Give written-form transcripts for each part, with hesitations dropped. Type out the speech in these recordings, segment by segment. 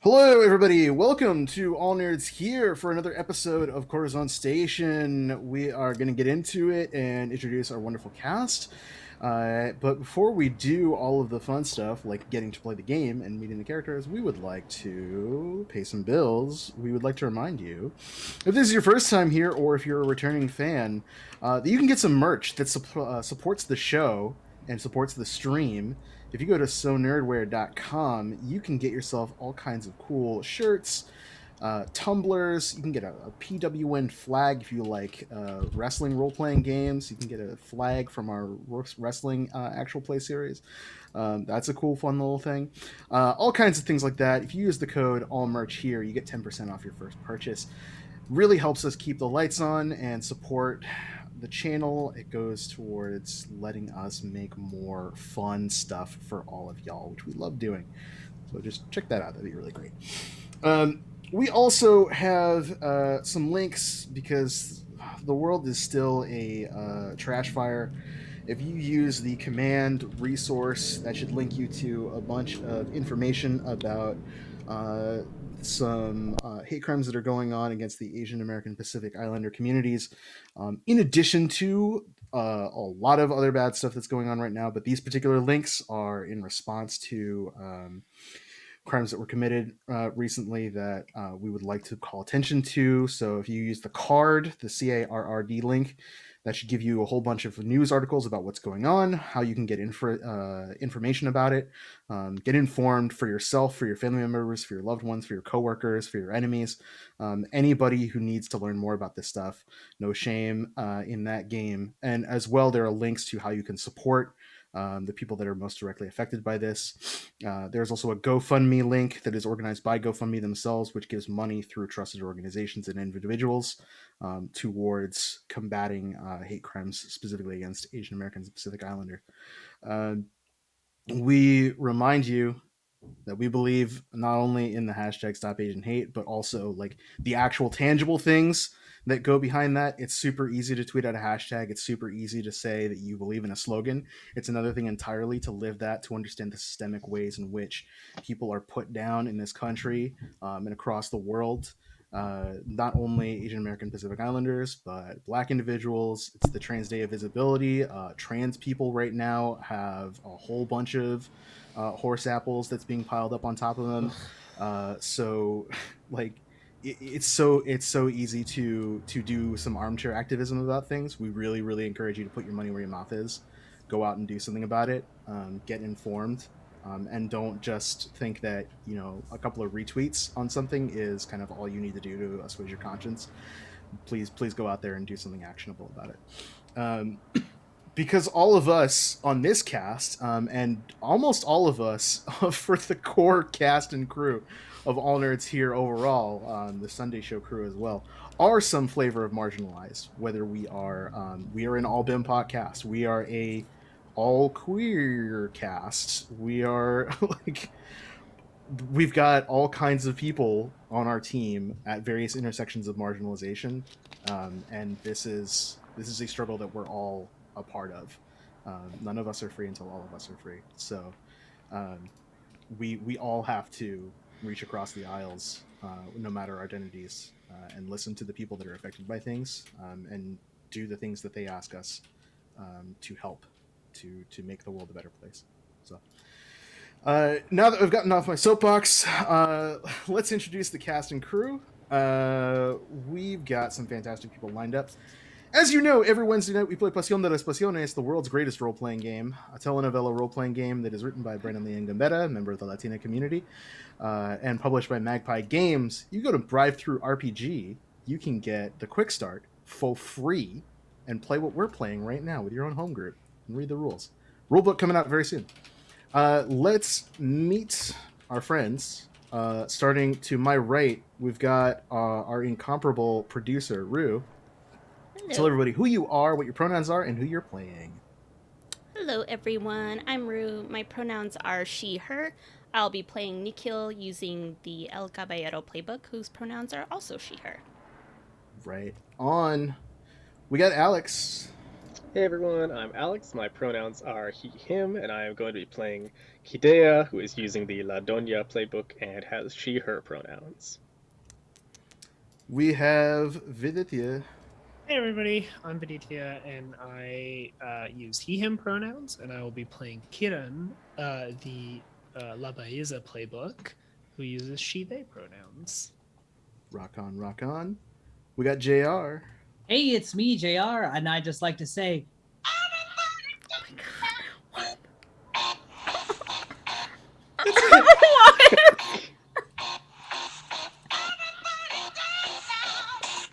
Hello, everybody. Welcome to All Nerds here for another episode of Corazon Station. We are going to get into it and introduce our wonderful cast. But before we do all of the fun stuff, like getting to play the game and meeting the characters, we would like to pay some bills. We would like to remind you, if this is your first time here or if you're a returning fan, that you can get some merch that supports the show and supports the stream. If you go to sonerdwear.com, you can get yourself all kinds of cool shirts, tumblers. You can get a PWN flag if you like wrestling role-playing games. You can get a flag from our wrestling actual play series. That's a cool, fun little thing. All kinds of things like that. If you use the code ALLMERCH here, you get 10% off your first purchase. Really helps us keep the lights on and support the channel. It goes towards letting us make more fun stuff for all of y'all, which we love doing. So just check that out. That'd be really great. We also have some links because the world is still a trash fire. If you use the command resource, that should link you to a bunch of information about some hate crimes that are going on against the Asian American Pacific Islander communities, in addition to a lot of other bad stuff that's going on right now. But these particular links are in response to crimes that were committed recently that we would like to call attention to. So if you use the CARD, the CARRD link, that should give you a whole bunch of news articles about what's going on, how you can get information about it, get informed for yourself, for your family members, for your loved ones, for your coworkers, for your enemies, anybody who needs to learn more about this stuff. No shame in that game. And as well, there are links to how you can support the people that are most directly affected by this. There's also a GoFundMe link that is organized by GoFundMe themselves, which gives money through trusted organizations and individuals towards combating hate crimes, specifically against Asian Americans and Pacific Islander. We remind you that we believe not only in the hashtag Stop Asian Hate, but also like the actual tangible things that go behind that. It's super easy to tweet out a hashtag. It's super easy to say that you believe in a slogan. It's another thing entirely to live that, to understand the systemic ways in which people are put down in this country and across the world. Not only Asian American Pacific Islanders, but Black individuals. It's the Trans Day of Visibility. Trans people right now have a whole bunch of horse apples that's being piled up on top of them. So, like, it's so easy to do some armchair activism about things. We really encourage you to put your money where your mouth is. Go out and do something about it. Get informed. And don't just think that a couple of retweets on something is kind of all you need to do to assuage your conscience. Please go out there and do something actionable about it. Because all of us on this cast, and almost all of us for the core cast and crew of All Nerds here overall, the Sunday Show crew as well, are some flavor of marginalized. Whether we are an all BIM podcast, we are a all queer cast, we are like we've got all kinds of people on our team at various intersections of marginalization, and this is a struggle that we're all a part of. None of us are free until all of us are free. So we all have to reach across the aisles, no matter our identities, and listen to the people that are affected by things, and do the things that they ask us to help to make the world a better place. So now that I've gotten off my soapbox, let's introduce the cast and crew. We've got some fantastic people lined up. As you know, every Wednesday night we play Pasión de las Pasiones, the world's greatest role-playing game, a telenovela role-playing game that is written by Brandon Lee and Gambetta, a member of the Latina community, and published by Magpie Games. You go to Drive-Thru RPG, you can get the Quick Start for free and play what we're playing right now with your own home group and read the rules. Rulebook coming out very soon. Let's meet our friends. Starting to my right, we've got our incomparable producer, Rue. Hello. Tell everybody who you are, what your pronouns are, and who you're playing. Hello, everyone. I'm Rue. My pronouns are she, her. I'll be playing Nikhil using the El Caballero playbook, whose pronouns are also she, her. Right on. We got Alex. Hey everyone, I'm Alex. My pronouns are he, him, and I am going to be playing Kidea, who is using the La Doña playbook and has she, her pronouns. We have Viditya. Hey everybody, I'm Benitya, and I use he/him pronouns, and I will be playing Kiran, the La Baeza playbook, who uses she/they pronouns. Rock on, rock on. We got JR. Hey, it's me, JR, and I'd just like to say,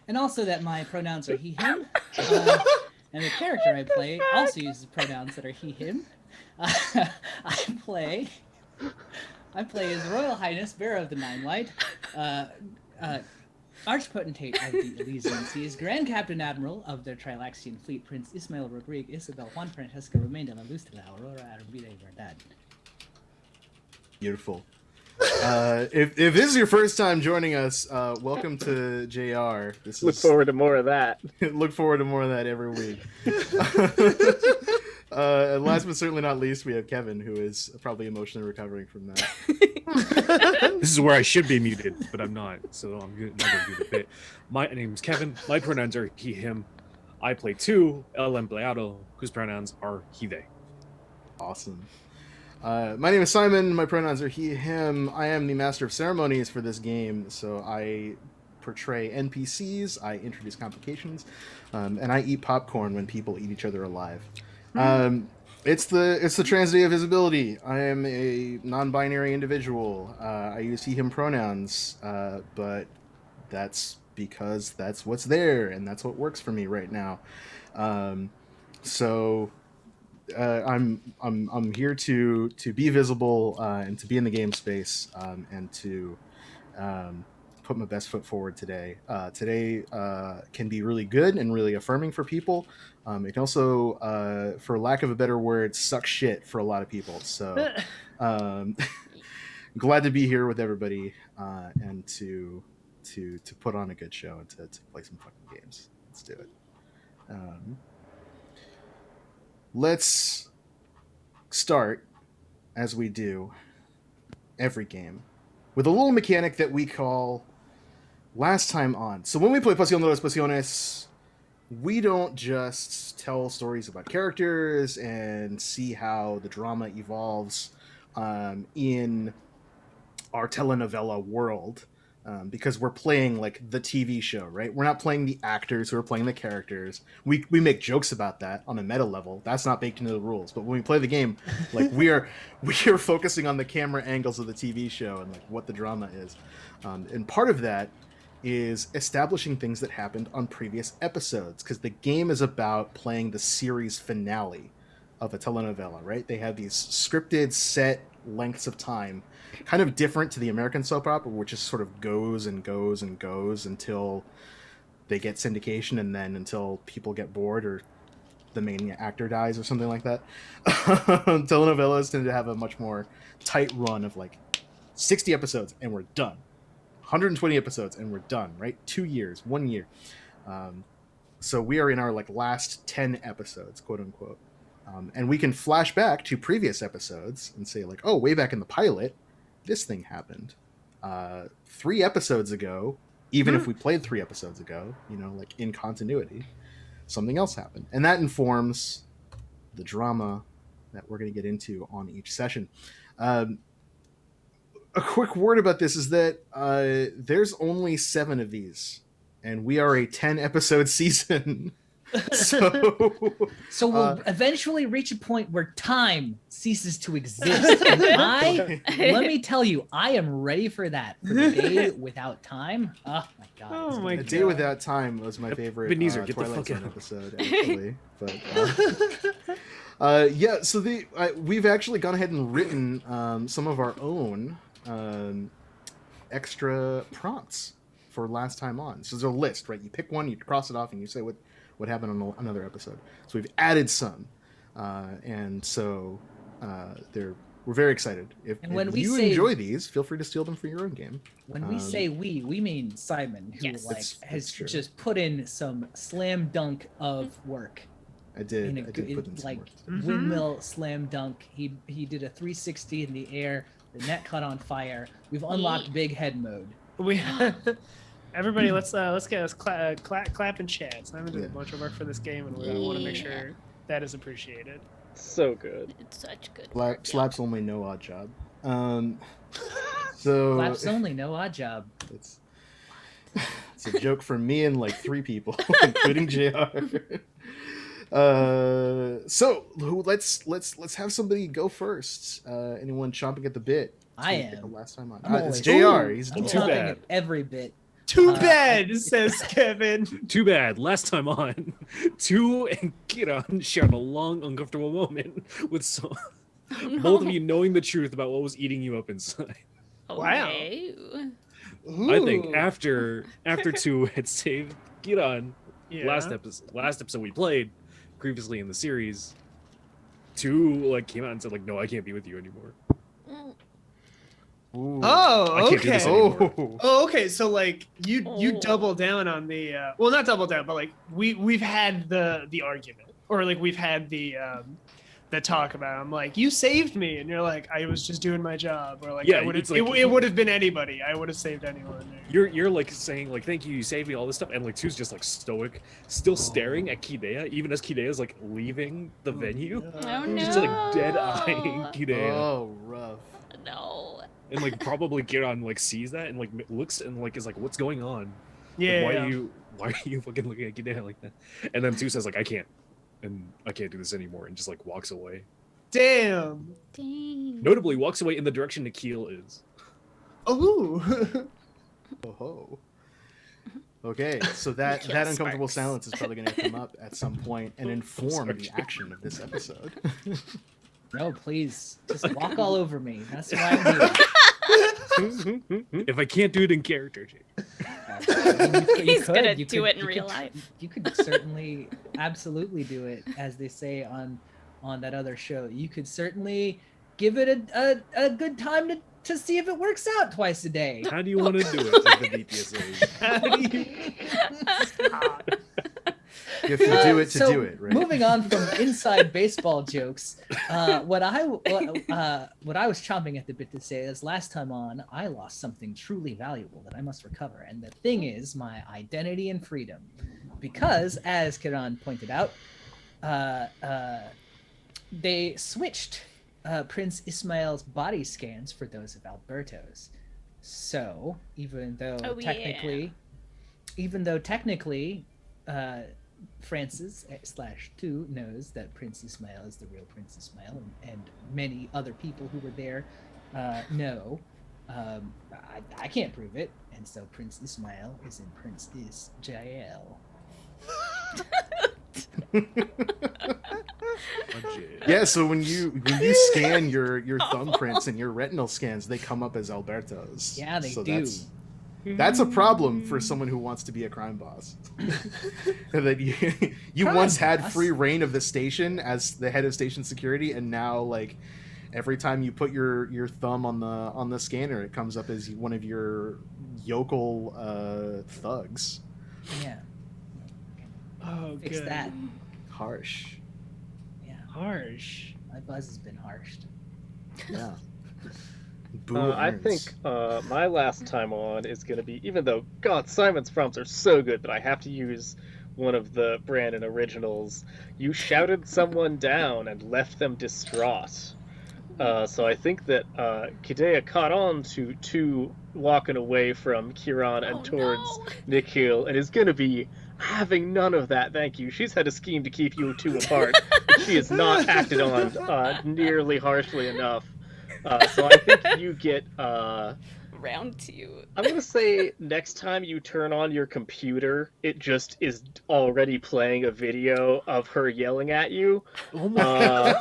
and also that my pronouns are he/him, and the character I play also uses pronouns that are he/him. I play His Royal Highness, Bearer of the Nine Light, Archpotentate of the Elysian Seas, Grand Captain Admiral of the Trilaxian Fleet, Prince Ismael Rodriguez, Isabel Juan Francesca Romain de la Luz de la Aurora Armida Verdad. Beautiful. If this is your first time joining us, welcome to JR. Look forward to more of that. Look forward to more of that every week. And last but certainly not least, we have Kevin, who is probably emotionally recovering from that. This is where I should be muted, but I'm not, so I'm not going to do the bit. My name's Kevin. My pronouns are he, him. I play two El Empleado, whose pronouns are he, they. Awesome. My name is Simon. My pronouns are he, him. I am the master of ceremonies for this game, so I portray NPCs, I introduce complications, and I eat popcorn when people eat each other alive. It's the transitive visibility. I am a non-binary individual. I use he/him pronouns, but that's because that's what's there and that's what works for me right now. So I'm here to be visible and to be in the game space and to put my best foot forward today. Today can be really good and really affirming for people. It can also, for lack of a better word, suck shit for a lot of people. So glad to be here with everybody and to put on a good show and to play some fucking games. Let's do it. Let's start, as we do every game, with a little mechanic that we call Last Time On. So when we play Pasión de las Pasiones, we don't just tell stories about characters and see how the drama evolves in our telenovela world, because we're playing like the TV show, right? We're not playing the actors who are playing the characters. We make jokes about that on a meta level. That's not baked into the rules. But when we play the game, like we are focusing on the camera angles of the TV show and like what the drama is. And part of that is establishing things that happened on previous episodes, because the game is about playing the series finale of a telenovela, right? They have these scripted set lengths of time, kind of different to the American soap opera, which just sort of goes and goes and goes until they get syndication and then until people get bored or the main actor dies or something like that. Telenovelas tend to have a much more tight run of like 60 episodes and we're done. 120 episodes and we're done, right? 2 years, 1 year. So we are in our like last 10 episodes, quote unquote. And we can flash back to previous episodes and say like, oh, way back in the pilot, this thing happened. 3 episodes ago, even if we played 3 episodes ago, you know, like in continuity, something else happened. And that informs the drama that we're going to get into on each session. A quick word about this is that there's only 7 of these, and we are a 10 episode season. So we'll eventually reach a point where time ceases to exist. And let me tell you, I am ready for that. For the day without time. Oh my god. Oh my A Day Without Time was my favorite Ebenezer, get the Twilight fuck Zone out. episode, actually. But yeah, so we've actually gone ahead and written some of our own extra prompts for Last Time On. So there's a list, right? You pick one, you cross it off, and you say what happened on another episode. So we've added some, and so we're very excited. If you enjoy these, feel free to steal them for your own game. When we say we mean Simon, who Yes. has just put in some slam dunk of work I did. in a I good, did put in some like work. windmill slam dunk. He did a 360 in the air. The net caught on fire. We've unlocked big head mode. We everybody, let's get us clap and chat. Simon did a bunch of work for this game, and we want to make Yeah. sure that is appreciated. So good. It's such good work. Slaps only, no odd job. So Slaps only, no odd job. it's a joke from me and like 3 people, including JR. So let's have somebody go first. Anyone chomping at the bit? I To get am. the last time on. I'm It's always- JR. He's I'm too chomping bad. at every bit. Too Uh, bad, says Kevin. Too bad. Last time on, Tu and Kiran shared a long, uncomfortable moment with both of you knowing the truth about what was eating you up inside. Wow. Okay. I think after Tu had saved Kiran Yeah. last episode we played previously in the series, Tu like came out and said like, no, I can't be with you anymore. Mm. Ooh. Oh, I can't do this okay. anymore. Oh. Oh, okay. So like you Oh. double down on the well, not double down, but like we've had the argument, or like we've had the talk about it. I'm like, you saved me, and you're like, I was just doing my job, or like, Yeah, I would it's have like- it would have been anybody. I would have saved anyone. You're like saying like, thank you, you saved me, all this stuff, and like Tu's just like stoic, still staring at Kidea, even as Kidea's like leaving the venue, Oh no. just like dead eyeing Kidea. Oh, rough. No. And like probably Kiran like sees that and like looks and like is like, what's going on? Yeah. Like, why are you fucking looking at Kidea like that? And then Tu says like, I can't do this anymore, and just like walks away. Damn. Dang. Notably walks away in the direction Nikhil is. Oh. Oh. Okay, so that Kill uncomfortable sparks. silence is probably going to come up at some point and inform the action of this episode. No, please, just walk all over me. That's why I'm here. If I can't do it in character, Jake. He's gonna do it in real life. You could certainly, absolutely do it, as they say on that other show. You could certainly give it a good time to see if it works out twice a day. How do you want to do it? Like the DPSA. You have to do it to So, do it, right? Moving on from inside baseball jokes, what I was chomping at the bit to say is last time on, I lost something truly valuable that I must recover, and the thing is my identity and freedom, because as Kiran pointed out, they switched Prince Ismail's body scans for those of Alberto's. So even though Oh, technically, Francis / Tu knows that Prince Ismail is the real Prince Ismail, and many other people who were there know. I can't prove it, and so Prince Ismail is in Prince Isjael. Yeah, so when you scan your thumbprints and your retinal scans, they come up as Alberto's. Yeah, they so do. That's a problem for someone who wants to be a crime boss. That you Crime once had boss? free reign of the station as the head of station security, and now like every time you put your thumb on the scanner, it comes up as one of your yokel thugs. Yeah, Oh, fix good. that. Harsh. Yeah, Harsh. my buzz has been harshed. Yeah. Boo I earns. think my last time on is going to be, even though, God, Simon's prompts are so good that I have to use one of the Brandon originals. You shouted someone down and left them distraught. So I think that Kidea caught on to walking away from Kiran and Oh, towards no. Nikhil, and is going to be having none of that, thank you. She's had a scheme to keep you two apart, but she has not acted on nearly harshly enough. So I think you get, Round 2. I'm going to say next time you turn on your computer, it just is already playing a video of her yelling at you. Oh my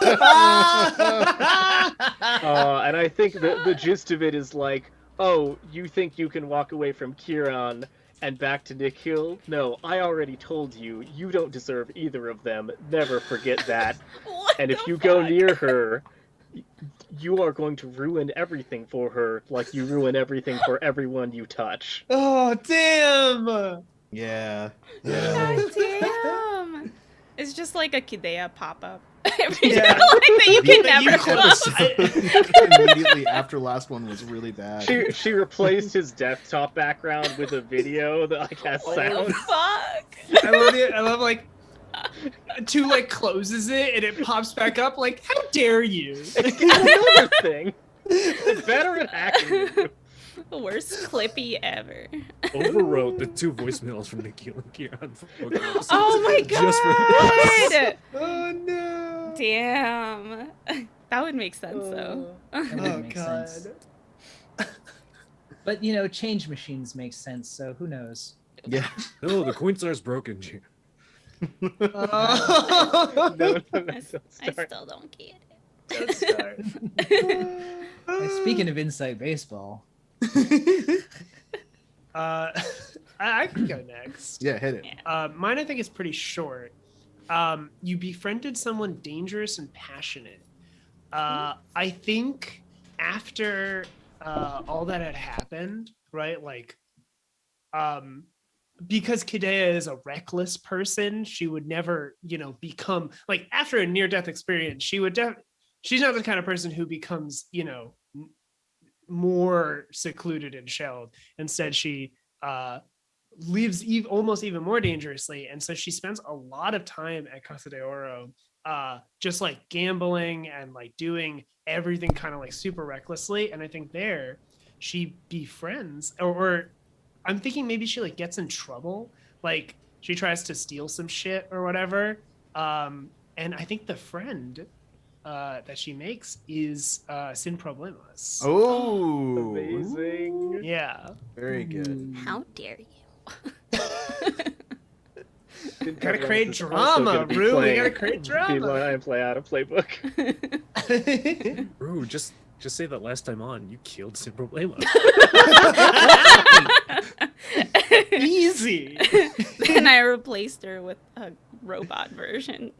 And I think the gist of it is like, oh, you think you can walk away from Kiran and back to Nikhil? No, I already told you, you don't deserve either of them. Never forget that. What And if the you go fuck? near her, you are going to ruin everything for her like you ruin everything for everyone you touch. Oh, damn. Yeah. God damn. It's just like a Kidea pop-up. Every Yeah. time, like, that you can That you never close. close. Immediately after last one was really bad. She replaced his desktop background with a video that like has sound. Fuck. I love it. I love like two like closes it and it pops back up. Like, how dare you? It's another thing. It's better at hacking than you. The worst clippy ever. Overwrote the 2 voicemails from Nikhil and Kieran. Oh my Just for god! Oh no. Damn. That would make sense though. That would Oh make god. sense. But you know, change machines make sense, so who knows? Yeah. No, the Coinstar's broken. G. Oh. No, I don't start. still don't get it. Don't start. Speaking of inside baseball, I can go next. Yeah, hit it. Yeah. Mine, I think, is pretty short. You befriended someone dangerous and passionate. I think after all that had happened, right? Like, because Kidea is a reckless person, she would never, become like after a near-death experience. She would she's not the kind of person who becomes, more secluded and shelled. Instead, she lives almost even more dangerously, and so she spends a lot of time at Casa de Oro, just like gambling and like doing everything kind of like super recklessly. And I think there she befriends, or I'm thinking maybe she like gets in trouble, like she tries to steal some shit or whatever. And I think the friend that she makes is Sin Problemas. Oh, Amazing. Yeah. very good. How dare you? Gotta create Also drama, gonna be Rue. We playing gotta create drama. Feline and play out a playbook. Ooh, just say that last time on, you killed Sin Problema. Easy. Then I replaced her with a robot version.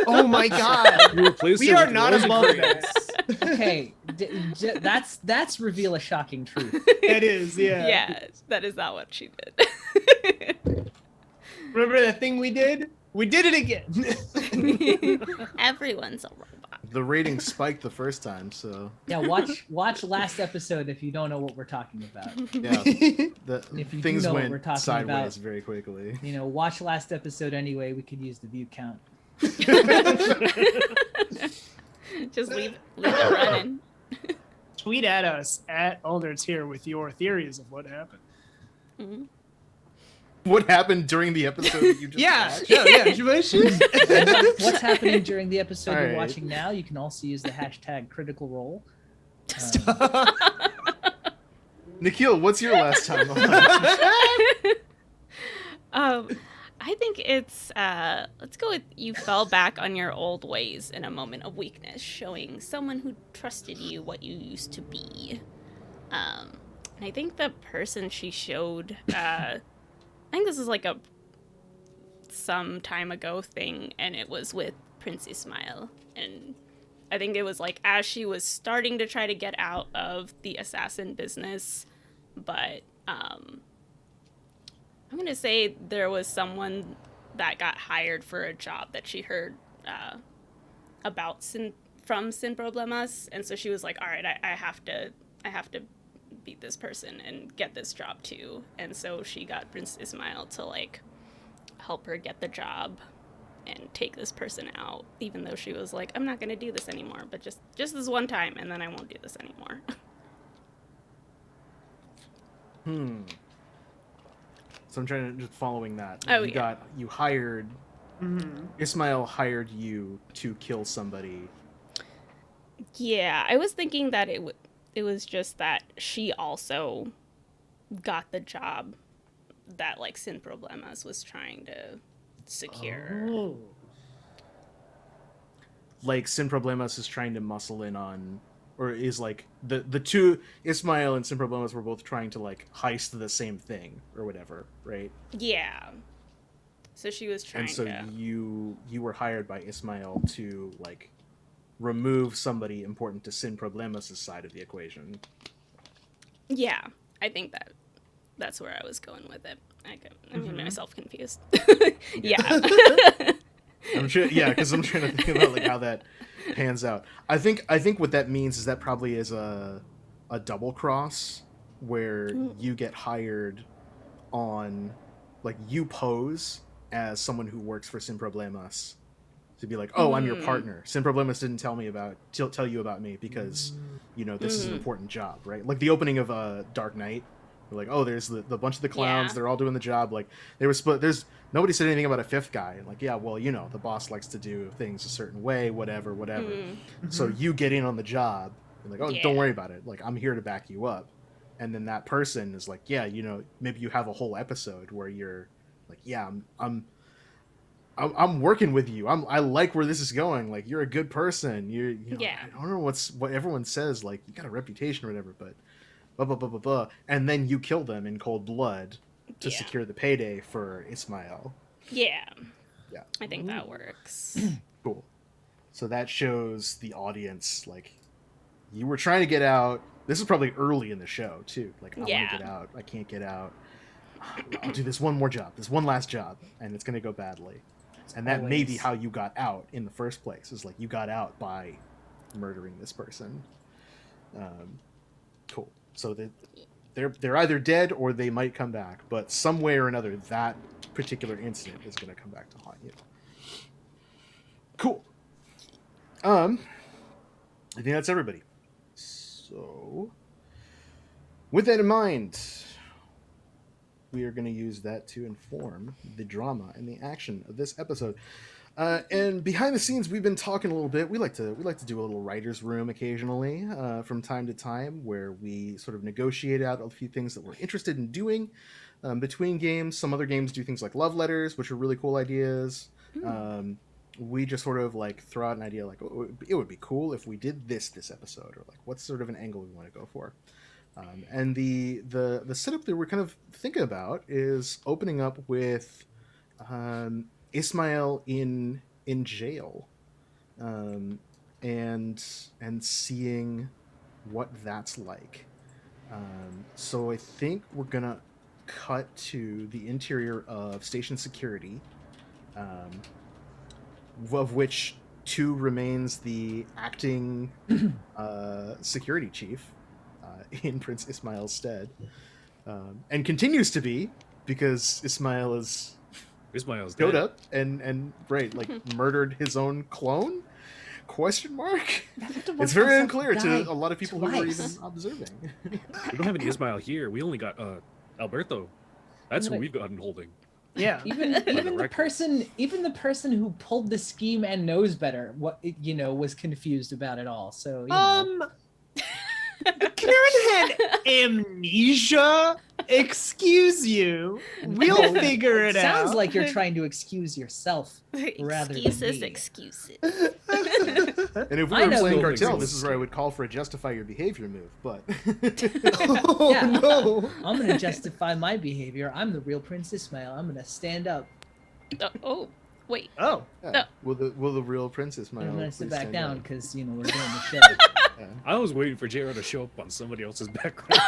Oh my god. You replaced We her are with not Rose above Grace. this. okay, that's reveal a shocking truth. It is, yeah. Yeah, that is not what she did. Remember that thing we did? We did it again. Everyone's a robot. The rating spiked the first time, so Yeah, watch last episode if you don't know what we're talking about. yeah, the If you do things know what went we're talking sideways about. very quickly. Watch last episode anyway. We could use the view count. Just leave it running. Tweet at us at Alder's here with your theories of what happened. Mhm. What happened during the episode that you just watched? What's happening during the episode All you're right. watching now? You can also use the hashtag critical role. Nikhil, what's your last time on? I think it's let's go with you fell back on your old ways in a moment of weakness, showing someone who trusted you what you used to be. And I think the person she showed, I think this is like a some time ago thing, and it was with Prince Ismail. And I think it was like as she was starting to try to get out of the assassin business, but I'm going to say there was someone that got hired for a job that she heard about from Sin Problemas, and so she was like, all right, I have to beat this person and get this job too. And so she got Prince Ismail to like help her get the job and take this person out, even though she was like, I'm not going to do this anymore, but just this one time, and then I won't do this anymore. So I'm trying to just following that. Oh, you yeah. you hired Mhm. Ismail hired you to kill somebody. Yeah, I was thinking that it was just that she also got the job that like Sin Problemas was trying to secure. Oh. Like Sin Problemas is trying to muscle in on, or is like the two, Ismail and Sin Problemas were both trying to like heist the same thing or whatever, right? Yeah. So she was trying And so to. you were hired by Ismail to like remove somebody important to Sin Problemas' side of the equation. Yeah, I think that's where I was going with it. I made myself confused. Yeah. Yeah, because I'm trying to think about like how that pans out. I think what that means is that probably is a double cross where you get hired on, like you pose as someone who works for Sin Problemas to be like, oh, I'm your partner. Sin Problemas didn't tell tell you about me because this is an important job, right? Like the opening of Dark Knight. They're like, oh, there's the bunch of the clowns. Yeah. They're all doing the job. Like they were split. There's nobody said anything about a fifth guy. Like, yeah, well, the boss likes to do things a certain way, whatever. So you get in on the job. You're like, oh, Yeah. don't worry about it. Like, I'm here to back you up. And then that person is like, yeah, maybe you have a whole episode where you're like, yeah, I'm working with you. I like where this is going. Like, you're a good person. Yeah. I don't know what everyone says. Like, you got a reputation or whatever, but blah blah blah blah blah. And then you kill them in cold blood to Yeah. secure the payday for Ismael. Yeah. Yeah. I think that works. Cool. So that shows the audience like you were trying to get out. This is probably early in the show too. Like, I want to Yeah. get out. I can't get out. I'll do this one more job. This one last job, and it's gonna go badly. And that may be always- how you got out in the first place. Is like you got out by murdering this person. Cool. So they're either dead or they might come back, but some way or another, that particular incident is going to come back to haunt you. Cool. I think that's everybody. So, with that in mind, we are going to use that to inform the drama and the action of this episode. And behind the scenes, we've been talking a little bit. We like to do a little writer's room occasionally, from time to time, where we sort of negotiate out a few things that we're interested in doing between games. Some other games do things like love letters, which are really cool ideas. We just sort of like throw out an idea like, oh, it would be cool if we did this episode, or like what's sort of an angle we want to go for. And the setup that we're kind of thinking about is opening up with Ismael in jail, and seeing what that's like. So I think we're gonna cut to the interior of station security, of which 2 remains the acting security chief in Prince Ismail's stead, and continues to be, because Ismail is Ismail's showed dead. up and right, like murdered his own clone? Question mark? It's very unclear to a lot of people who were even observing. We don't have any Ismail here. We only got Alberto. That's who Right. we've gotten holding. Yeah. Even the person who pulled the scheme and knows better was confused about it all. So Karen had amnesia. Excuse you. We'll figure it out. Sounds like you're trying to excuse yourself rather than Excuses, me. excuses. And if we I were know playing who cartel, exists. this is where I would call for a justify your behavior move, but Oh Yeah. no. I'm gonna justify my behavior. I'm the real Prince Ismail. I'm gonna stand up. Oh, wait. Oh. yeah. Will the real princess I'm Mile gonna please sit back stand down up? because we're doing the show. Yeah. I was waiting for JR to show up on somebody else's background.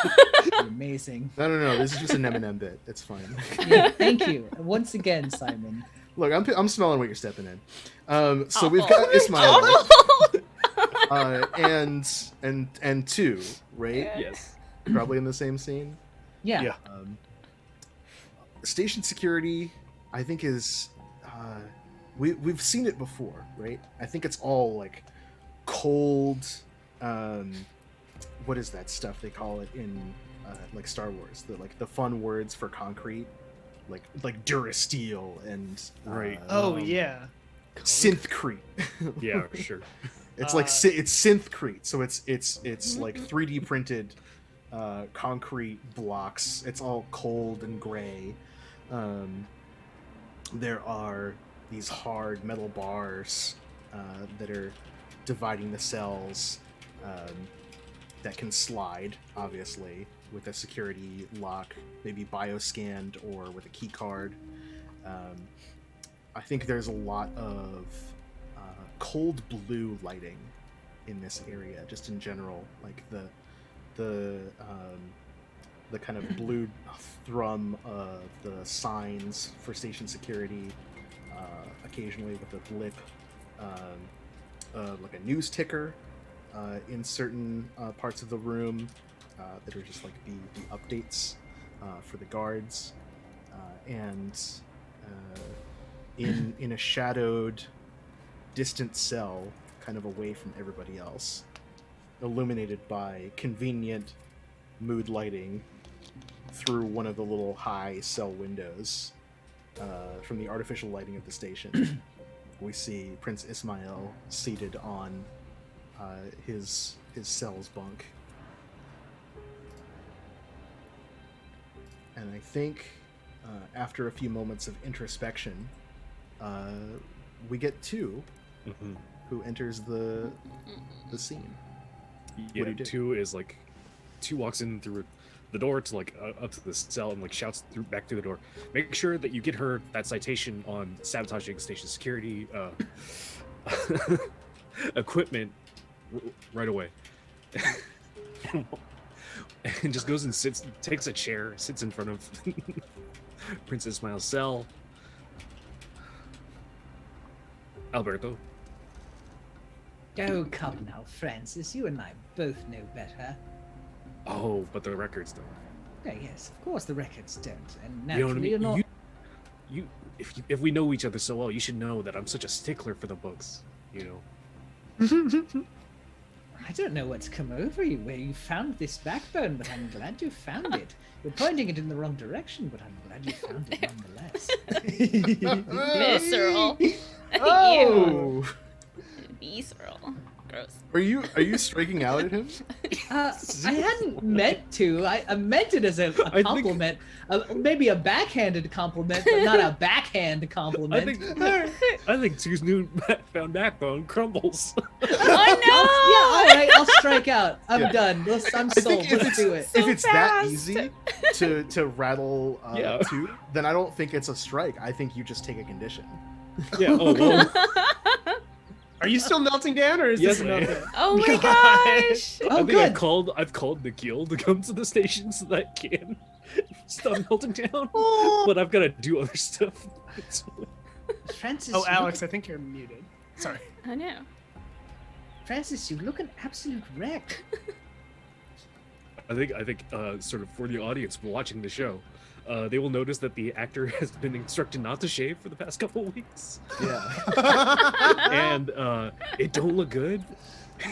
Amazing. No, this is just an Eminem bit. It's fine. Yeah, thank you once again, Simon. Look, I'm smelling what you're stepping in. So Awful. we've got Ismail Awful. and 2, right? Yes. Probably in the same scene. Yeah. Yeah. Station security, I think, is we've seen it before, right? I think it's all like cold. What is that stuff they call it in like Star Wars? The fun words for concrete, like Durasteel and Right. Oh yeah. synthcrete. Yeah, sure. It's like it's synthcrete, so it's like 3D printed concrete blocks. It's all cold and gray. There are these hard metal bars that are dividing the cells, that can slide, obviously, with a security lock, maybe bioscanned or with a key card. I think there's a lot of cold blue lighting in this area, just in general, like the kind of blue thrum of the signs for station security, occasionally with a blip, like a news ticker in certain parts of the room that are just like the updates for the guards, and in a shadowed, distant cell, kind of away from everybody else, illuminated by convenient mood lighting through one of the little high cell windows from the artificial lighting of the station. We see Prince Ismail seated on his cell's bunk. And I think after a few moments of introspection, we get two who enters the scene. Yeah, What do you do? Two walks in through the door to like up to the cell and like shouts back through the door. Make sure that you get her that citation on sabotaging station security equipment right away. And just goes and takes a chair, sits in front of Princess Ismail's cell. Alberto. Oh, come now, Francis. You and I both know better. Oh, but the records don't. Oh, yes, of course the records don't. And You know what I naturally, mean? you're not... If we know each other so well, you should know that I'm such a stickler for the books. You know. I don't know what's come over you, where you found this backbone, but I'm glad you found it. You're pointing it in the wrong direction, but I'm glad you found it nonetheless. Visceral. Oh! Visceral. Gross. Are you striking out at him? I hadn't meant to. I meant it as a think- compliment. Maybe a backhanded compliment, but not a backhand compliment. I think Two's new found backbone crumbles. Oh Yeah, all right, I'll strike out. I'm Yeah. done. I'm sold. Let's do it. If So it's that fast. easy to rattle Yeah. two, then I don't think it's a strike. I think you just take a condition. Yeah. Oh well. Are you still melting down, or is Yes, this I am. melting? Oh my God. gosh. Oh, I think good. I've called Nikhil to come to the station so that I can stop melting down. Oh. But I've got to do other stuff. Francis. Oh, you Alex, look- I think you're muted. Sorry. I know. Francis, you look an absolute wreck. I think sort of for the audience watching the show, they will notice that the actor has been instructed not to shave for the past couple of weeks, Yeah. and it don't look good.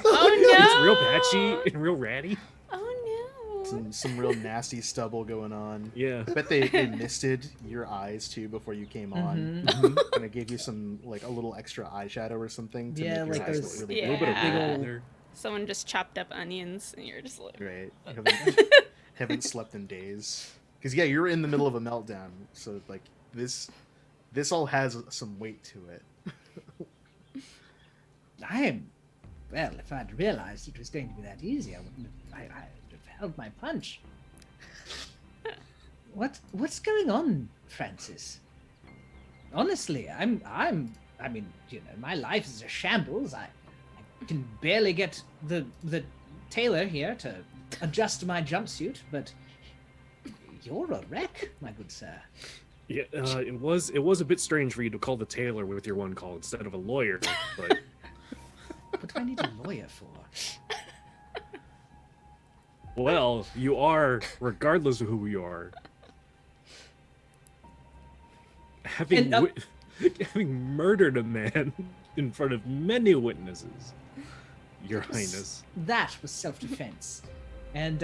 Oh no. It's real patchy and real ratty. Oh no. Some real nasty stubble going on. Yeah. I bet they misted your eyes too before you came on. Mhm. And it gave you a little extra eyeshadow or something to Yeah, make your like eyes those- look really A little bit of Yeah. big old- there. Someone just chopped up onions and you're just like, right. You haven't slept in days. Because yeah, you're in the middle of a meltdown, so like this all has some weight to it. Well, if I'd realized it was going to be that easy, I wouldn't have, I'd have held my punch. What's going on, Francis? Honestly, I mean, you know, my life is a shambles. I can barely get the tailor here to adjust my jumpsuit, but you're a wreck, my good sir. Yeah, it was a bit strange for you to call the tailor with your one call instead of a lawyer, but What do I need a lawyer for? well, you are, regardless of who you are, having And, having murdered a man in front of many witnesses, Your Highness. That was self-defense. And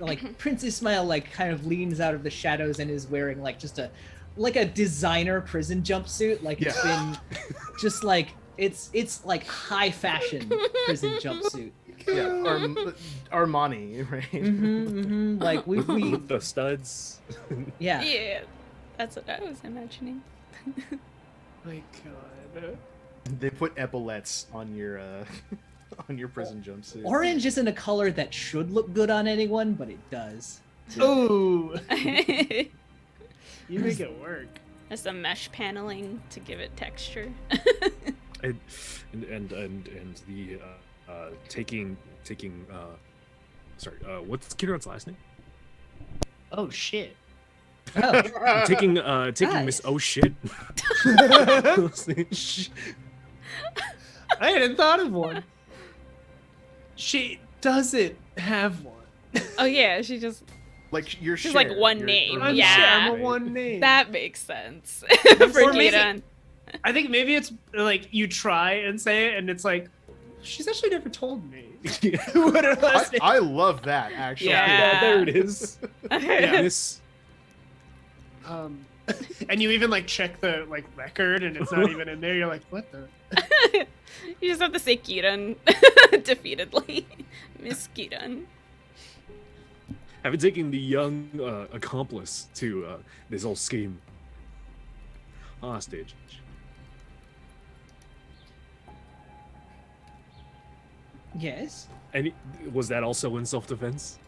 like Prince Ismail like kind of leans out of the shadows and is wearing like just a designer prison jumpsuit. Like it's been just like it's like high fashion prison jumpsuit. Yeah, Armani, right? Like we With the studs. yeah. yeah, that's what I was imagining. My God. They put epaulets on your on your prison jumpsuit. Orange isn't a color that should look good on anyone, but it does. Oh, There's you make it work. some mesh paneling to give it texture. and the taking sorry, what's Kieran's last name? Oh shit. Oh, Taking Guys. Miss Oh shit. I hadn't thought of one. She doesn't have one. Oh yeah, she just Like your Just, like, share, one your- name, or I'm yeah. sure I'm a right? one name. that makes sense for Or maybe- Kiran. I think maybe it's like you try and say it, and it's like, she's actually never told me what her last name. I love that actually. Yeah. there it is. Yeah. This And you even like check the like record, and it's not even in there. You're like, what the? You just have to say Kiran defeatedly. Miss Kiran. having taken the young accomplice to this whole scheme hostage. Yes. And was that also in self-defense?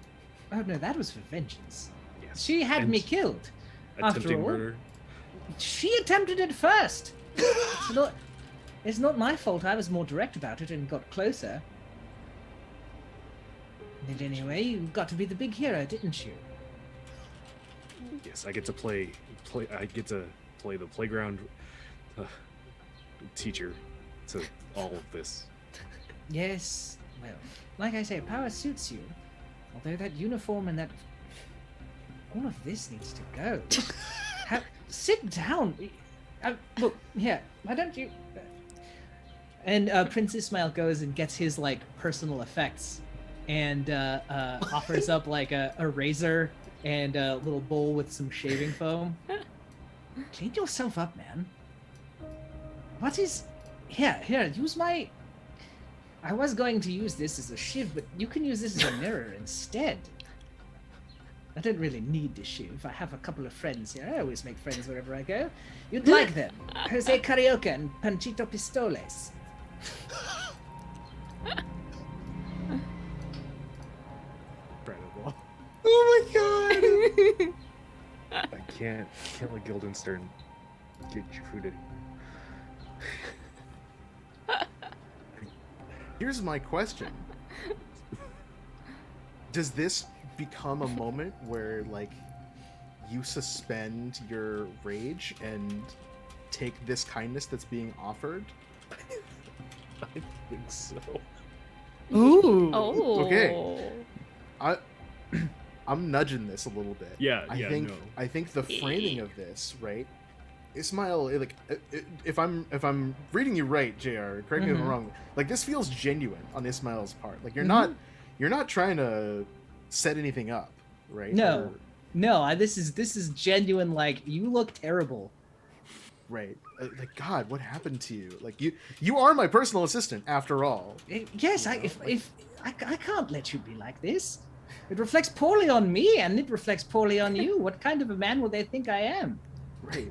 Oh no, that was for vengeance. Yes. She had And me killed. After attempting all, murder. she attempted it first. It's not my fault. I was more direct about it and got closer. And anyway, you got to be the big hero, didn't you? Yes, I get to play. I get to play the playground teacher to all of this. Yes. Well, like I say, power suits you. Although that uniform and that... all of this needs to go. Sit down. Look, here, why don't you... And Prince Ismail goes and gets his, like, personal effects and offers up, like, a razor and a little bowl with some shaving foam. Clean yourself up, man. What is... Here, use my... I was going to use this as a shiv, but you can use this as a mirror instead. I don't really need the shiv. I have a couple of friends here. I always make friends wherever I go. You'd like them. Jose Carioca and Panchito Pistoles. Incredible. Oh my god! I can't let Guildenstern get you food. Here's my question. Does this become a moment where, like, you suspend your rage and take this kindness that's being offered? I think so. Ooh. Oh. Okay. I'm nudging this a little bit. Yeah, I yeah, think no. I think the framing of this, right? Ismail, like, if I'm reading you right, Jr. Correct me if I'm wrong. Like, this feels genuine on Ismail's part. Like, you're not trying to set anything up, right? No. No, this is genuine. Like, you look terrible. Right. Like, God, what happened to you? Like, you are my personal assistant after all. Yes, You know, I can't let you be like this. It reflects poorly on me, and it reflects poorly on you. What kind of a man will they think I am? Right.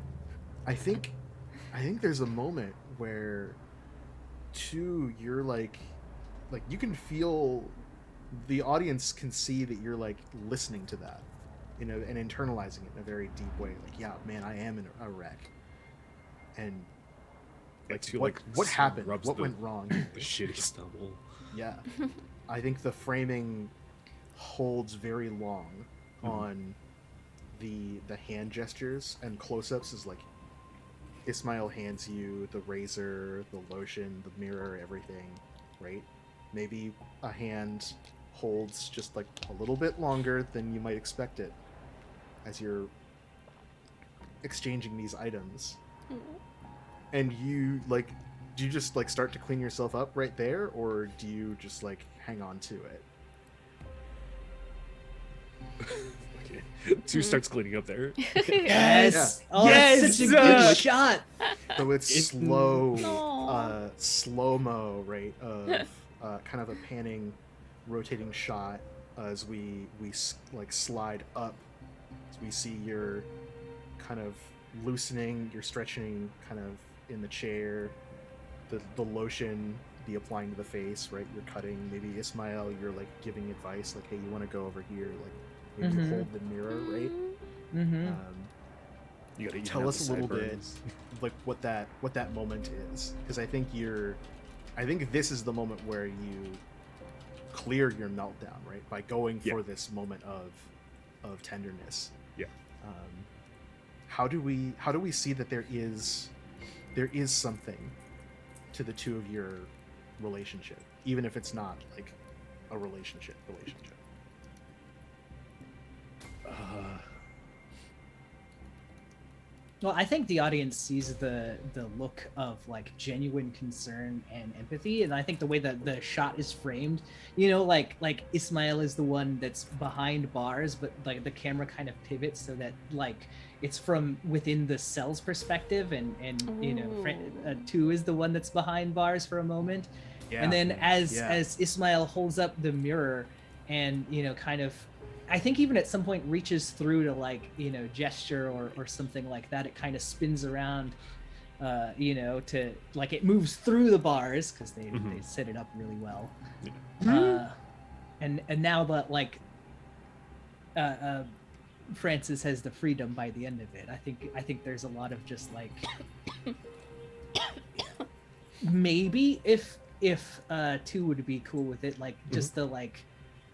I think there's a moment where, too, you're like you can feel, the audience can see that you're like listening to that, you know, and internalizing it in a very deep way. Like, yeah, man, I am in a wreck. And Like, to, what happened? rubs What the- went wrong? The shitty stubble. Yeah. I think the framing holds very long on the hand gestures and close-ups. Is like Ismail hands you the razor, the lotion, the mirror, everything, right? Maybe a hand holds just like a little bit longer than you might expect it as you're exchanging these items. And you like, do you just like start to clean yourself up right there, or do you just like hang on to it? Okay. Two starts cleaning up there. Yes. Yeah. Oh, Yes! that's such a good shot. So it's It- slow, Aw. slow-mo, right? Of kind of a panning, rotating shot as we like slide up. As we see your kind of loosening, you're stretching, kind of in the chair. The lotion, the applying to the face, right? You're cutting. Maybe Ismail, you're like giving advice, like, hey, you want to go over here, like maybe you hold the mirror, right? Mm-hmm. You gotta even Tell out us the a little bit, sideburns. like what that moment is, because I think this is the moment where you clear your meltdown, right? By going for this moment of tenderness. Yeah. How do we see that there is there is something to the two of your relationship, even if it's not like a relationship. Well, I think the audience sees the look of like genuine concern and empathy, and I think the way that the shot is framed, like Ismail is the one that's behind bars, but like the camera kind of pivots so that like it's from within the cell's perspective, and Two is the one that's behind bars for a moment, and then as Ismail holds up the mirror, and kind of. I think even at some point reaches through to like, gesture or something like that. It kind of spins around, to like it moves through the bars because they set it up really well. And now that like Francis has the freedom by the end of it, I think there's a lot of just like maybe if Two would be cool with it, like just the like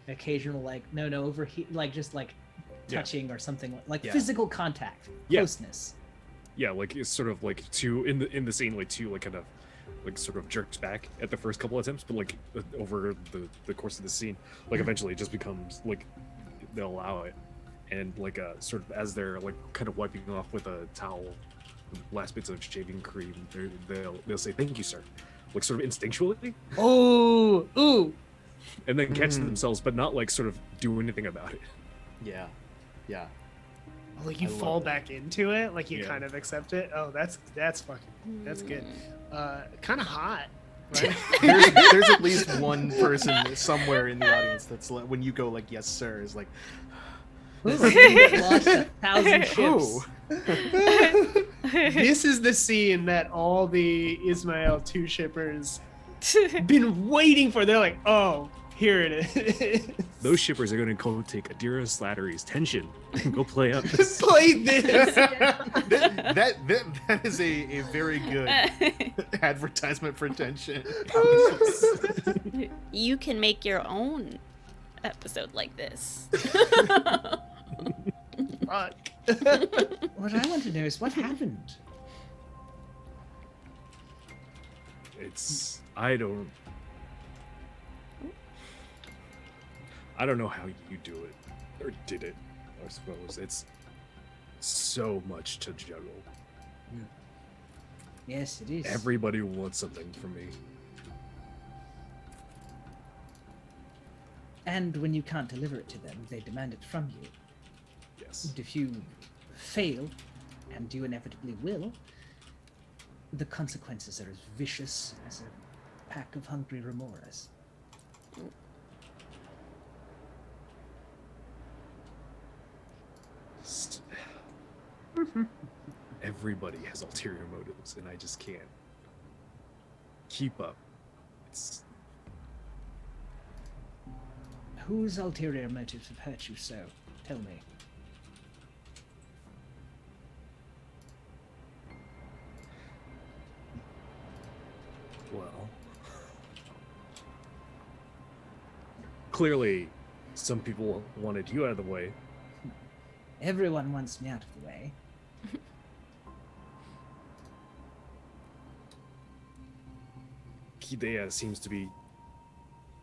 occasional like no over here, like just like touching or something like physical contact, closeness. Like it's sort of like Two in the scene, like Two like kind of like sort of jerks back at the first couple attempts, but like over the course of the scene, like eventually it just becomes like they'll allow it, and like sort of as they're like kind of wiping off with a towel last bits of shaving cream, they'll say thank you, sir, like sort of instinctually. Ooh. And then catch themselves, but not like sort of do anything about it. Yeah. Like you fall back into it, like you kind of accept it. Oh, that's good. Kind of hot, right? there's at least one person somewhere in the audience that's like, when you go like yes sir, is like lost 1,000 ships. This is the scene that all the Ismail Two shippers been waiting for. They're like, oh, here it is. Those shippers are going to go take Adira Slattery's tension and go play up. Play this. that is a very good advertisement for tension. You can make your own episode like this. Fuck. What I want to know is what happened. I don't know how you do it, or did it, I suppose. It's so much to juggle. Yes, it is. Everybody wants something from me. And when you can't deliver it to them, they demand it from you. Yes. And if you fail, and you inevitably will, the consequences are as vicious as a pack of hungry remoras. Everybody has ulterior motives, and I just can't keep up. Whose ulterior motives have hurt you so? Tell me. Well, clearly, some people wanted you out of the way. Everyone wants me out of the way. Kidea seems to be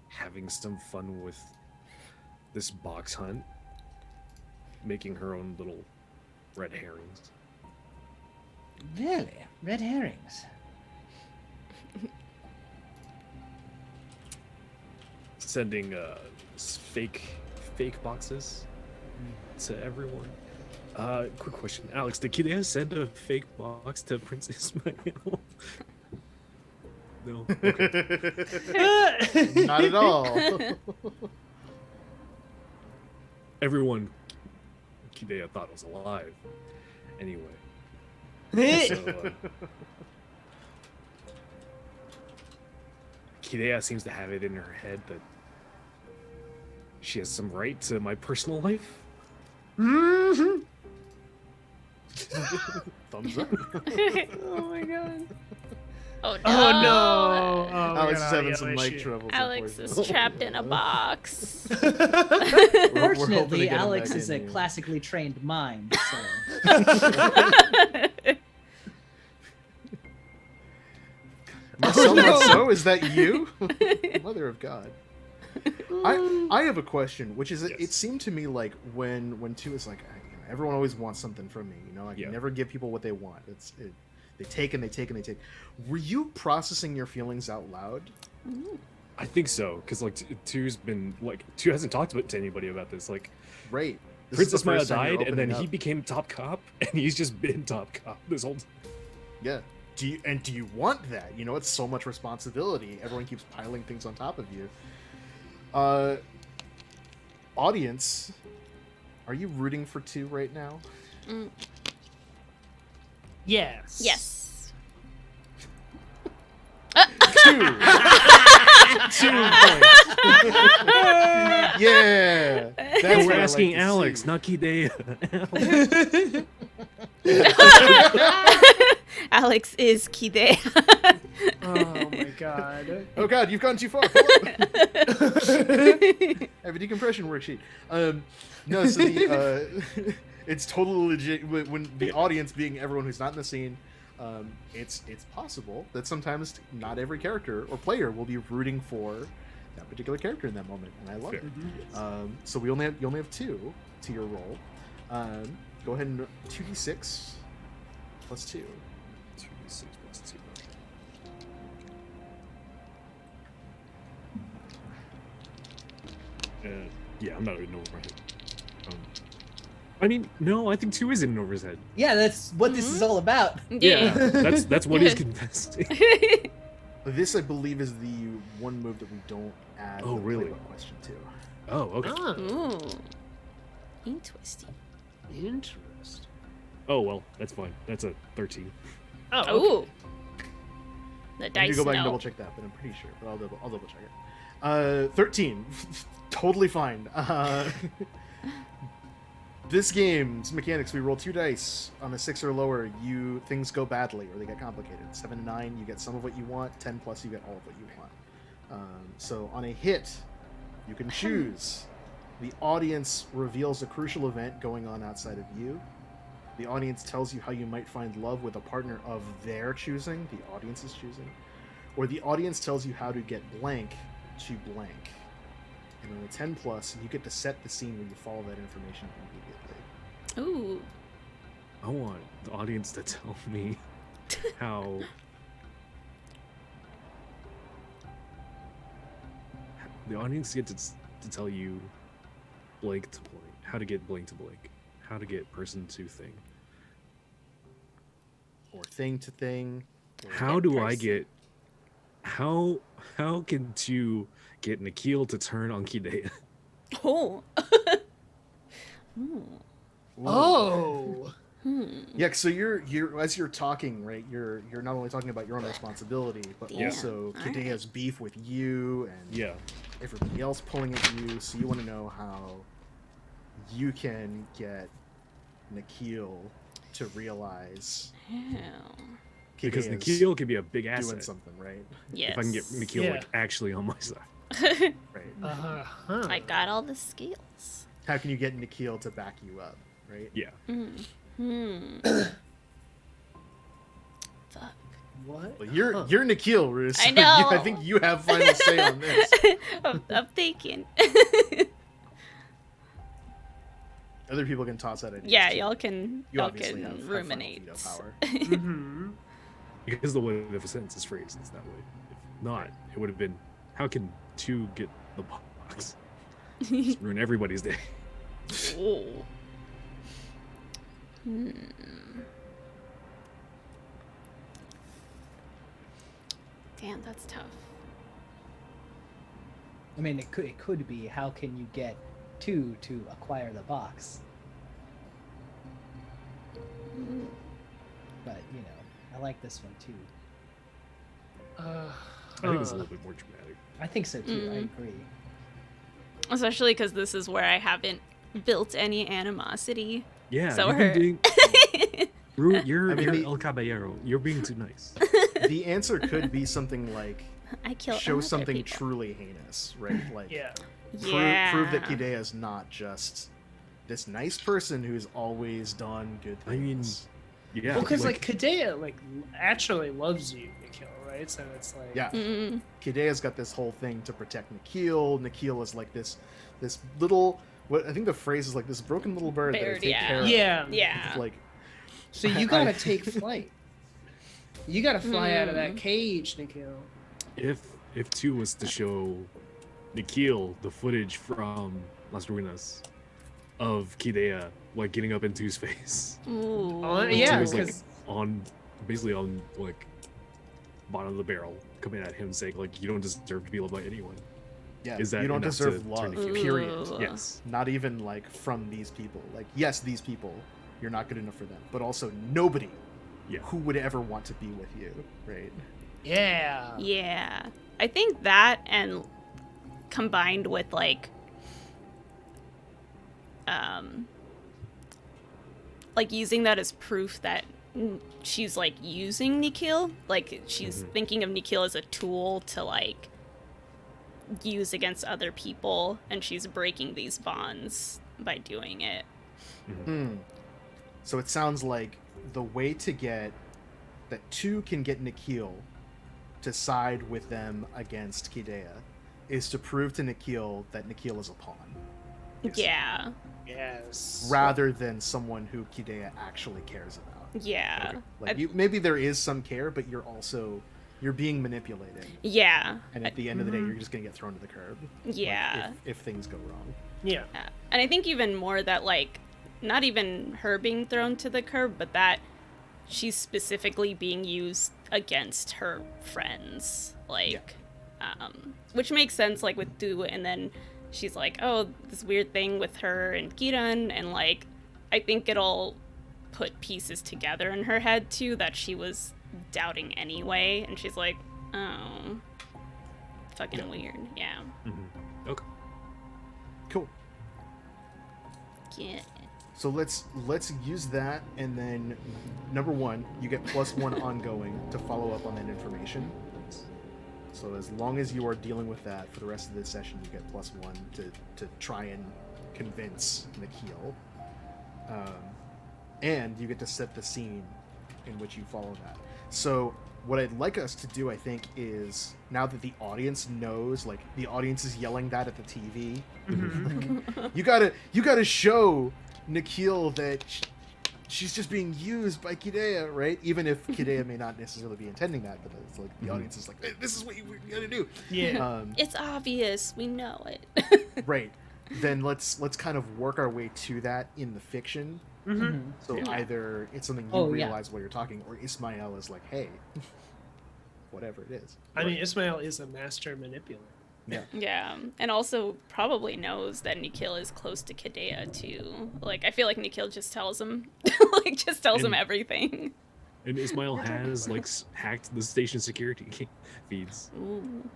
having some fun with this box hunt, making her own little red herrings. Really? Red herrings? Sending fake boxes to everyone. Quick question, Alex, did Kidea send a fake box to Prince Ismail? No. Okay. Not at all. Everyone Kidea thought was alive. Anyway. So, Kidea seems to have it in her head that she has some right to my personal life. Mm-hmm. Thumbs up. Oh my god. Oh no. Oh no. Oh, Alex is having yeah, some mic troubles. Alex is trapped in a box. Fortunately, Alex is a classically trained mind, so... So is that you? Mother of God. I have a question, which is Yes. it seemed to me like when two is like everyone always wants something from me, I can never give people what they want. They take and they take and they take. Were you processing your feelings out loud? I think so, because like two's been like two hasn't talked to anybody about this. Like Right. This is Princess the Maya first time you're died, and then opening he up. became top cop, and he's just been top cop this whole time. Yeah. Do you want that? It's so much responsibility. Everyone keeps piling things on top of you. Audience, are you rooting for two right now? Yes. Yes. Two. 2 points. Yeah. That's And what we're I asking like to Alex, see. not Kidea. Alex is Kide. Oh my god. Oh God, you've gone too far. I have a decompression worksheet. No, so it's totally legit. When the audience, being everyone who's not in the scene, it's possible that sometimes not every character or player will be rooting for that particular character in that moment, and I love Fair. it. So you only have 2 to your roll. Go ahead and 2d6 plus 2. 2d6 plus 2. Yeah, I'm not in over my head. I mean, no, I think 2 is in over his head. Yeah, that's what this is all about. Yeah, that's what he's confessing. This, I believe, is the one move that we don't add Oh, the really? playbook question to. Oh, okay. Oh, Ooh. Interesting. interesting. Oh well, that's fine. That's a 13. Oh, okay. Ooh. The I need dice to go back and know. double check that, but I'm pretty sure. But I'll double check it. 13, totally fine. This game's mechanics: we roll 2 dice. On a 6 or lower, things go badly or they get complicated. 7 to 9, you get some of what you want. 10 plus, you get all of what you want. So on a hit, you can choose. The audience reveals a crucial event going on outside of you. The audience tells you how you might find love with a partner of their choosing, the audience's choosing. Or the audience tells you how to get blank to blank. And on a 10 plus, you get to set the scene where you follow that information immediately. Ooh. I want the audience to tell me how the audience gets to tell you blank to blank, how to get blank to blank, how to get person to thing. Or thing to thing. Or How do I person. get how can two get Nikhil to turn on Kidea? Oh. Ooh. Oh. Yeah, so you're as you're talking, right? You're not only talking about your own responsibility, but Yeah. also Alright. Kidea's beef with you and Yeah. everybody else pulling at you. So you want to know how you can get Nikhil to realize Hell. Because Kidea's Nikhil can be a big doing asset something, right? Yes. if I can get Nikhil Yeah. like actually on my side. Right. Uh-huh. I got all the skills. How can you get Nikhil to back you up, right? Yeah. Fuck. What? Well, you're Nikhil, Ruse. I know. I think you have final say on this. I'm thinking. Other people can toss that idea. Yeah, too. y'all can You obviously have final ruminate. veto power. Mm-hmm. Because the way the sentence is phrased is that way. If not, it would have been, how can two get the box? Just ruin everybody's day. Oh. Damn, that's tough. I mean, it could be how can you get two to acquire the box? But I like this one too. I think it's a little bit more dramatic. I think so too. I Mm. agree. Especially because this is where I haven't built any animosity. Yeah, So you've her- been doing... You're I mean, El Caballero. You're being too nice. The answer could be something like I kill show other something people. truly heinous, right? Like Yeah. prove that Kidea is not just this nice person who's always done good I mean, things. Yeah. Well, because like Kadea actually loves you, Nikhil, right? right? So it's like Yeah. Mm. Kidea's got this whole thing to protect Nikhil. Nikhil is like this little, what I think the phrase is like this broken little bird that I Bird, take yeah. care of. Yeah. Yeah. Like, So you gotta take flight. You gotta fly out of that Hmm. cage, Nikhil. If 2 was to show Nikhil the footage from Las Ruinas of Kidea like getting up into his face. Ooh. Oh, And yeah, two was like 'cause- on basically on like bottom of the barrel coming at him saying like you don't deserve to be loved by anyone. yeah, Is that you don't enough deserve to love, turn Nikhil? period. Ooh. Yes. Not even like from these people. Like, yes, these people, you're not good enough for them, but also nobody Yeah. who would ever want to be with you, right? Yeah. Yeah. I think that and combined with like using that as proof that she's like using Nikhil, like she's Mhm. thinking of Nikhil as a tool to like use against other people, and she's breaking these bonds by doing it. Hmm. So it sounds like the way to get that 2 can get Nikhil to side with them against Kidea is to prove to Nikhil that Nikhil is a pawn, Yeah. Yes. rather than someone who Kidea actually cares about. Yeah. Like, I- maybe there is some care, but you're being manipulated, yeah. and at the end of the day, Mhm. you're just gonna get thrown to the curb. like, Yeah. if things go wrong. Yeah. Yeah. And I think even more that, like, not even her being thrown to the curb, but that she's specifically being used against her friends. Like, which makes sense, like, with Du, and then she's like, oh, this weird thing with her and Kiran, and, like, I think it'll put pieces together in her head, too, that she was doubting anyway, and she's like, oh, fucking Yeah. weird. Yeah. Mm-hmm. Okay. Cool. Yeah. So let's use that, and then number 1, you get +1 ongoing to follow up on that information. So as long as you are dealing with that for the rest of this session, you get +1 to try and convince Nikhil. And you get to set the scene in which you follow that. So what I'd like us to do, I think, is now that the audience knows, like the audience is yelling that at the TV, Mhm. you gotta show Nikhil that she's just being used by Kidea, right? Even if Kidea may not necessarily be intending that, but it's like the audience is like, this is what you gotta do. Yeah. It's obvious. We know it. Right. Then let's kind of work our way to that in the fiction. Mm-hmm. So Yeah. either it's something you Oh, yeah. realize while you're talking, or Ismael is like, hey, whatever it is. I mean, Ismail is a master manipulator. Yeah, and also probably knows that Nikhil is close to Kidea too. Like, I feel like Nikhil just tells him, him And- everything. And Ismail has like hacked the station security feeds. Ooh.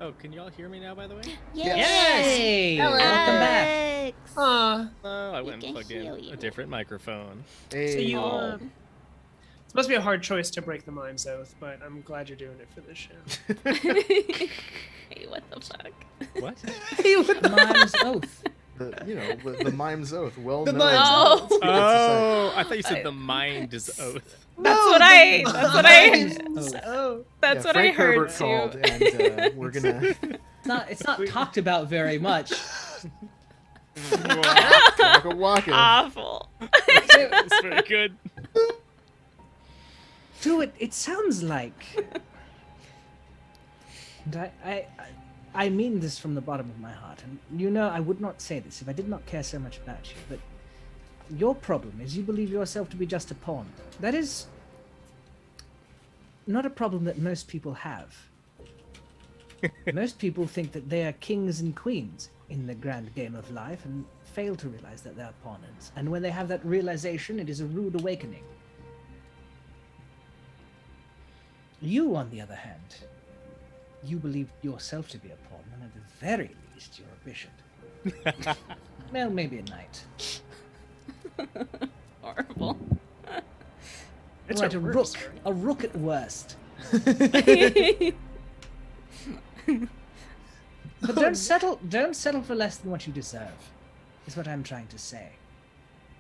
Oh, can y'all hear me now, by the way? Hey, welcome back. Ah, Oh, I We went and can plugged hear in you. a different microphone. Hey, so you. Oh. It must be a hard choice to break the mime's oath, but I'm glad you're doing it for this show. Hey, what the fuck? What? Mime's oath. the mime's oath, well The known. mime's oath. Oh, I thought you I- said the mind is oath. That's what I. Oath. Oh. That's Yeah, what I Frank heard Herbert too. called, and we're gonna It's not talked about very much. waka waka. Awful. It's very good. Dude, it sounds like. And I mean this from the bottom of my heart, and you know I would not say this if I did not care so much about you, but your problem is you believe yourself to be just a pawn. That is not a problem that most people have. Most people think that they are kings and queens in the grand game of life and fail to realize that they are pawns. And when they have that realization, it is a rude awakening. You, on the other hand, you believe yourself to be a pawn, and at the very least, you're a bishop. Well, maybe a knight. Horrible. It's Right, a a worse, rook. right? A rook at worst. But don't settle for less than what you deserve, is what I'm trying to say.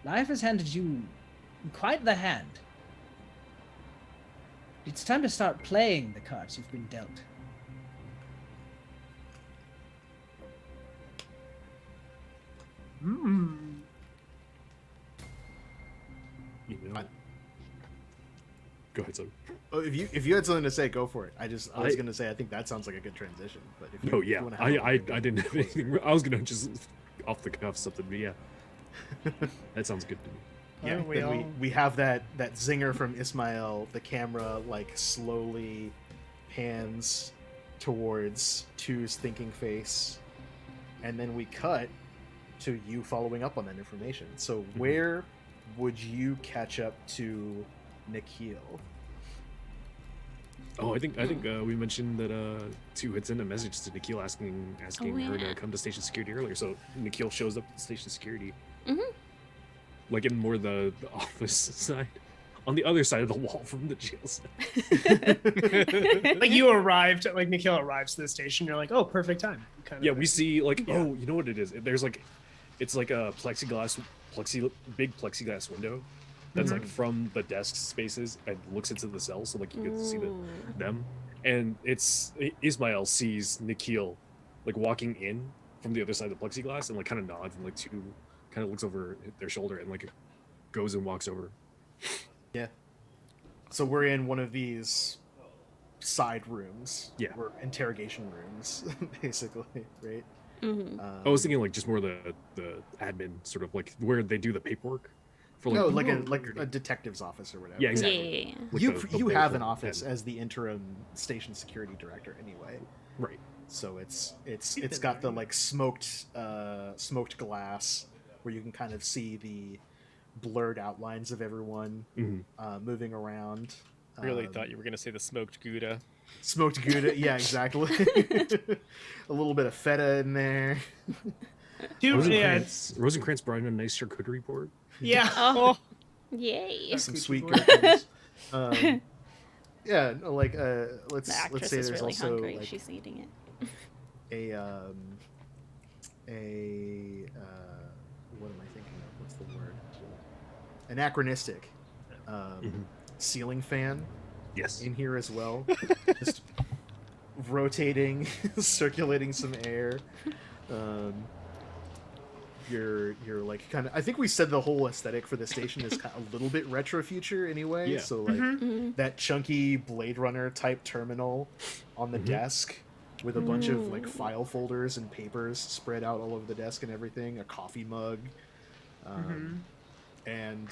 Life has handed you quite the hand. It's time to start playing the cards you've been dealt. You know. Go ahead, son. Oh, if you had something to say, go for it. I was gonna say I think that sounds like a good transition. But if you, Oh if yeah, you wanna have I didn't have anything. I was gonna just off the cuff something, but yeah, that sounds good to me. yeah, Aren't we then all? we have that zinger from Ismail. The camera like slowly pans towards Two's thinking face, and then we cut to you following up on that information. So where would you catch up to Nikhil? Oh, I think we mentioned that Two had sent a message to Nikhil asking her yeah. to come to station security earlier. So Nikhil shows up at station security, Mhm. like in more the office side, on the other side of the wall from the jail cell. Like you arrived, like Nikhil arrives to the station. You're like, oh, perfect time. Kind of Yeah, thing. we see like Yeah. oh, you know what it is? There's like, it's like a big plexiglass window that's like from the desk spaces and looks into the cell, so like you get to see them. And it's Ismail sees Nikhil like walking in from the other side of the plexiglass and like kind of nods and like Two kind of looks over their shoulder and like goes and walks over. Yeah. So we're in one of these side rooms. Yeah. We're interrogation rooms, basically, right? Mhm. I was thinking like just more the admin sort of like where they do the paperwork for like No, like a detective's office or whatever. Yeah, exactly. Yeah. Like You the you have an board office and- as the interim station security director anyway. right. So it's got the like smoked glass where you can kind of see the blurred outlines of everyone Mhm. moving around. Really thought you were gonna say the smoked Gouda. Smoked Gouda, yeah, exactly. A little bit of feta in there. Dude, yeah, it's Rosencrantz brought in a nice charcuterie board. yeah. Oh, yay! Some Coochie sweet board. gherkins. Yeah, no, like The let's actress say is there's really also hungry. like She's eating it. a what am I thinking of? What's the word? Anachronistic ceiling fan Yes. in here as well, just rotating, circulating some air. You're like kind of. I think we said the whole aesthetic for the station is kind of a little bit retro future anyway. Yeah. So like Mhm. that chunky Blade Runner type terminal on the desk with a bunch of like file folders and papers spread out all over the desk and everything. A coffee mug, and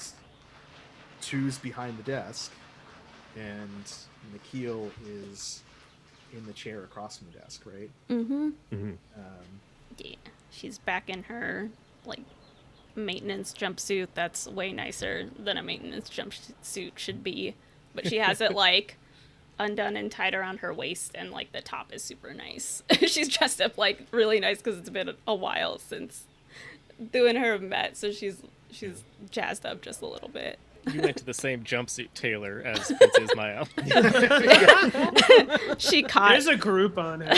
Two's behind the desk, and Nikhil is in the chair across from the desk, right? Mhm. Um, Yeah. She's back in her like maintenance jumpsuit. That's way nicer than a maintenance jumpsuit should be. But she has it like undone and tied around her waist, and like the top is super nice. She's dressed up like really nice because it's been a while since doing her Met, so she's jazzed up just a little bit. You went to the same jumpsuit tailor as Prince Ismail. She caught There's a group on it.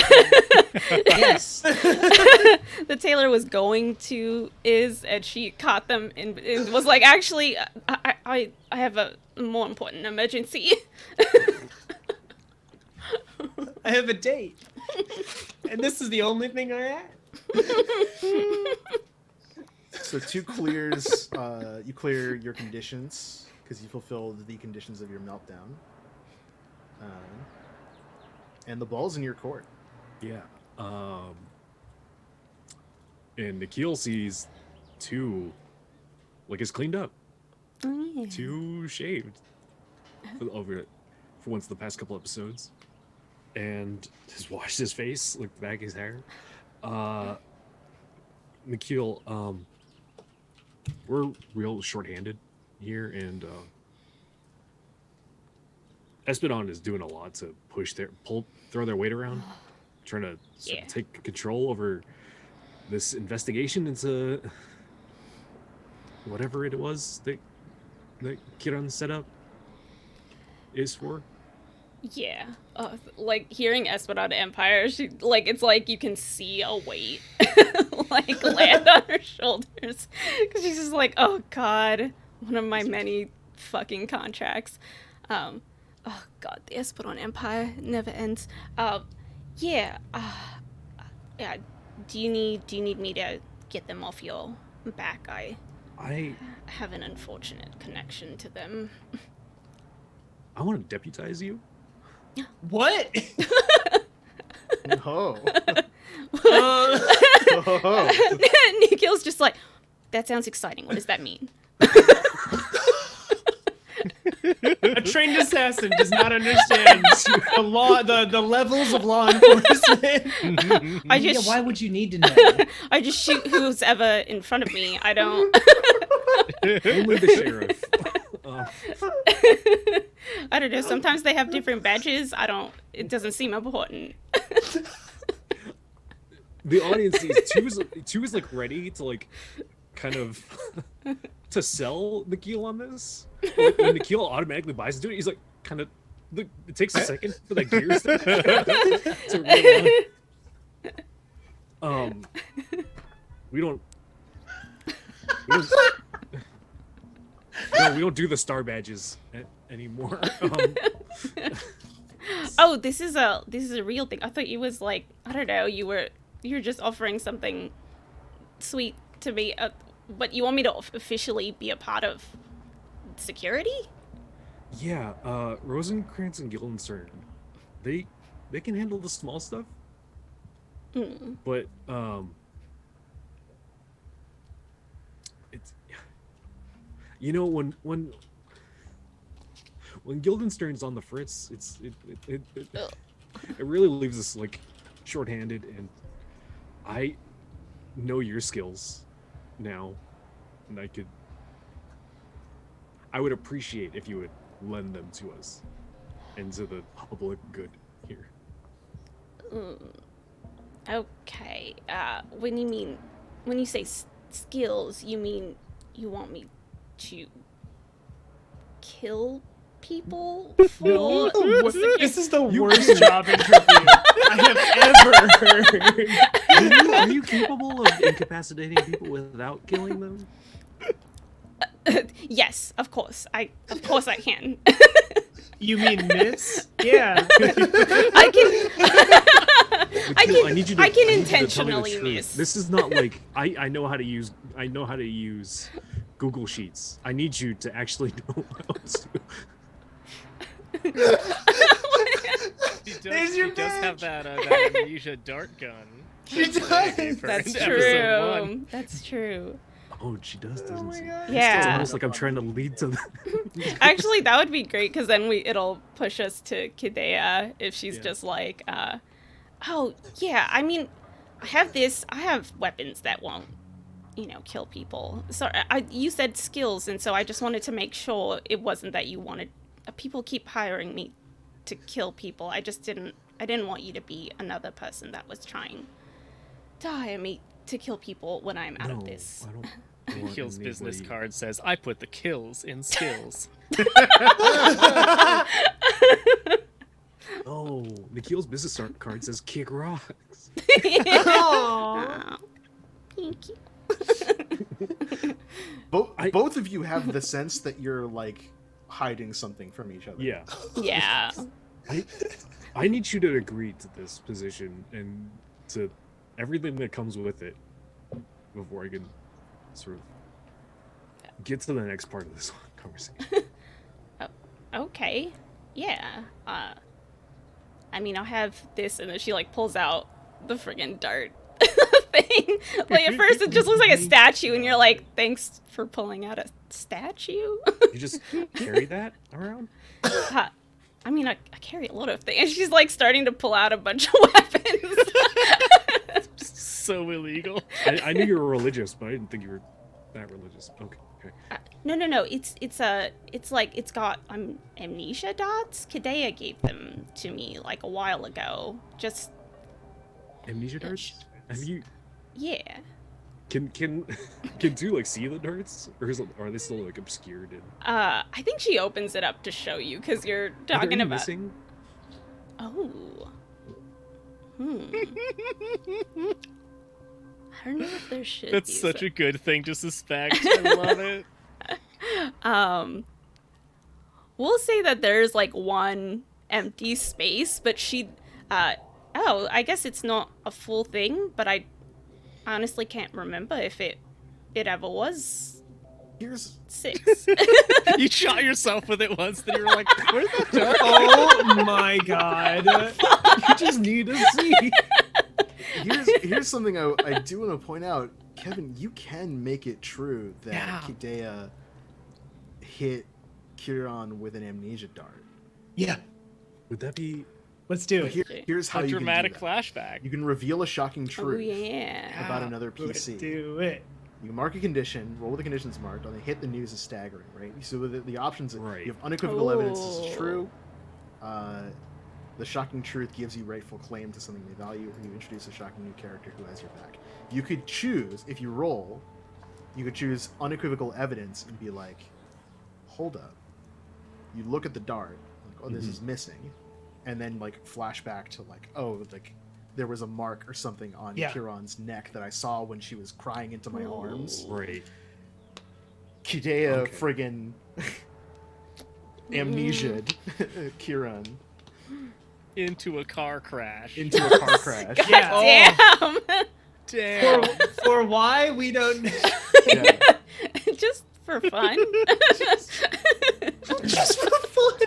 Yes. the tailor was going to and she caught them and was like, actually, I have a more important emergency. I have a date, and this is the only thing I have. So Two clears. You clear your conditions because you fulfilled the conditions of your meltdown. And the ball's in your court. Yeah. And Nikhil sees Two like is cleaned up. Oh, yeah. Two shaved for once the past couple episodes, and has washed his face, looked back his hair. Nikhil, we're real short-handed here, and Espadon is doing a lot to throw their weight around, trying to sort Yeah. of take control over this investigation into whatever it was that Kiran set up is for. Yeah. Like hearing Espadon Empire, she like it's like you can see a weight like land on her shoulders because she's just like, oh god, one of my many fucking contracts. Oh god, the Esperon Empire never ends. Yeah. Yeah. Do you need me to get them off your back? I I have an unfortunate connection to them. want to deputize you. What? Oh. Uh, Oh. Nikhil's just like, that sounds exciting. What does that mean? a trained assassin does not understand the law, the levels of law enforcement. I Yeah, just why would you need to know? I just shoot who's ever in front of me. I don't. Only the sheriff. I don't know. Sometimes they have different badges. I don't. It doesn't seem important. The audience sees two is like ready to like kind of to sell Nikhil on this. Like, when Nikhil automatically buys into it, he's like kind of. It takes a second for that gears to roll on. We don't. No, we don't do the star badges anymore. Oh, this is a real thing. I thought you was like, I don't know. You're just offering something sweet to me. But you want me to officially be a part of security? Yeah, Rosencrantz and Guildenstern, they can handle the small stuff, but it's when Guildenstern's on the fritz, it really leaves us like shorthanded, and I know your skills now, and I would appreciate if you would lend them to us and to the public good here. Okay. When you say skills, you mean you want me to kill people for This is the worst job interview I have ever heard. Are you capable of incapacitating people without killing them? Yes, of course. I can. You mean miss? Yeah. I can. Nikhil, I need you to, I can need you to tell me the intentionally truth. miss. This is not like I know how to use Google Sheets. I need you to actually know how to. She does have that amnesia dart gun. She that I gave does. her That's in episode 1. true. That's true. Oh, she does, doesn't she? It's Yeah. almost like I'm trying to lead to the... Actually, that would be great because then it'll push us to Kidea if she's Yeah. just like, oh yeah. I mean, I have weapons that won't, kill people. So you said skills, and so I just wanted to make sure it wasn't that you wanted. People keep hiring me to kill people. I didn't want you to be another person that was trying to hire me to kill people when I'm out of this. I don't want Kill's business anybody- card says, I put the kills in skills. Oh, Nikhil's business card says kick rocks. Aw. Thank you. Both of you have the sense that you're like hiding something from each other. Yeah. Yeah. I need you to agree to this position and to everything that comes with it before I can sort of get to the next part of this conversation. Okay. Yeah. I mean, I'll have this, and then she like pulls out the friggin' dart thing. Like at first, it just looks like a statue, and you're like, "Thanks for pulling out a statue." You just carry that around? I mean, I carry a lot of things. And she's like starting to pull out a bunch of weapons. So illegal. I knew you were religious, but I didn't think you were that religious. Okay. No. It's like it's got amnesia dots. Kidea gave them to me like a while ago. Just Amnesia darts? Have you? yeah. Can two like see the darts, or are they still like obscured? I think she opens it up to show you because you're Are there talking any about. missing? Oh. I don't know if there should That's be. such a good thing to suspect. I love it. we'll say that there's like one empty space, but I guess it's not a full thing, but I honestly can't remember if it ever was Here's 6. You shot yourself with it once, then you were like, "Where's that jump?" Oh my god! You just need to see. here's something I do want to point out, Kevin. You can make it true that Yeah. Kidea hit Kieran with an amnesia dart. Yeah, Would that be? let's do it. Here's how A you dramatic can do that. flashback. You can reveal a shocking Oh truth yeah. about another Let's PC. do it. You can mark a condition, roll with the conditions marked. On the hit, the news is staggering, right? So the options, Right. you have unequivocal evidence this is Oh. true. The shocking truth gives you rightful claim to something they value, and you introduce a shocking new character who has your back. You could choose, if you roll, you could choose unequivocal evidence and be like, hold up. You look at the dart, like, oh, this is missing. And then, like, flashback to, like, oh, like, there was a mark or something on Yeah. Kieran's neck that I saw when she was crying into my arms. Right. Kidea Okay. friggin' amnesia'd Kieran Into a car crash. into a car crash. Yeah. Damn. Damn. For why we don't. Yeah. Just for fun. Just for fun.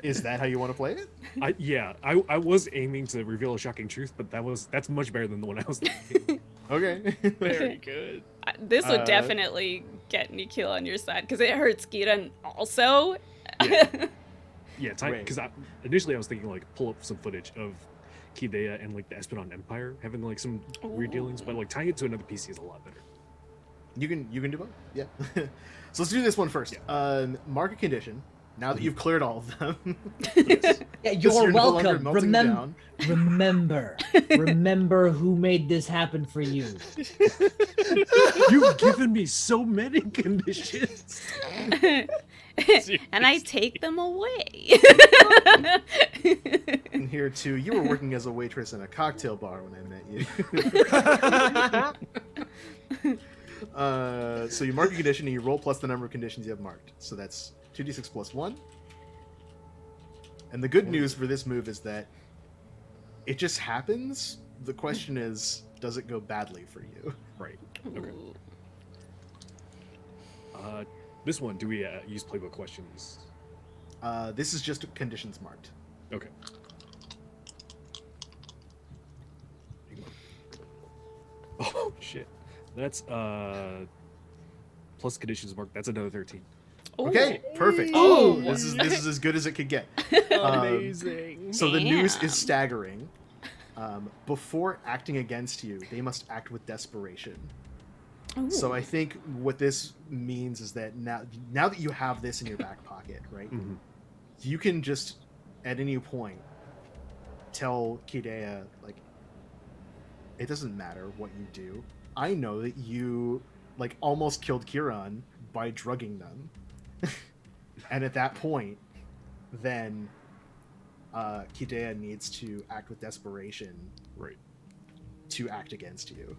Is that how you want to play it? I was aiming to reveal a shocking truth, but that's much better than the one I was thinking. Okay. Very good. This would Uh, definitely get Nikhil on your side because it hurts Kiran also. Yeah, Right. because initially I was thinking like pull up some footage of Kidea and like the Espionage Empire having like some weird dealings, but like tying it to another PC is a lot better. You can do both. Yeah. So let's do this one first. Mark a condition. Now that you've cleared all of them. Yeah, Just you're no longer welcome. melting down. Remember who made this happen for you. You've given me so many conditions. And I take them away. And here too, you were working as a waitress in a cocktail bar when I met you. So you mark a condition and you roll plus the number of conditions you have marked. So that's 2d6 plus 1. And the good news for this move is that it just happens. The question is, does it go badly for you? Right. Okay. This one, do we use playbook questions? This is just conditions marked. Okay. Oh shit. That's plus conditions marked. That's another 13. Okay, perfect. Oh. This is as good as it could get. Amazing. So the news Damn. is staggering. Before acting against you, they must act with desperation. So I think what this means is that now that you have this in your back pocket, right? Mhm. You can just at any point tell Kidea, like, it doesn't matter what you do. I know that you like almost killed Kieran by drugging them. And at that point, then Kidea needs to act with desperation Right. to act against you.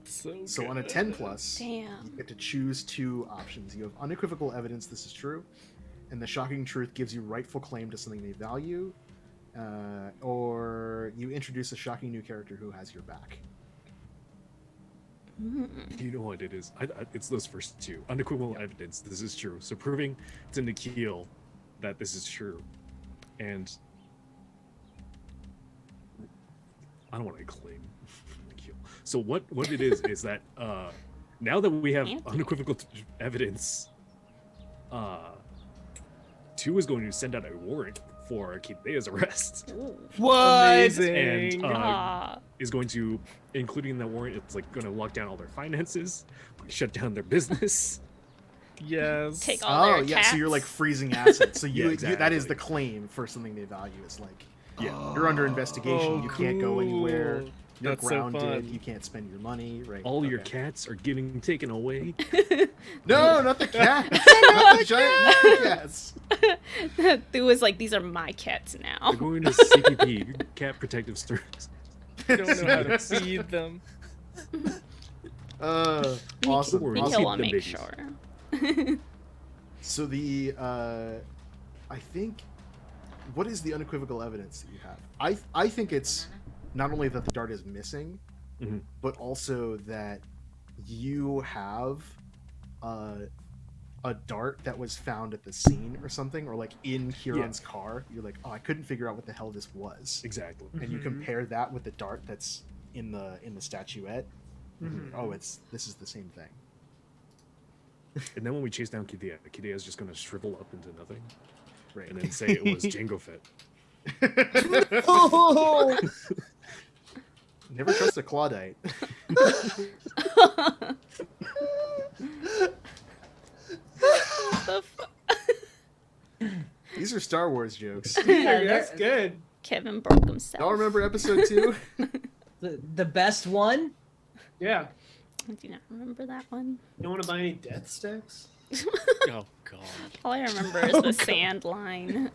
So On a good. 10 plus, you Damn. get to choose two options. You have unequivocal evidence this is true, and the shocking truth gives you rightful claim to something they value, or you introduce a shocking new character who has your back. You know what it is? It's those first two. Unequivocal evidence. This is true. So proving to Nikhil that this is true, and I don't want to claim Nikhil. So what it is that now that we have Anti. unequivocal evidence, 2 is going to send out a warrant for Kidea's arrest. What? Amazing. And Ah. is going to, including in that warrant, it's like going to lock down all their finances, shut down their business. Yes. Take all their yeah, so you're cats. like freezing assets. So Yeah, you that is exactly. the claim for something they value. It's like Yeah. you're under investigation. You can't go anywhere. cool. You're That's so grounded. fun. You can't spend your money. Right. All your Okay. cats are getting taken away. No, not the cat. Not the giant cats. Thu was like, these are my cats now. They're going to CPP, Cat Protective Service. Don't know how to feed them. Awesome. Nikhil Nikhil awesome. will them make babies. sure. So I think, what is the unequivocal evidence that you have? I think it's not only that the dart is missing, Mhm. but also that you have a dart that was found at the scene or something, or like in Kieran's car. You're like, oh, I couldn't figure out what the hell this was, Exactly. and you Mhm. compare that with the dart that's in the statuette. Mhm. Oh, this is the same thing. And then when we chase down Kidea, Kidea is just going to shrivel up into nothing Right. and then say it was Django Fett. Oh! Never trust a Claudite. What the These are Star Wars jokes. Yeah, that's good. Kevin broke himself. Y'all remember episode 2? The best one? Yeah. I do not remember that one. You don't want to buy any death sticks? Oh god. All I remember is the sand line.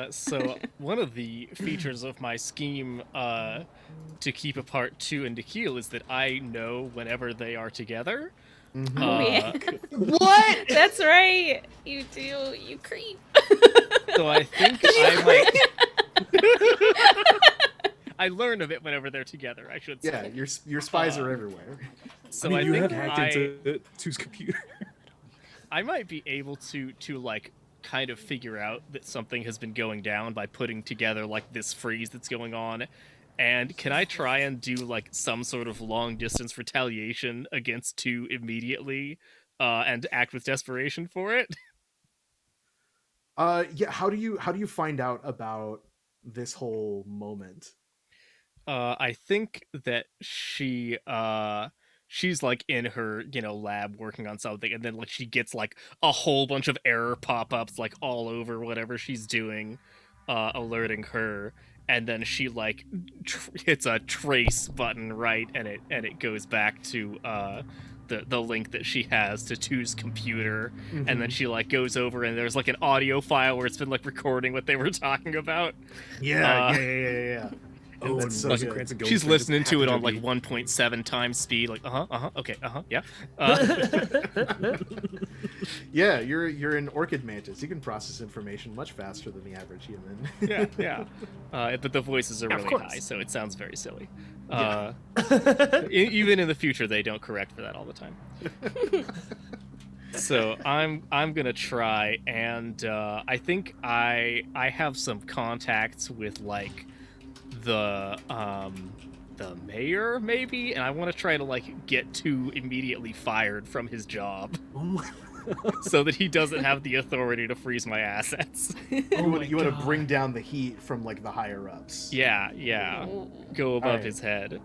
So one of the features of my scheme to keep apart Tu and Nikhil is that I know whenever they are together. Mhm. Oh, yeah. What? That's right. You do. You creep. So I think I might. I learn of it whenever they're together, I should say. Yeah, your spies are everywhere. So I mean, you think have hacked into Tu's computer. I might be able to like kind of figure out that something has been going down by putting together like this freeze that's going on. And can I try and do like some sort of long distance retaliation against Tu immediately and act with desperation for it? Yeah, how do you find out about this whole moment? I think that she's like in her, lab working on something, and then like she gets like a whole bunch of error pop-ups like all over whatever she's doing, alerting her, and then she like hits a trace button, right, and it goes back to the link that she has to Tu's computer, and then she like goes over and there's like an audio file where it's been like recording what they were talking about. Yeah. Oh, That's so Roger good. Cranston goes She's for listening to it on happy like to be- 1.7 times speed, like okay, yeah. Yeah, you're an orchid mantis. You can process information much faster than the average human. yeah. But the voices are Of really course. high, so it sounds very silly. Yeah. Even in the future, they don't correct for that all the time. So I'm gonna try, and I think I have some contacts with like the mayor maybe, and I want to try to like get Tu immediately fired from his job so that he doesn't have the authority to freeze my assets. You want to God. bring down the heat from like the higher ups. Yeah, go above Alright. his head.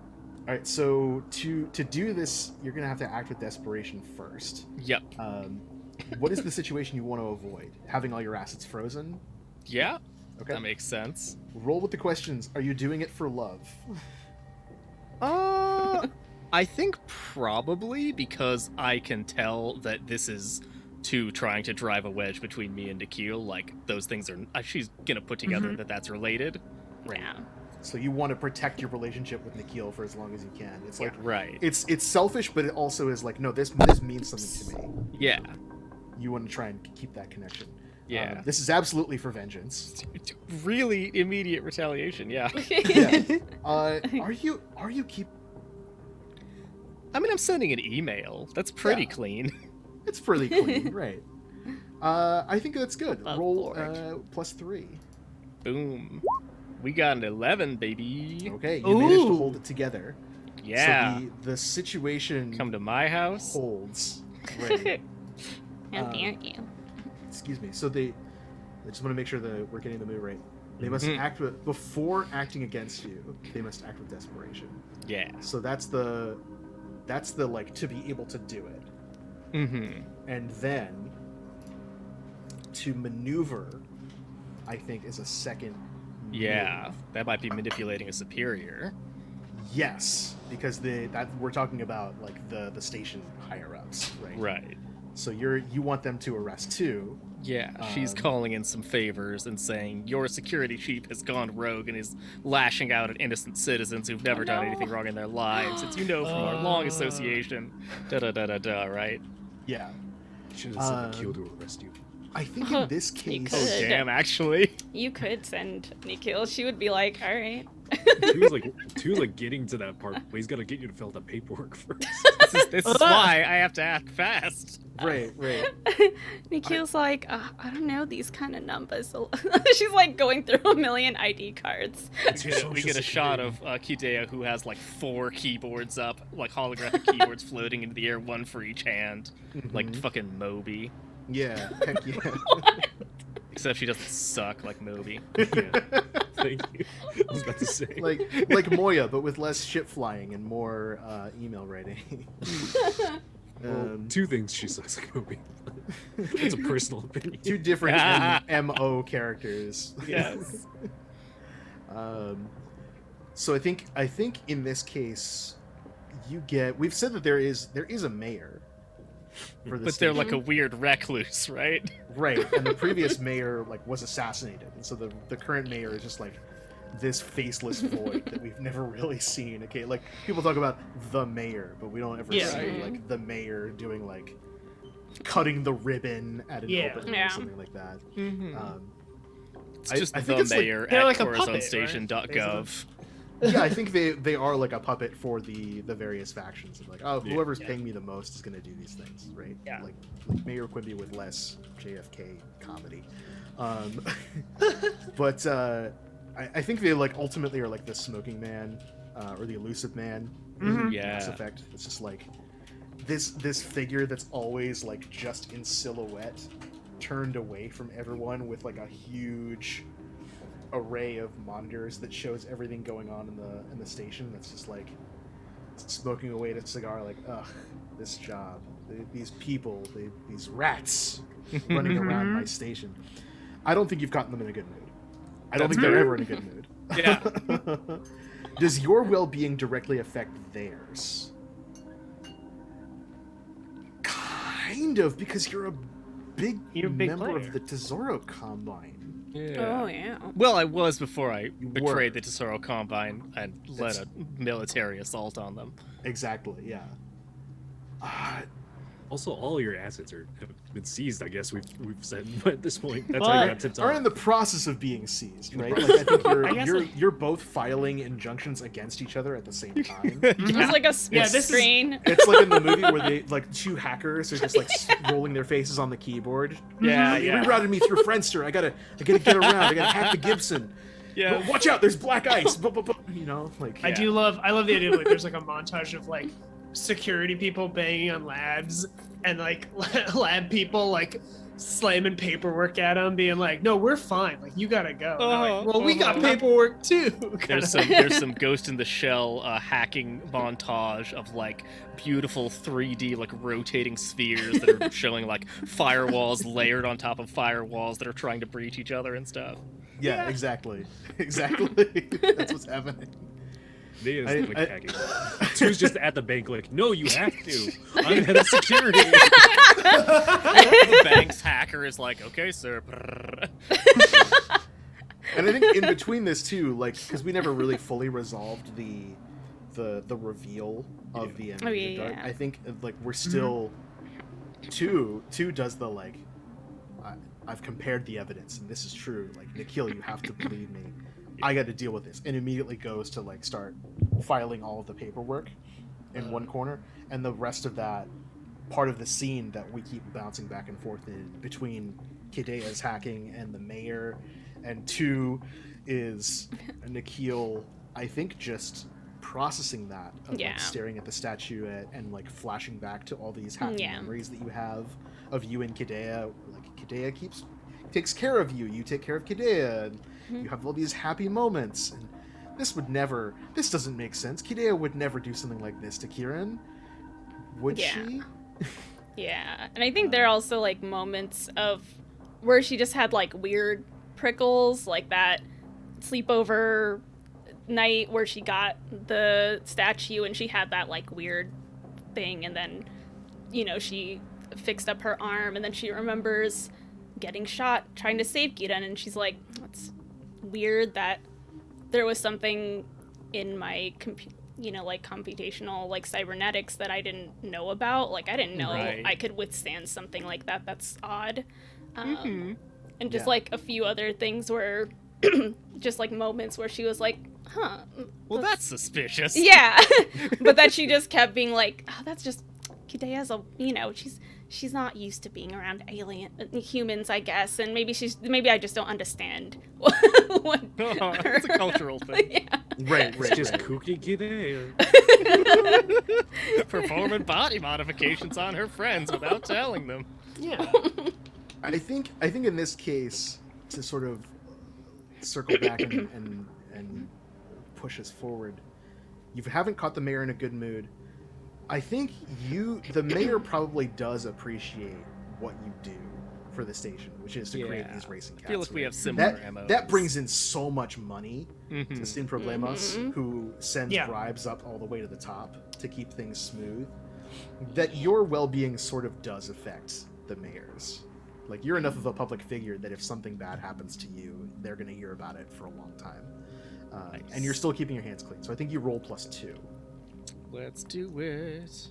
All right, so to do this, you're gonna have to act with desperation first. Yep. What is the situation you want to avoid? Having all your assets frozen? Yeah, Okay. that makes sense. Roll with the questions. Are you doing it for love? I think probably because I can tell that this is Tu trying to drive a wedge between me and Nikhil. Like, those things are... she's gonna put together that that's related. Yeah. So you want to protect your relationship with Nikhil for as long as you can. It's like Right. it's selfish, but it also is like, no, this means something to me. Yeah. You want to try and keep that connection. Yeah. This is absolutely for vengeance. Really immediate retaliation, yeah. Yeah. Are you keep? I mean, I'm sending an email. That's pretty Yeah. clean. It's pretty clean, right? I think that's good. Above Roll board. +3. Boom. We got an 11, baby. Okay, you managed to Ooh. hold it together. Yeah. So the situation Come to my house. holds. Right. How dare you? Excuse me. So I just want to make sure that we're getting the mood right. They must Mhm. act with, before acting against you. They must act with desperation. Yeah. So that's the like to be able to do it, Mm-hmm. and then to maneuver, I think, is a second. Yeah. move. That might be manipulating a superior. Yes, because that we're talking about like the station higher ups, right? Right. So you want them to arrest too. Yeah, she's calling in some favors and saying your security chief has gone rogue and is lashing out at innocent citizens who've never done anything wrong in their lives. It's from our long association. Da da da da da. Right? Yeah. Should have sent Nikhil to arrest you. I think in this You case, could. Damn, actually. You could send Nikhil. She would be like, all right. She was like getting to that part, but he's got to get you to fill out the paperwork first. This is why I have to act fast. right. Nikhil's like, I don't know these kind of numbers. She's like going through a million ID cards. We get a shot of Kidea, who has like 4 keyboards up, like holographic keyboards floating into the air, one for each hand, like fucking Moby. Yeah, heck yeah. Except she doesn't suck like Moby. Yeah. Thank you. I was about to say. like Moya, but with less ship flying and more email writing. Well, 2 things she sucks like Moby. It's a personal opinion. 2 different MO characters. Yes. So I think in this case, we've said that there is a mayor. For the But they're station. like a weird recluse, right? Right, and the previous mayor was assassinated, and so the current mayor is just like this faceless void that we've never really seen. Okay, like people talk about the mayor, but we don't ever Yeah. see like the mayor doing like cutting the ribbon at an opening Yeah. or something like that. It's just I the think it's mayor they're at like a puppet, corazonstation.gov. Yeah, I think they are like a puppet for the various factions. Of like, oh, Yeah. whoever's paying me the most is going to do these things, right? Yeah. Like Mayor Quimby with less JFK comedy. But I think they like ultimately are like the smoking man or the elusive man in Yeah. Mass Effect. It's just like this figure that's always like just in silhouette, turned away from everyone with like a huge array of monitors that shows everything going on in the station. That's just like smoking away at a cigar, like, ugh, this job, these people, these rats running around my station. I don't think you've gotten them in a good mood. I don't think they're ever in a good mood. Yeah. Does your well-being directly affect theirs? Kind of, because you're a big member player. of the Tesoro Combine. Oh, yeah. Well, I was before I You betrayed were. the Tesoro Combine and led a military assault on them. Exactly, yeah. Also, all your assets have been seized. I guess we've said at this point. That's But- how you got tipped Are off. in the process of being seized, right? the Like, I think I guess you're both filing injunctions against each other at the same time. It's like a split Yeah, this is- screen. It's like in the movie where they like 2 hackers are just like rolling their faces on the keyboard. Yeah, You yeah. rerouted me through Friendster. I gotta get around. I gotta hack the Gibson. Yeah. Watch out! There's black ice. You know, like I love the idea of like there's like a montage of like security people banging on labs and like lab people like slamming paperwork at them, being like, "No, we're fine. Like you gotta go." And they're like, well, we got paperwork too. There's some Ghost in the Shell hacking montage of like beautiful 3D like rotating spheres that are showing like firewalls layered on top of firewalls that are trying to breach each other and stuff. yeah, exactly. That's what's happening. They is I- like hacking. 2's just at the bank, like, no, you have to. I'm head of security. The bank's hacker is like, okay, sir. And I think in between this too, like, because we never really fully resolved the reveal of the end. Oh, yeah, Dark. yeah. I think like we're still two does the like. I've compared the evidence, and this is true. Like, Nikhil, you have to believe me. I got to deal with this, and immediately goes to like start filing all of the paperwork in one corner, and the rest of that part of the scene that we keep bouncing back and forth in between Kidea's hacking and the mayor, and 2 is Nikhil, I think, just processing that of Yeah. like staring at the statue and like flashing back to all these happy Yeah. memories that you have of you and Kidea. Like, Kidea takes care of you, you take care of Kidea, and you have all these happy moments. And this doesn't make sense. Kidea would never do something like this to Kieran, would Yeah. she? Yeah, and I think there are also like moments of where she just had like weird prickles, like that sleepover night where she got the statue and she had that like weird thing, and then she fixed up her arm, and then she remembers getting shot trying to save Gideon, and she's like, it's weird that there was something in my like computational, like cybernetics that I didn't know about. Like I didn't know Right. I could withstand something like that. That's odd. Mhm. And just Yeah. like a few other things where, just like moments where she was like, huh. Well, that's suspicious. Yeah. But that she just kept being like, oh, that's just Kidea's she's not used to being around humans, I guess, and maybe I just don't understand what It's a cultural thing. Yeah. Right, It's just kooky kid. Performing body modifications on her friends without telling them. Yeah. I think in this case, to sort of circle back and push us forward, you haven't caught the mayor in a good mood. I think the mayor probably does appreciate what you do for the station, which is to create Yeah. these racing cats. I feel like we right? have similar MOs. That brings in so much money to Mhm. Sin Problemos, who sends Yeah. bribes up all the way to the top to keep things smooth, that your well-being sort of does affect the mayor's. Like, you're enough of a public figure that if something bad happens to you, they're going to hear about it for a long time. And you're still keeping your hands clean. So I think you roll +2. Let's do it.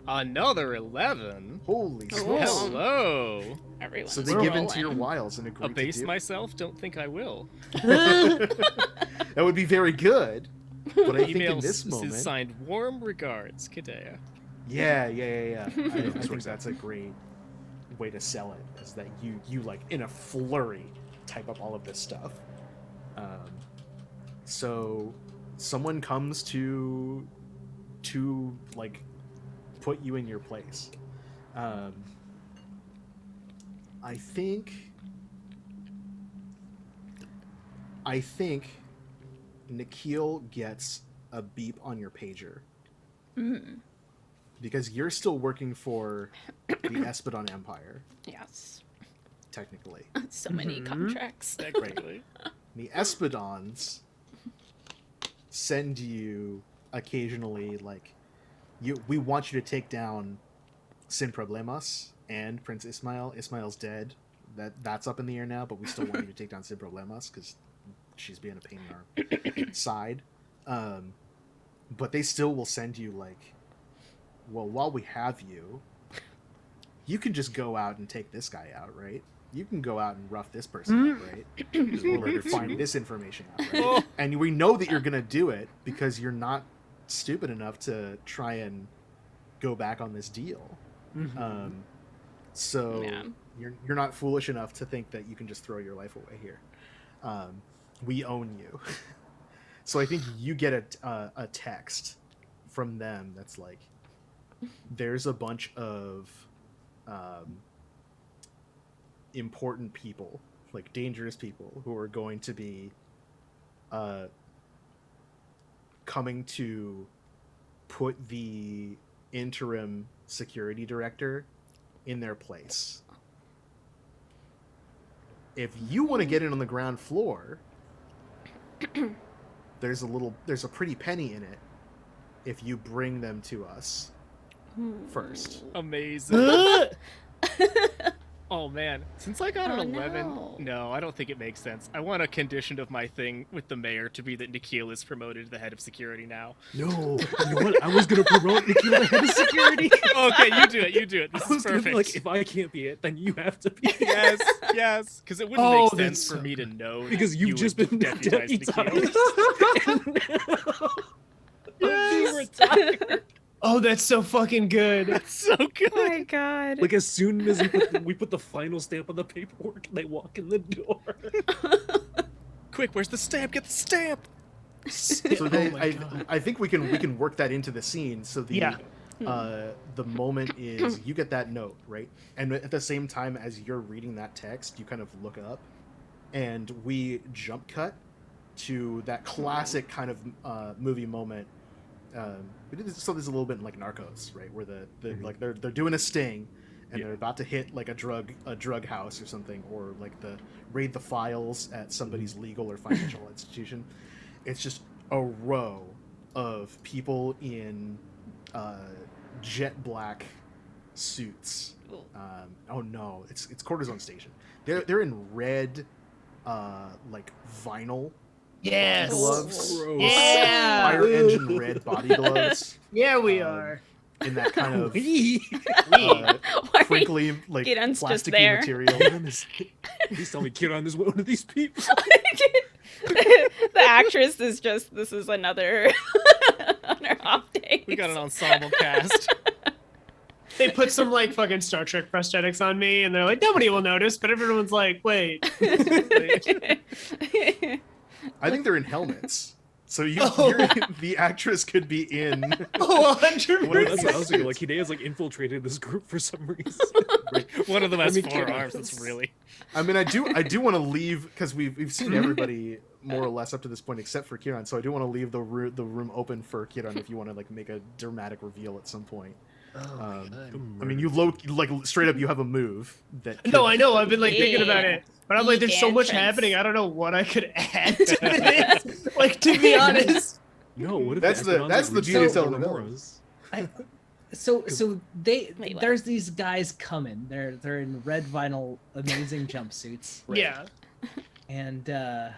Another 11. Holy Oh. smokes. Hello. Everyone's So they give in to rolling. your wiles and agree to Abase do. myself? Don't think I will. That would be very good. But I think Email in this is moment... signed Warm Regards, Kidea. Yeah. I think that's a great way to sell it, is that you like, in a flurry, type up all of this stuff. So someone comes to like put you in your place. I think Nikhil gets a beep on your pager. Because you're still working for the Espedon Empire, Yes. technically. So many contracts. Technically. The Espedons send you occasionally, like, we want you to take down Sin Problemas and Prince Ismail. Ismail's dead. That's up in the air now, but we still want you to take down Sin Problemas because she's being a pain in our side. But they still will send you, like, well, while we have you, you can just go out and take this guy out, right? You can go out and rough this person up, right? Or find this information out, right? And we know that you're going to do it because you're not stupid enough to try and go back on this deal. So Yeah. you're not foolish enough to think that you can just throw your life away here. We own you. So I think you get a text from them that's like, there's a bunch of important people, like dangerous people, who are going to be coming to put the interim security director in their place. If you want to get in on the ground floor, there's a pretty penny in it if you bring them to us first. Amazing. Oh man, since I got an Oh, 11, no, I don't think it makes sense. I want a condition of my thing with the mayor to be that Nikhil is promoted to the head of security now. No, you know what? I was gonna promote Nikhil the head of security. Okay, you do it. This I is was gonna be perfect. like, if I can't be it, then you have to be. yes, because it wouldn't Oh, make that's sense for so me to know that Because you've you just would been deputize deputized. Nikhil. Yes. Retired. Oh, that's so fucking good. That's so good. Oh my god. Like, as soon as we put the final stamp on the paperwork and they walk in the door. Quick, where's the stamp? Get the stamp. So I think we can work that into the scene. So the moment is you get that note, right? And at the same time as you're reading that text, you kind of look up, and we jump cut to that classic kind of movie moment. So there's a little bit like Narcos, right, where the like they're doing a sting, and they're about to hit like a drug house or something, or like raid the files at somebody's legal or financial institution. It's just a row of people in jet black suits. Ooh. Oh no, it's Corazon Station. They're in red, like vinyl Yes. gloves. Gross. Yeah. Fire engine red body gloves. Yeah, we Um, are. In that kind of We. Why are crinkly, like Gideon's just plasticky there. material. Please tell me Kiran is one of these people. the actress is just, this is another on her off day. We got an ensemble cast. They put some like fucking Star Trek prosthetics on me, and they're like, nobody will notice, but everyone's like, wait. I think they're in helmets. So Oh. the actress could be in. 100%. Well, that's what I was thinking. Like Hidea's like infiltrated this group for some reason. One of them has I mean, 4 Kiran. arms. That's really. I mean, I do want to leave because we've seen everybody more or less up to this point except for Kiran. So I do want to leave the room open for Kiran if you want to like make a dramatic reveal at some point. I mean, you like straight up, you have a move that. No, I know. I've been like thinking about Yeah. it, but I'm like, there's so much Entrance. happening. I don't know what I could add to this. Like, to be honest. No, what if That's the beauty of selling the Remoras? So Wait, what? there's these guys coming. They're in red vinyl, amazing jumpsuits, Yeah. and well,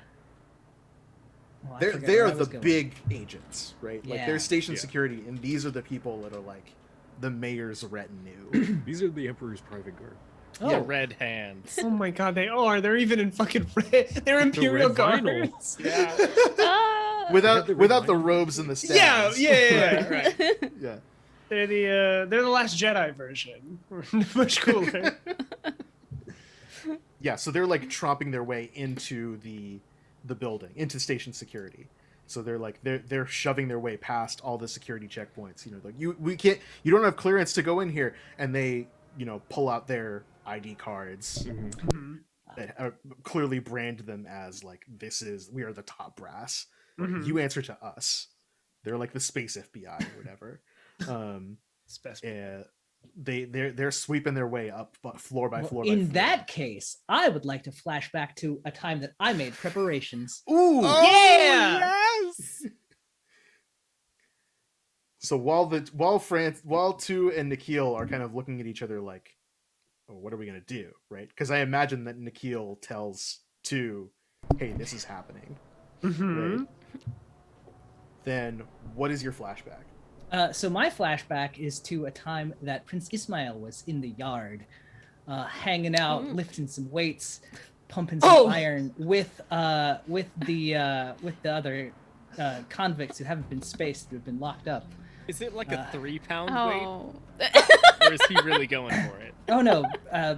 I They forget they where are I the was going. big agents, right? Like Yeah. they're station Yeah. security, and these are the people that are like the mayor's retinue. These are the Emperor's private guard. Oh, Yeah, red hands. Oh my god, they are. They're even in fucking red. They're Imperial red vinyl. Guards. Yeah. Ah. without the without the red robes and the Yeah, staves. yeah, right. Yeah. They're the Last Jedi version. Much cooler. Yeah, so they're like tromping their way into the building, into station security. So they're like they're shoving their way past all the security checkpoints. You know, like you don't have clearance to go in here, and they pull out their ID cards Mhm. that are, clearly brand them as like we are the top brass. Mhm. You answer to us. They're like the space FBI or whatever. Special. They're sweeping their way up floor by well, floor. by in floor. that case, I would like to flash back to a time that I made preparations. Ooh. Yeah! Yes. So while Tu and Nikhil are kind of looking at each other like, oh, what are we gonna do, right? Because I imagine that Nikhil tells Tu, "Hey, this is happening." Mhm. Right? Then what is your flashback? So my flashback is to a time that Prince Ismail was in the yard, hanging out, lifting some weights, pumping some Oh! iron with the other convicts who haven't been spaced, who have been locked up. Is it like a 3-pound weight, Oh. or is he really going for it? Oh no,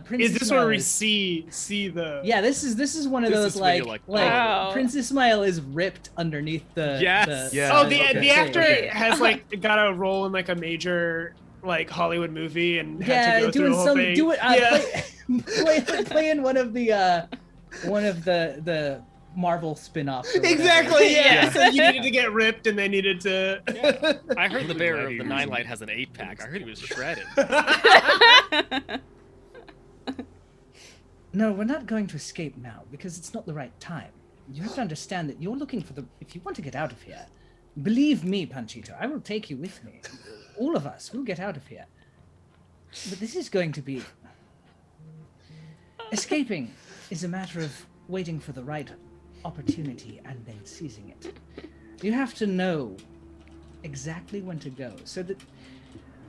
Prince Is this Ismail where we is- see the? Yeah, this is one of This those is when you're like like, wow. Prince Ismail is ripped underneath the Yes. Yeah. Oh, Okay. the actor Okay. has like got a role in like a major like Hollywood movie and had yeah, to go through doing a whole some thing. do it Yeah. playing one of the Marvel spin-offs. or whatever. Exactly. Yeah. Yeah. So you needed to get ripped, and they needed to. I heard the Really bearer glad of he the was Nine in Light it. has an 8-pack. I heard he was shredded. No, we're not going to escape now because it's not the right time. You have to understand that you're looking for if you want to get out of here, believe me, Panchito, I will take you with me. All of us will get out of here. But this is going to be... Escaping is a matter of waiting for the right opportunity and then seizing it. You have to know exactly when to go, so that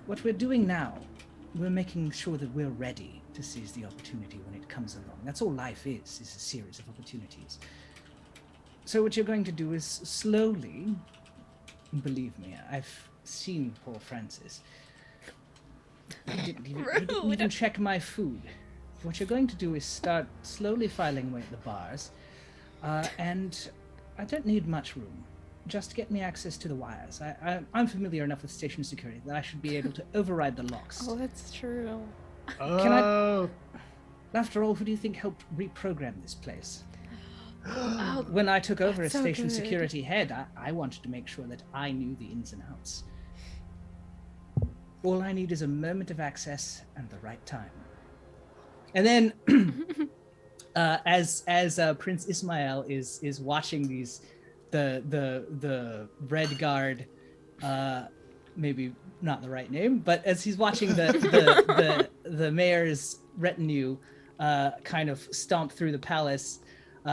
what we're doing now, we're making sure that we're ready to seize the opportunity when it comes along. That's all life is a series of opportunities. So what you're going to do is slowly, believe me, I've seen poor Francis. He didn't Rude. even check my food. What you're going to do is start slowly filing away at the bars, and I don't need much room. Just get me access to the wires. I'm familiar enough with station security that I should be able to override the locks. Oh, that's true. Oh. After all, who do you think helped reprogram this place? Oh, When I took over as That's so station good. security head, I wanted to make sure that I knew the ins and outs. All I need is a moment of access and the right time. And then, as Prince Ismail is watching the Red Guard maybe not the right name, but as he's watching the mayor's retinue kind of stomp through the palace,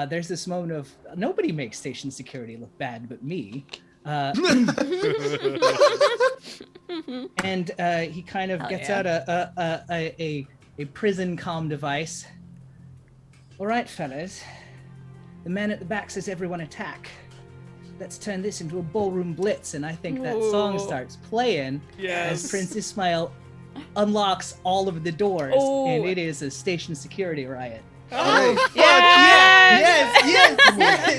there's this moment of nobody makes station security look bad but me. And he kind of gets out a prison comm device. All right, fellas. The man at the back says everyone attack. Let's turn this into a ballroom blitz. And I think that song starts playing as Prince Ismail unlocks all of the doors, and it is a station security riot. All right. Yes!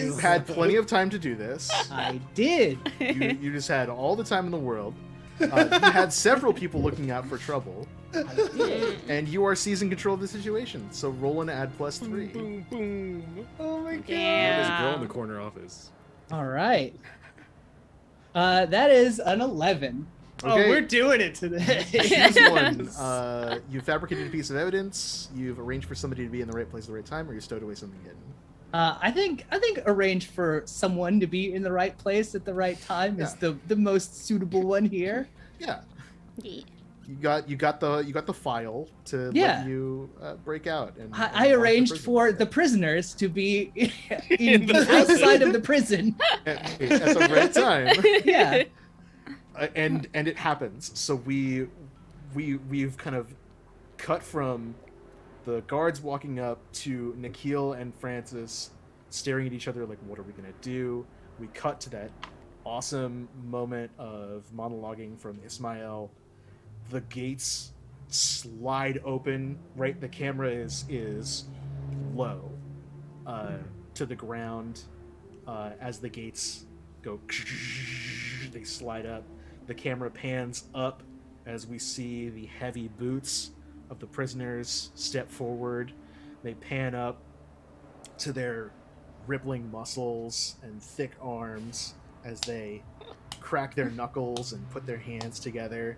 You had plenty of time to do this. I did. You just had all the time in the world. You had several people looking out for trouble. I did. And you are seizing control of the situation. So roll an add +3. Boom, boom. Oh my god. There's a girl Yeah. in the corner office. All right. That is an 11. Oh, we're doing it today. Choose one. You've fabricated a piece of evidence. You've arranged for somebody to be in the right place at the right time, or you stowed away something hidden. I think arrange for someone to be in the right place at the right time is the most suitable one here. Yeah. Yeah. You got the file to let you break out. And I and arranged launch the for prison. the prisoners to be outside of the prison. at the right time. Yeah. And it happens. So we've kind of cut from the guards walking up to Nikhil and Francis staring at each other like, what are we gonna do? We cut to that awesome moment of monologuing from Ismail. The gates slide open. Right, the camera is low to the ground as the gates go. They slide up. The camera pans up as we see the heavy boots of the prisoners step forward. They pan up to their rippling muscles and thick arms as they crack their knuckles and put their hands together.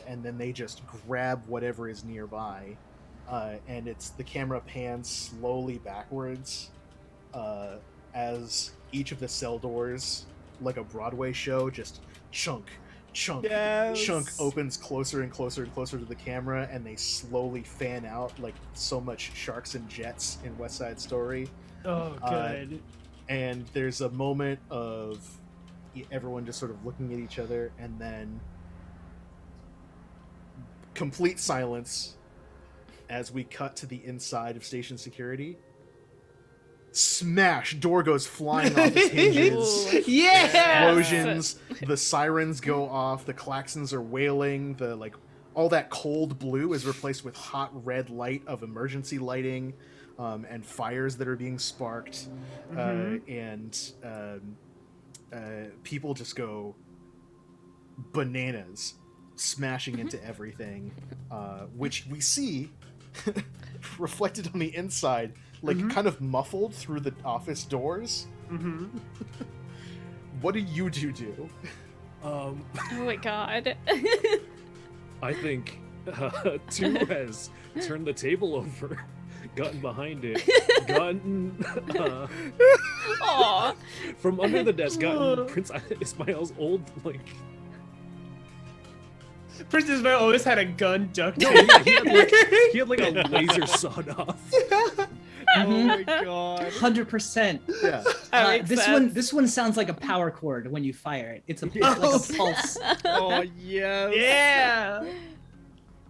And then they just grab whatever is nearby. And the camera pans slowly backwards as each of the cell doors, like a Broadway show, just chunk opens closer and closer and closer to the camera, and they slowly fan out like so much Sharks and Jets in West Side Story. Oh, good. And there's a moment of everyone just sort of looking at each other, and then complete silence as we cut to the inside of station security. Smash! Door goes flying off its hinges. Yeah! Explosions. The sirens go off. The klaxons are wailing. All that cold blue is replaced with hot red light of emergency lighting, and fires that are being sparked. And people just go bananas, smashing into everything, which we see reflected on the inside, kind of muffled through the office doors. What do you do? Oh my god. I think 2 has turned the table over, gotten behind it, gotten Aw. from under the desk, gotten Prince Ismail's old Prince Ismail always had a gun ducked No, in. yeah, he had like a laser sawed off. Oh my god. 100%. Yeah. That makes sense. This one sounds like a power cord when you fire it. It's like a pulse. Oh yes. Yeah.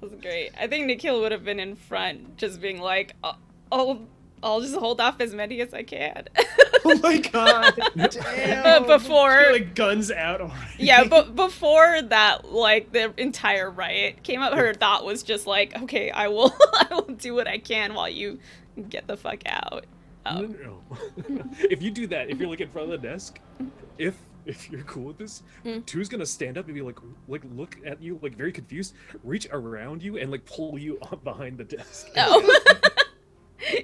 That was great. I think Nikhil would have been in front, just being like, I'll just hold off as many as I can. Oh my god. Damn. Before, Like guns out already. yeah, but before that, like the entire riot came up, her thought was just like, okay, I will do what I can while you get the fuck out. No. If you do that, if you're like in front of the desk, if you're cool with this, 2's gonna stand up and be like look at you like very confused, reach around you and like pull you up behind the desk. Oh.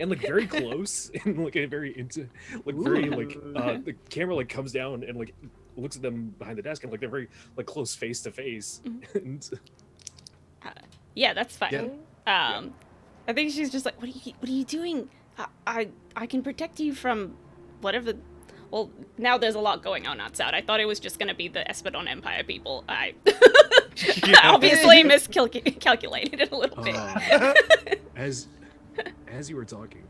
And like very close and like a very into very the camera like comes down and like looks at them behind the desk and like they're very like close face to face. And Yeah, that's fine. Yeah. I think she's just like, what are you doing? I can protect you from whatever well, now there's a lot going on outside. I thought it was just going to be the Espadon Empire people. I obviously miscalculated it a little bit. As you were talking,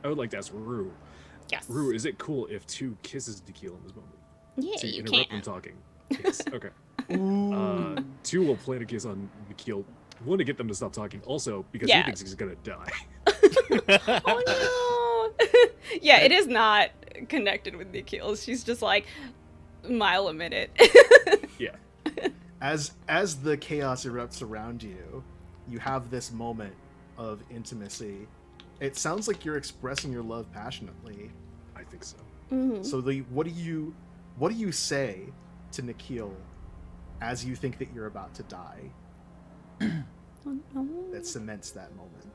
I would like to ask Rue. Yes. Rue, is it cool if 2 kisses Nikhil in this moment? Yeah, To you interrupt can. them talking. Yes. Okay. 2 will plant a kiss on Nikhil. 1 to get them to stop talking. Also because Yeah. he thinks he's gonna die. Oh no! Yeah, it is not connected with Nikhil. She's just like mile a minute. Yeah. As the chaos erupts around you, you have this moment of intimacy. It sounds like you're expressing your love passionately. I think so. Mhm. So what do you say to Nikhil as you think that you're about to die Oh, no. that cements that moment?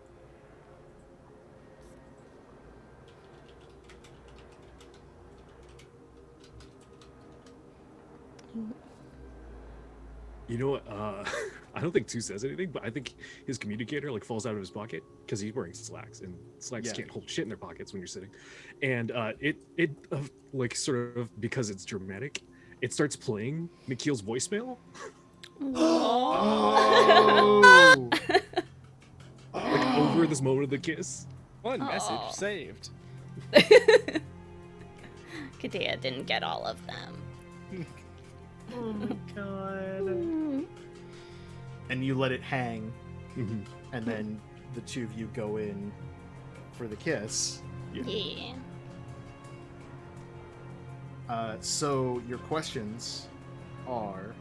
You know what? I don't think 2 says anything, but I think his communicator like falls out of his pocket because he's wearing slacks, and slacks Yeah. can't hold shit in their pockets when you're sitting. And it like sort of because it's dramatic, it starts playing Nikhil's voicemail Oh. like over this moment of the kiss. One Aw. message saved. Katia didn't get all of them. Oh my god. Mm. And you let it hang, Mhm. and then the 2 of you go in for the kiss. Yeah. So your questions are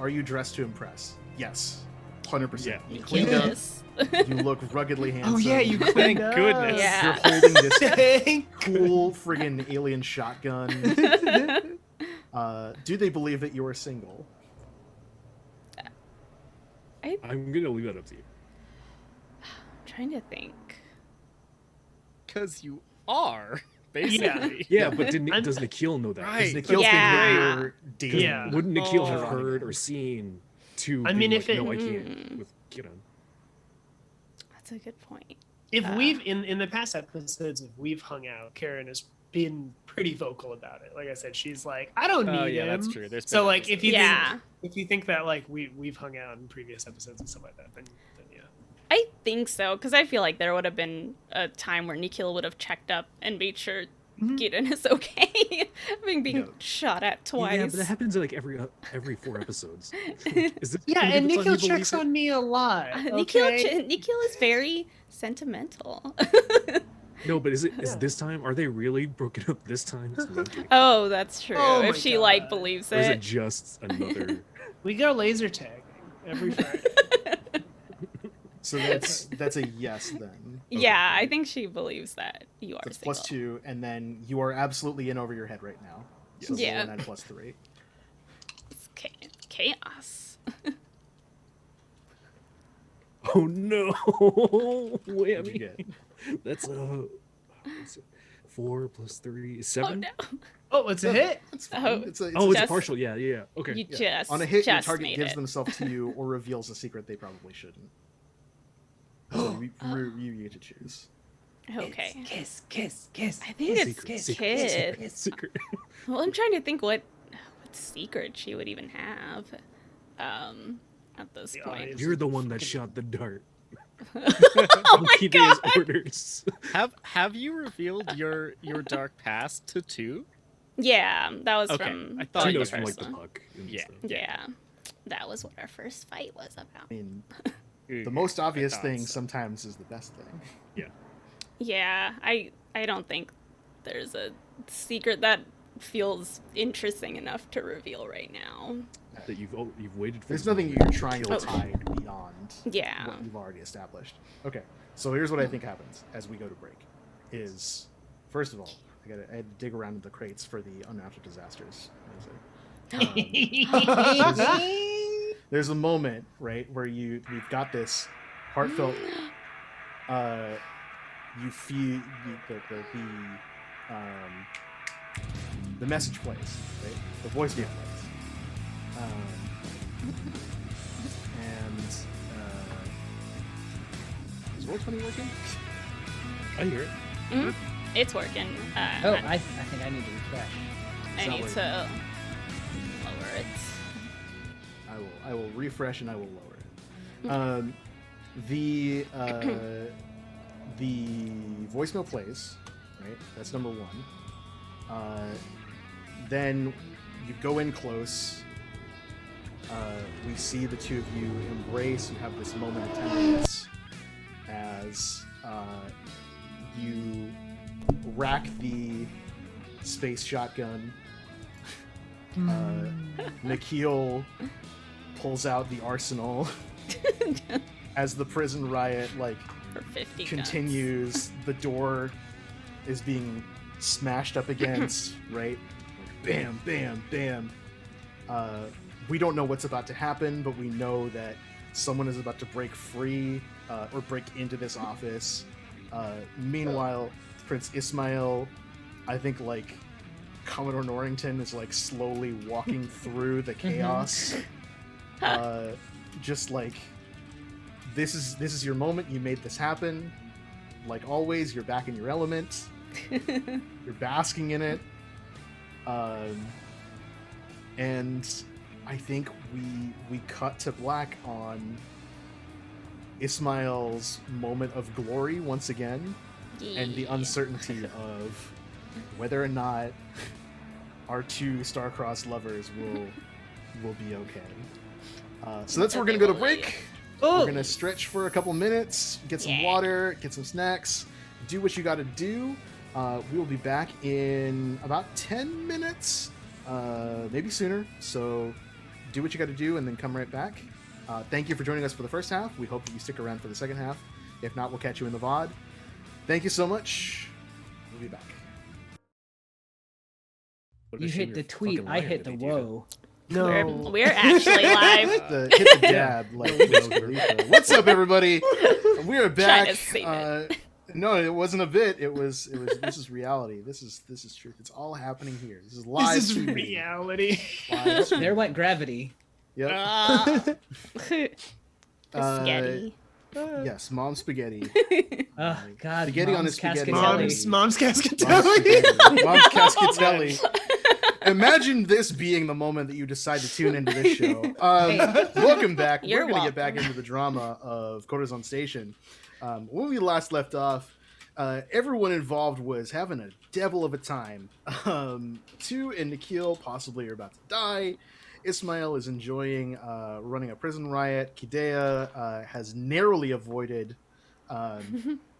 you dressed to impress? Yes, 100%. Yeah. You You cleaned kill up. this. You look ruggedly handsome. Oh yeah, you Thank cleaned up. goodness. Yeah. You're holding this Thank cool friggin' alien shotgun. Do they believe that you are single? I'm gonna leave that up to you. Trying to think. Because you are, basically. Yeah, but I'm- does Nikhil know that? Right. Does Nikhil Yeah. think that you're dating? Yeah. Wouldn't Nikhil have Oh. heard or seen 2? I mean, being if like, it- no, I can't with Kiran. That's a good point. If Ah. we've in the past episodes, if we've hung out, Karen has been pretty vocal about it. Like I said, she's like, I don't need Oh, yeah, him. that's true. There's So been like, if you Yeah. think if you think that like we've hung out in previous episodes and stuff like that, then yeah. I think so, because I feel like there would have been a time where Nikhil would have checked up and made sure Mhm. Gideon is okay. Having been Yeah. shot at twice. Yeah, but it happens like every 4 episodes. Is this Yeah, gonna and be the time Nikhil you believe checks it? on me a lot. Nikhil, Okay? Nikhil is very sentimental. No, but is Yeah. this time? Are they really broken up this time? No, I'm kidding. Oh, that's true. Oh if my she like God. believes Or is it it. just another? We go laser tagging every Friday. So that's a yes then. Yeah, I think she believes that you are That's single. +2, and then you are absolutely in over your head right now. So Yeah. roll a 9 +3. It's chaos. Oh no! What'd you get? That's 4 + 3 is Oh 7. no. Oh, it's a hit. It's fine. Oh. It's a Just- partial. Yeah. Okay. You yeah. just On a hit, your just target made gives it. themselves to you or reveals a secret they probably shouldn't. So you get to choose. Okay. Kiss. I think it's Secret. kiss. Secret. Well, I'm trying to think what secret she would even have. At this The point. audience. You're the one that shot the dart. Oh my Kide's god. orders. Have you revealed your dark past to 2? Yeah, that was Okay, from I thought She the you knows first from like the one. puck. And Yeah. stuff. Yeah, that was what our first fight was about. I mean, the most I obvious thought thing so. sometimes is the best thing. Yeah, I don't think there's a secret that feels interesting enough to reveal right now. That you've waited for. There's this nothing moment. you're trying to Oh. hide beyond Yeah. what you've already established. Okay, so here's what I think happens as we go to break. Is first of all, I had to dig around in the crates for the unnatural disasters. There's a moment, right, where we've got this heartfelt. You feel the message plays, right? The voicemail plays, and is Roll20 working? I hear it. Mhm. It's working. Oh, I think I need to refresh. I need not to lower it. I will refresh and I will lower it. The voicemail plays, right? That's number one. Then you go in close. We see the two of you embrace. You have this moment of tenderness as you rack the space shotgun. Nikhil pulls out the arsenal as the prison riot For 50 continues. The door is being smashed up against, right? Bam, bam, bam. We don't know what's about to happen, but we know that someone is about to break free or break into this office. Meanwhile, Prince Ismail, I think Commodore Norrington is slowly walking through the chaos. Just this is your moment. You made this happen. Like always, you're back in your element. You're basking in it. And I think we cut to black on Ismail's moment of glory once again, and the uncertainty of whether or not our two star-crossed lovers will be okay. So that's where we're gonna go to break. We're gonna stretch for a couple minutes, get some water, get some snacks, do what you gotta do. We will be back in about 10 minutes, maybe sooner. So do what you gotta do and then come right back. Thank you for joining us for the first half. We hope that you stick around for the second half. If not, we'll catch you in the VOD. Thank you so much. We'll be back. You hit the tweet, I hit the whoa. No. We're actually live. Hit the dab. What's up, everybody? We are back. Trying to save it. No, it wasn't a bit. It was. This is reality. This is truth. It's all happening here. This is live. This is TV. reality. Live TV. There went gravity. Yep. Spaghetti. Yes, Mom Spaghetti. Oh God, Spaghetti on his spaghetti. Mom's Mom's cascatelli. spaghetti. Mom's cascatelli. Imagine this being the moment that you decide to tune into this show. Welcome back. You're We're going to get welcome. back into the drama of Corazon Station. When we last left off, everyone involved was having a devil of a time. Tu and Nikhil possibly are about to die. Ismail is enjoying running a prison riot. Kidea has narrowly avoided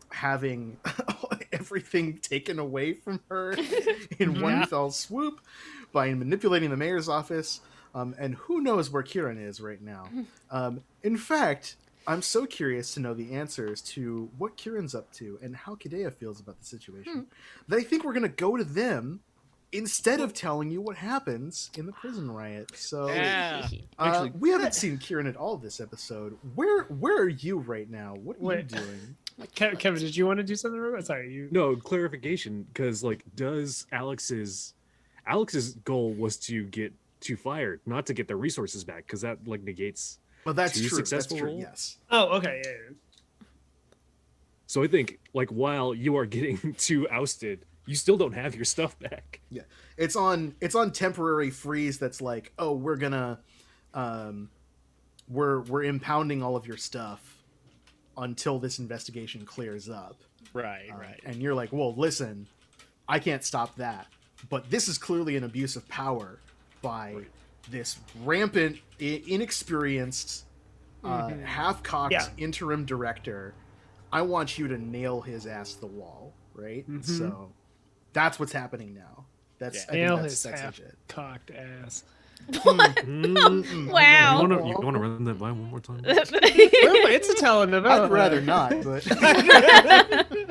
having everything taken away from her in one fell swoop by manipulating the mayor's office. And who knows where Kieran is right now. In fact, I'm so curious to know the answers to what Kieran's up to and how Kidea feels about the situation that I think we're going to go to them instead of telling you what happens in the prison riot. So Yeah. we haven't seen Kieran at all this episode. Where are you right now? What are you Wait. doing? Kevin, did you want to do something? Sorry, you. No clarification, because does Alex's goal was to get Tu fired, not to get the resources back, because that negates. Well, that's Two true. successful That's true. roll? Yes. Oh, okay, yeah. So I think while you are getting Tu ousted, you still don't have your stuff back. Yeah. It's on temporary freeze. That's we're gonna we're impounding all of your stuff until this investigation clears up. Right. And you're like, well, listen, I can't stop that. But this is clearly an abuse of power by this rampant, inexperienced, half-cocked interim director. I want you to nail his ass to the wall, right? So that's what's happening now. I think Nail that's his legit. half-cocked ass. Wow. You want to run that by one more time? It's a telenovela. I'd rather not, but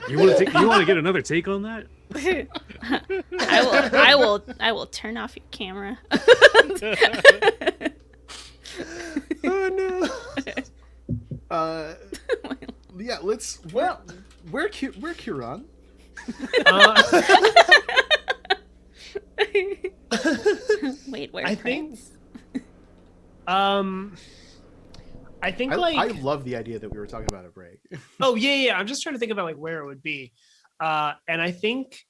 You want to get another take on that? I will turn off your camera. Oh no. Yeah, let's. Where Kieran? Wait, where? I think- Prince? I think I love the idea that we were talking about a break. Oh yeah. I'm just trying to think about where it would be. And I think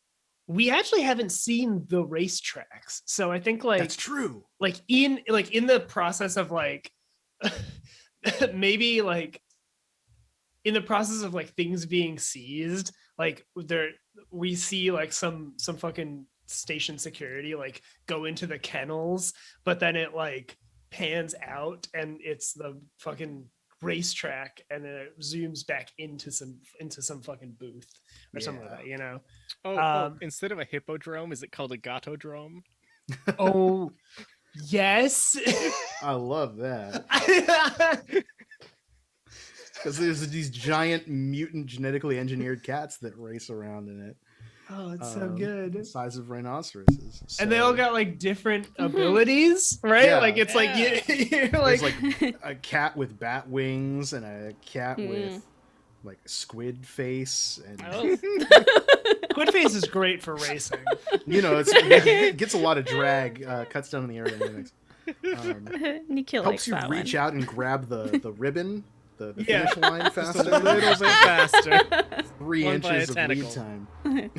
we actually haven't seen the racetracks. So I think That's true. like in the process of like maybe like in the process of like things being seized, like we see like some fucking station security like go into the kennels, but then it like pans out and it's the fucking racetrack, and then it zooms back into some fucking booth or something like that, you know. Instead of a hippodrome, is it called a gatodrome? Oh yes. I love that. Because there's these giant mutant genetically engineered cats that race around in it. Oh, it's so good. The size of rhinoceroses. And they all got like different abilities, right? Yeah. Like it's like you're like, There's like a cat with bat wings and a cat with like squid face, and Squid Face is great for racing. you know, it gets a lot of drag, cuts down on the aerodynamics. Nikhil Helps likes you that reach one. out and grab the ribbon, the Yeah. finish line Just faster. a little bit faster. 3 One by a inches of lead tentacle. time.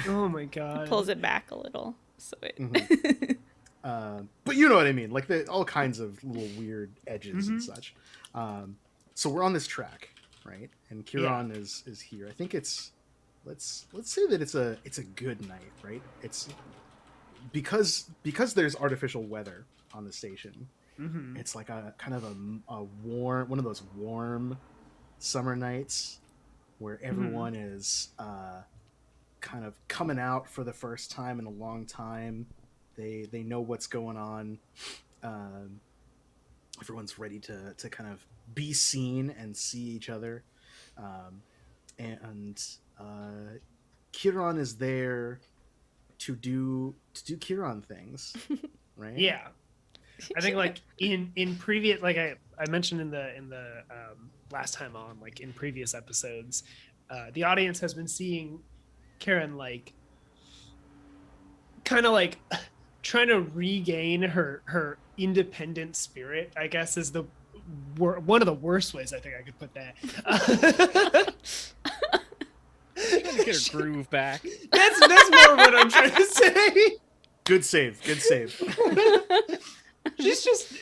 Oh my god. Pulls it back a little. So it But you know what I mean, like all kinds of little weird edges and such. So we're on this track, right? And Kieran is here. I think it's let's say that it's a good night, right? It's because there's artificial weather on the station. It's like a kind of a warm, one of those warm summer nights where everyone is kind of coming out for the first time in a long time. They know what's going on. Everyone's ready to kind of be seen and see each other. And Kieran is there to do Kieran things, right? Yeah. I think like in previous, like I mentioned in the last time on, like in previous episodes, the audience has been seeing Karen like kind of like trying to regain her independent spirit, I guess, is the one of the worst ways I think I could put that. Trying to get her groove back. That's more what I'm trying to say. Good save. She's just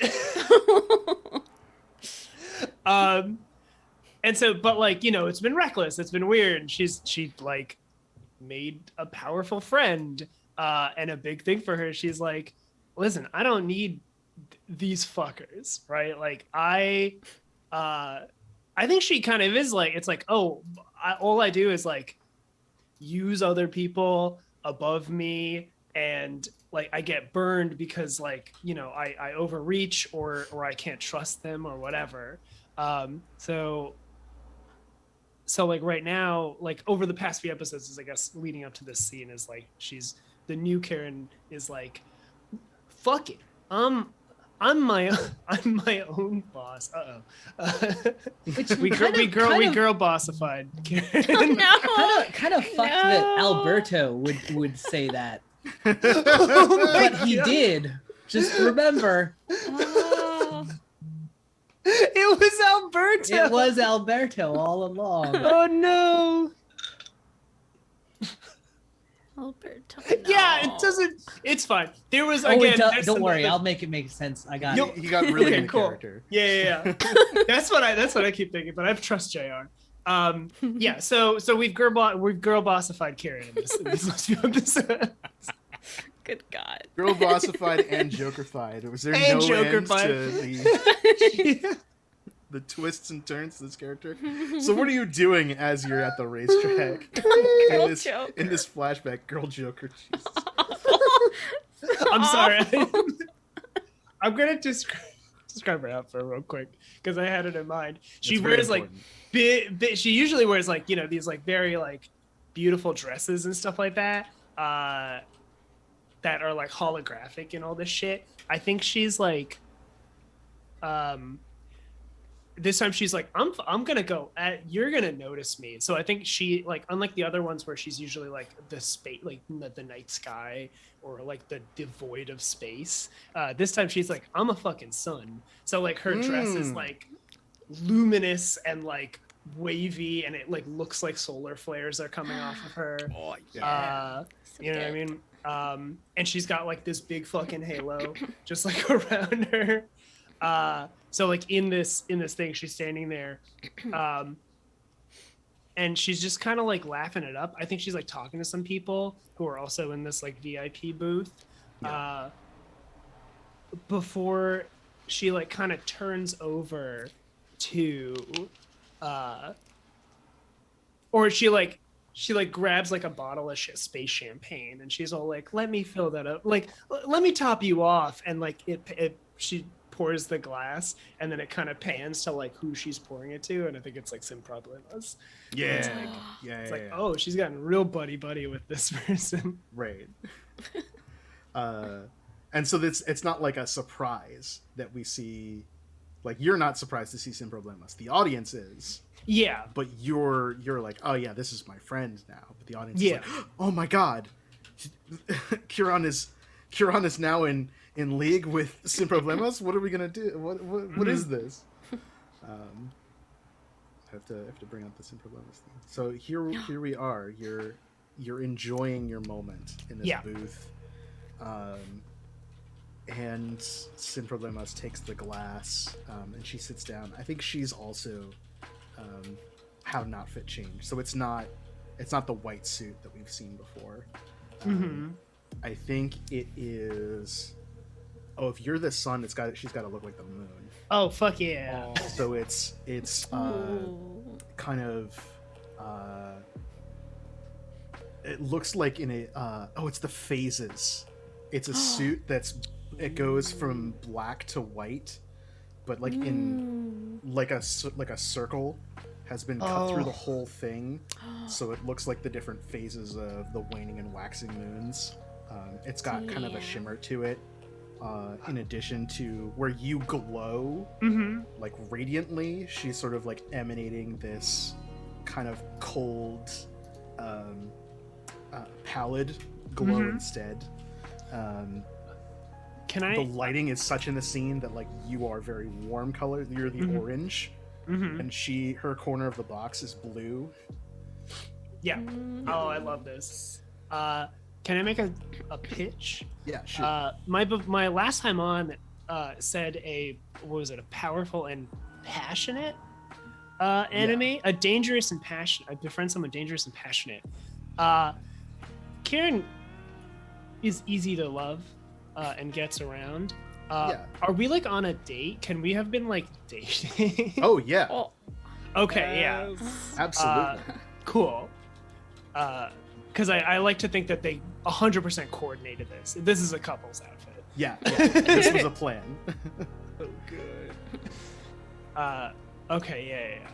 and so, but like, you know, it's been reckless, it's been weird. She like made a powerful friend, and a big thing for her, she's like, listen, I don't need these fuckers, right? Like I think she kind of is like, it's like, all I do is like use other people above me, and like I get burned because like, you know, I overreach or I can't trust them or whatever. So like right now, like over the past few episodes, is I guess leading up to this scene, is like the new Karen is like, fuck it, I'm my own boss. We girl bossified Karen. no. Kind of fucked that Alberto would say that, Oh my but he God. did. Just remember, Oh. It was Alberto. it was Alberto all along. Oh no. Alberto, Yeah, no. it doesn't. It's fine. There was Oh, again. it does, there's don't worry, another- I'll make it make sense. I got You'll- it. He got really Okay, into cool. character. Yeah. That's what I keep thinking, but I trust JR. Yeah, so we've girl bossified Karen in these last few episodes. Good God. Girl bossified and Jokerfied. Was there And no Jokerfied. end to the twists and turns to this character? So what are you doing as you're at the racetrack? Girl Joker. in this flashback, Girl Joker. Jesus. I'm sorry. I'm gonna describe her outfit real quick because I had it in mind. She It's very wears like important. she usually wears like, you know, these like very like beautiful dresses and stuff like that, that are like holographic and all this shit. I think she's like, this time she's like, I'm gonna go you're gonna notice me. So I think she, like, unlike the other ones where she's usually like the space, like the night sky or like the devoid of space, this time she's like, I'm a fucking sun. So like her dress is like luminous and like wavy, and it like looks like solar flares are coming off of her. Oh So You know what I good. mean? And she's got like this big fucking halo just like around her. So like in this thing, she's standing there, and she's just kind of like laughing it up. I think she's like talking to some people who are also in this like VIP booth. Yeah. Before she like kind of turns over to, or she grabs like a bottle of space champagne, and she's all like, "Let me fill that up. Like, let me top you off." And like she pours the glass, and then it kind of pans to like who she's pouring it to, and I think it's like Sim Problemas. Yeah. It's like, Yeah. it's yeah, like, yeah. oh, she's gotten real buddy with this person. Right. And so it's not like a surprise that we see, like, you're not surprised to see Sin Problemas. The audience is, Yeah, but you're like, oh yeah, this is my friend now. But the audience Yeah. is like, oh my god, Kiran is now in league with Sin Problemas. What are we gonna do? What is this? I have to bring up the Sin Problemas thing. So here we are. You're enjoying your moment in this Yeah. booth. And Sin Problemas takes the glass, and she sits down. I think she's also had an outfit change, so it's not the white suit that we've seen before. I think it is. Oh, if you're the sun, she's got to look like the moon. Oh fuck yeah! So it's Ooh. kind of. It looks like in a. It's the phases. It's a suit it goes from black to white, but like in like a circle has been cut through the whole thing, so it looks like the different phases of the waning and waxing moons. It's got kind of a Damn. shimmer to it, in addition to where you glow like radiantly. She's sort of like emanating this kind of cold, pallid glow instead. Can I? The lighting is such in the scene that like you are very warm colored. You're the orange, and her corner of the box is blue. Yeah. Oh, I love this. Can I make a pitch? Yeah, sure. My last time on said a powerful and passionate enemy, a dangerous and passionate. I befriend someone dangerous and passionate. Karen is easy to love and gets around. Yeah. Are we like on a date? Can we have been like dating? Oh yeah, Oh, Okay, yeah. absolutely. Cool. Because I like to think that they 100% coordinated this. This is a couple's outfit. Yeah, this was a plan. So good. Okay, yeah.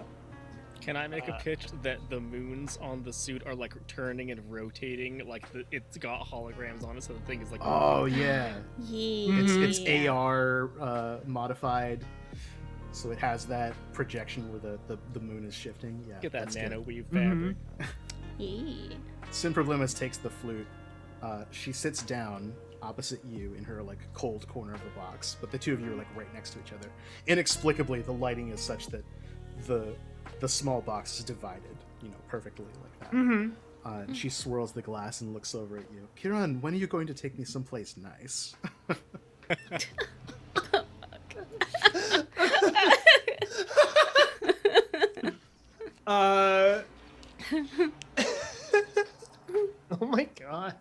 Can I make a pitch that the moons on the suit are like turning and rotating, like it's got holograms on it, so the thing is like. Oh yeah, yeah. it's AR modified, so it has that projection where the moon is shifting. Yeah, Get that that's nano good. weave fabric. Yeah. Sin Problemas takes the flute. She sits down opposite you in her like cold corner of the box, but the two of you are like right next to each other. Inexplicably, the lighting is such that the small box is divided, perfectly like that. And she swirls the glass and looks over at you. Kiran, when are you going to take me someplace nice? Oh my god.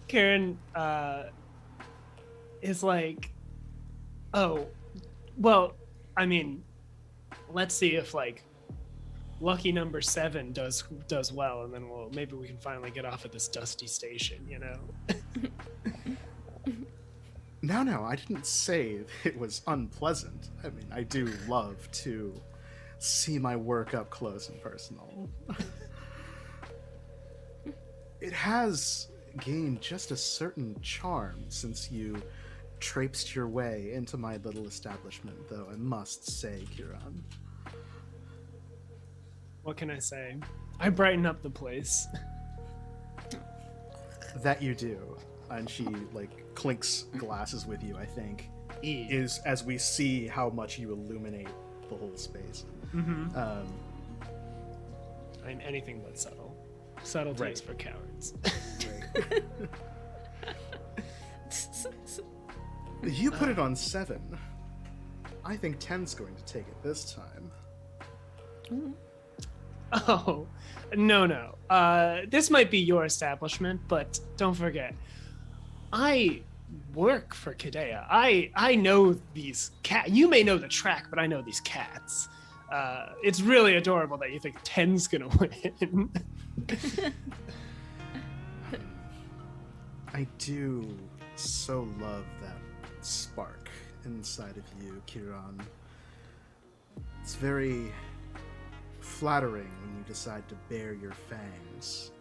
Karen is like, oh, well, I mean, let's see if like lucky number 7 does well, and then maybe we can finally get off at this dusty station, No, I didn't say it was unpleasant. I mean, I do love to see my work up close and personal. It has gained just a certain charm since you traipsed your way into my little establishment, though, I must say, Kiran. What can I say? I brighten up the place. That you do. And she, like, clinks glasses with you, I think, is as we see how much you illuminate the whole space. Mm-hmm. I'm anything but subtle. Subtlety Right. is for cowards. Right. You put it on 7. I think 10's going to take it this time. Oh, no. This might be your establishment, but don't forget, I work for Kadea. I know these cat. You may know the track, but I know these cats. It's really adorable that you think 10's gonna win. I do so love that spark inside of you, Kiran. It's very flattering when you decide to bare your fangs.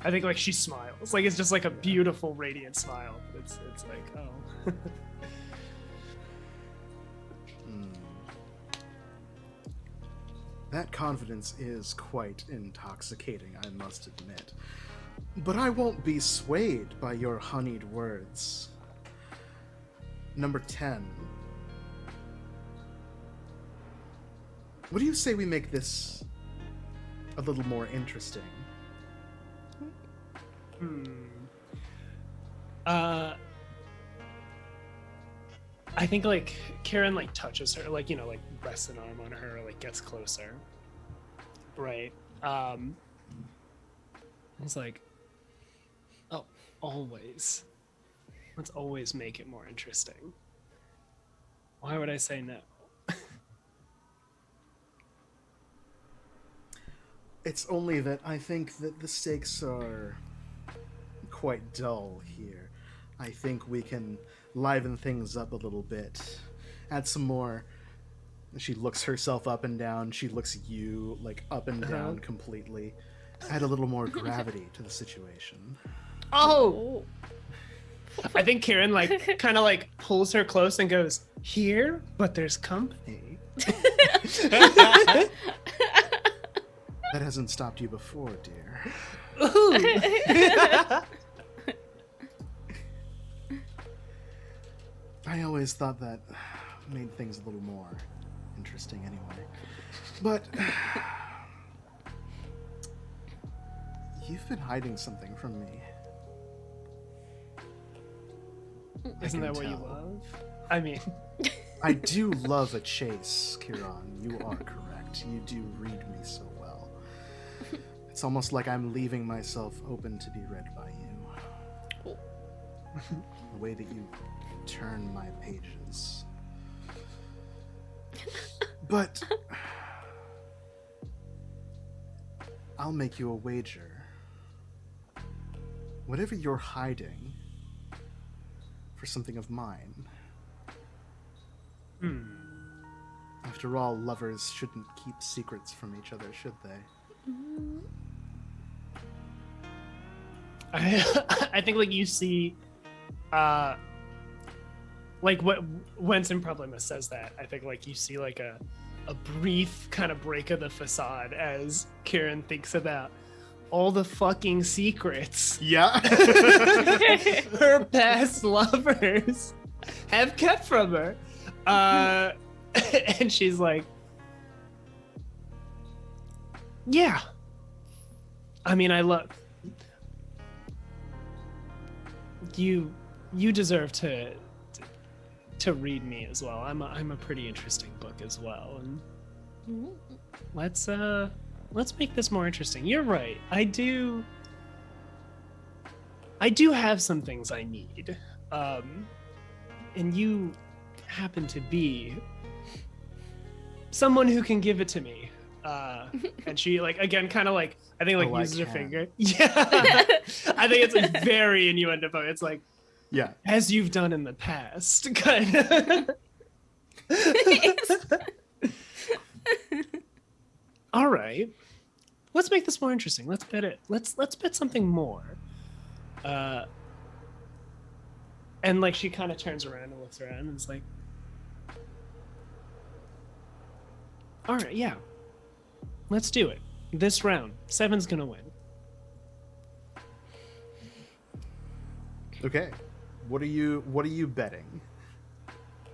I think like she smiles. Like it's just like a beautiful, radiant smile. It's like, oh. That confidence is quite intoxicating, I must admit. But I won't be swayed by your honeyed words. Number 10. What do you say we make this a little more interesting? I think like Karen like touches her, like, you know, like rests an arm on her, like gets closer. Right. It's like, oh, always. Let's always make it more interesting. Why would I say no? It's only that I think that the stakes are quite dull here. I think we can liven things up a little bit. Add some more. She looks herself up and down. She looks at you like up and down completely. Add a little more gravity to the situation. Oh! I think Karen like kind of like pulls her close and goes, here, but there's company. That hasn't stopped you before, dear. I always thought that made things a little more interesting anyway. But you've been hiding something from me. Isn't that what you tell. love? I mean, I do love a chase, Kiran. You are correct. You do read me so well. It's almost like I'm leaving myself open to be read by you. The way that you turn my pages. But I'll make you a wager. Whatever you're hiding for something of mine. After all, lovers shouldn't keep secrets from each other, should they? I think like you see, like what Wenson Problema says that. I think like you see like a brief kind of break of the facade as Karen thinks about all the fucking secrets Yeah. her past lovers have kept from her. And she's like, yeah. I mean, I love you. You deserve to read me as well. I'm a pretty interesting book as well, and let's make this more interesting. You're right. I do have some things I need, and you happen to be someone who can give it to me. And she like again kind of like I think like uses her finger. Yeah. I think it's like very innuendo. It's like, Yeah. as you've done in the past, kind of. All right, let's make this more interesting. Let's bet it. Let's bet something more. And like she kind of turns around and looks around and is like, all right, yeah, let's do it. This round, 7's gonna win. Okay. What are you betting?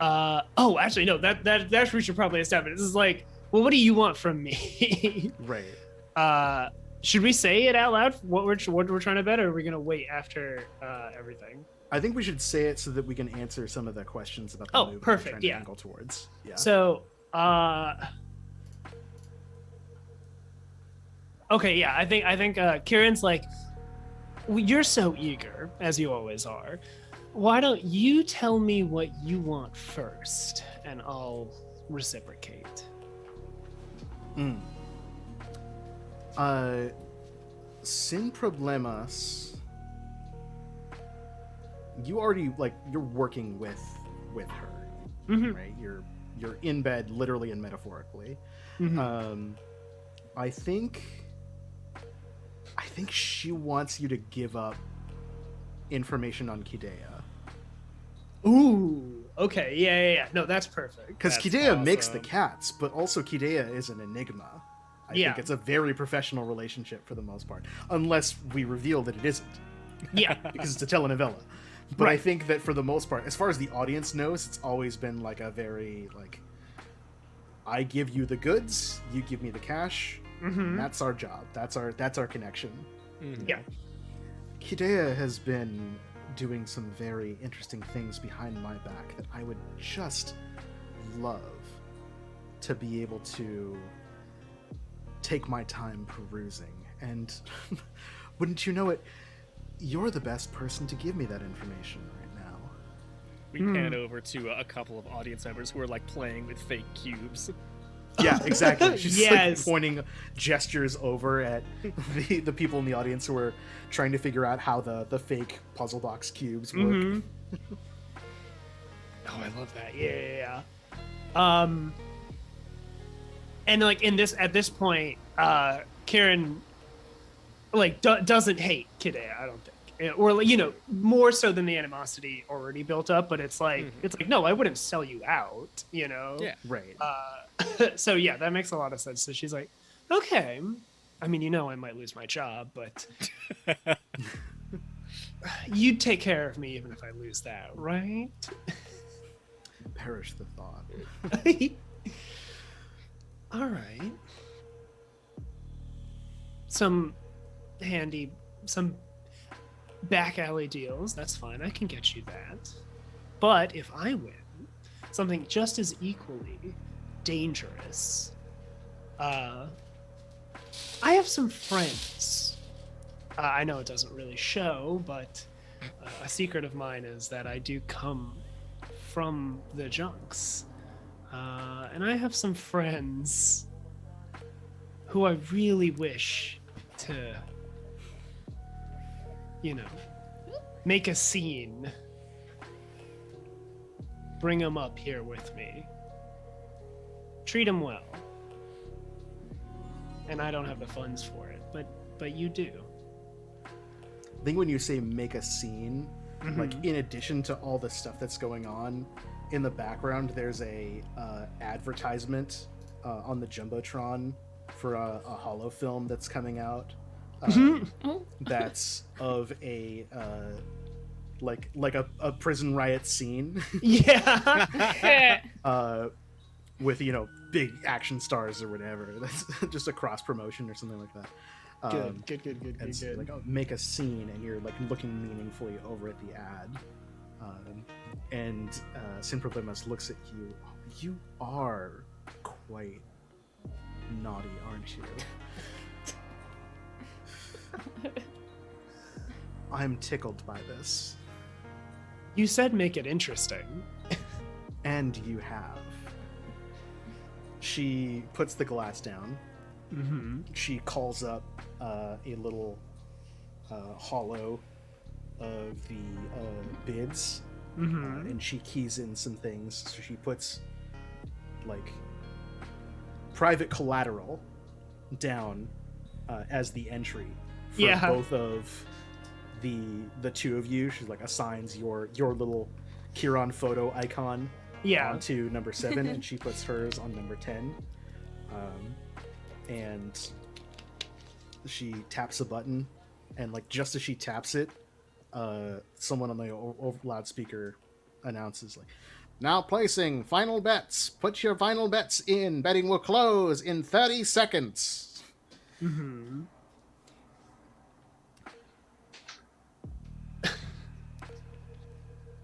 Actually, no. That's we should probably establish. This is like, well, what do you want from me? Right. Should we say it out loud? What we're trying to bet, or are we gonna wait after everything? I think we should say it so that we can answer some of the questions about the Oh, movie we're perfect, trying to yeah. angle towards. Yeah. So, okay, yeah. I think Kieran's like, well, you're so eager, as you always are. Why don't you tell me what you want first, and I'll reciprocate. Sin problemas. You already you're working with her, Mhm. right? You're in bed, literally and metaphorically. Mhm. I think she wants you to give up information on Kidea. Ooh. Okay. Yeah. No, that's perfect. Because That's Kidea makes the awesome. cats, but also Kidea is an enigma. I Yeah. think it's a very professional relationship for the most part, unless we reveal that it isn't, Yeah. because it's a telenovela. But I Right. think that for the most part, as far as the audience knows, it's always been like a very I give you the goods, you give me the cash. Mhm. That's our job. That's our connection. Yeah. Kidea has been doing some very interesting things behind my back that I would just love to be able to take my time perusing. And wouldn't you know it, you're the best person to give me that information right now. We pan over to a couple of audience members who are like playing with fake cubes. Yeah, exactly. She's Yes. pointing gestures over at the people in the audience who are trying to figure out how the fake puzzle box cubes work. Mhm. Oh, I love that. Yeah. And like at this point, Kieran doesn't hate Kidea, I don't think, or more so than the animosity already built up. But it's like no, I wouldn't sell you out, Yeah. Right. So yeah, that makes a lot of sense. So she's like, okay, I mean, I might lose my job, but you'd take care of me even if I lose that, right? Perish the thought. All right. Some back alley deals. That's fine. I can get you that. But if I win, something just as equally dangerous. I have some friends. I know it doesn't really show, but a secret of mine is that I do come from the junks. And I have some friends who I really wish to, make a scene. Bring them up here with me. Treat them well. And I don't have the funds for it, but you do. I think when you say make a scene, in addition to all the stuff that's going on in the background, there's a advertisement on the jumbotron for a holo film that's coming out. That's of a a prison riot scene. Yeah. With big action stars or whatever. That's just a cross promotion or something like that. Good. And so, make a scene, and you're looking meaningfully over at the ad. And Sin Problemas looks at you. You are quite naughty, aren't you? I'm tickled by this. You said make it interesting. And you have. She puts the glass down. She calls up a little hollow of the bids, and she keys in some things. So she puts private collateral down as the entry for both of the two of you. She's assigns your little Kieran photo icon onto number 7, and she puts hers on number 10. And she taps a button, and just as she taps it, someone on the loudspeaker announces Now placing final bets. Put your final bets in. Betting will close in 30 seconds. Mm-hmm.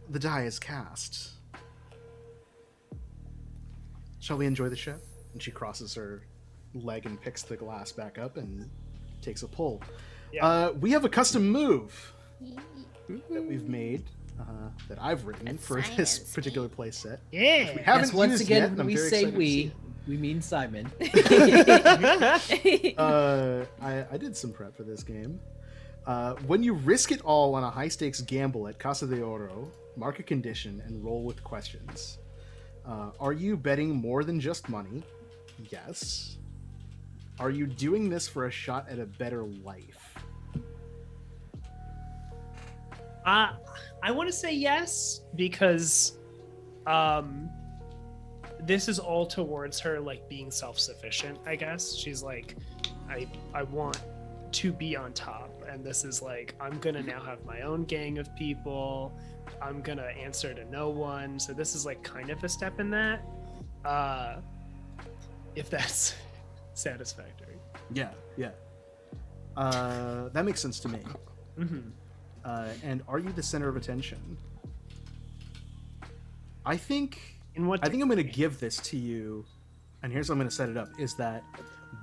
The die is cast. Shall we enjoy the show? And she crosses her leg and picks the glass back up and takes a pull. Yeah. We have a custom move that we've made, that I've written That's for this science, particular play set. We Yeah. haven't Yes, once used again, yet, and when I'm we very say excited to see we mean Simon. it. I did some prep for this game. When you risk it all on a high-stakes gamble at Casa de Oro, mark a condition and roll with questions. Are you betting more than just money? Yes. Are you doing this for a shot at a better life? I want to say yes because this is all towards her like being self-sufficient, I guess. She's like, I want to be on top, and this is like, I'm gonna now have my own gang of people. I'm gonna answer to no one. So this is like kind of a step in that. If that's satisfactory. Yeah. That makes sense to me. Mm-hmm. And are you the center of attention? I think In what? I'm going to give this to you, and here's how I'm going to set it up: is that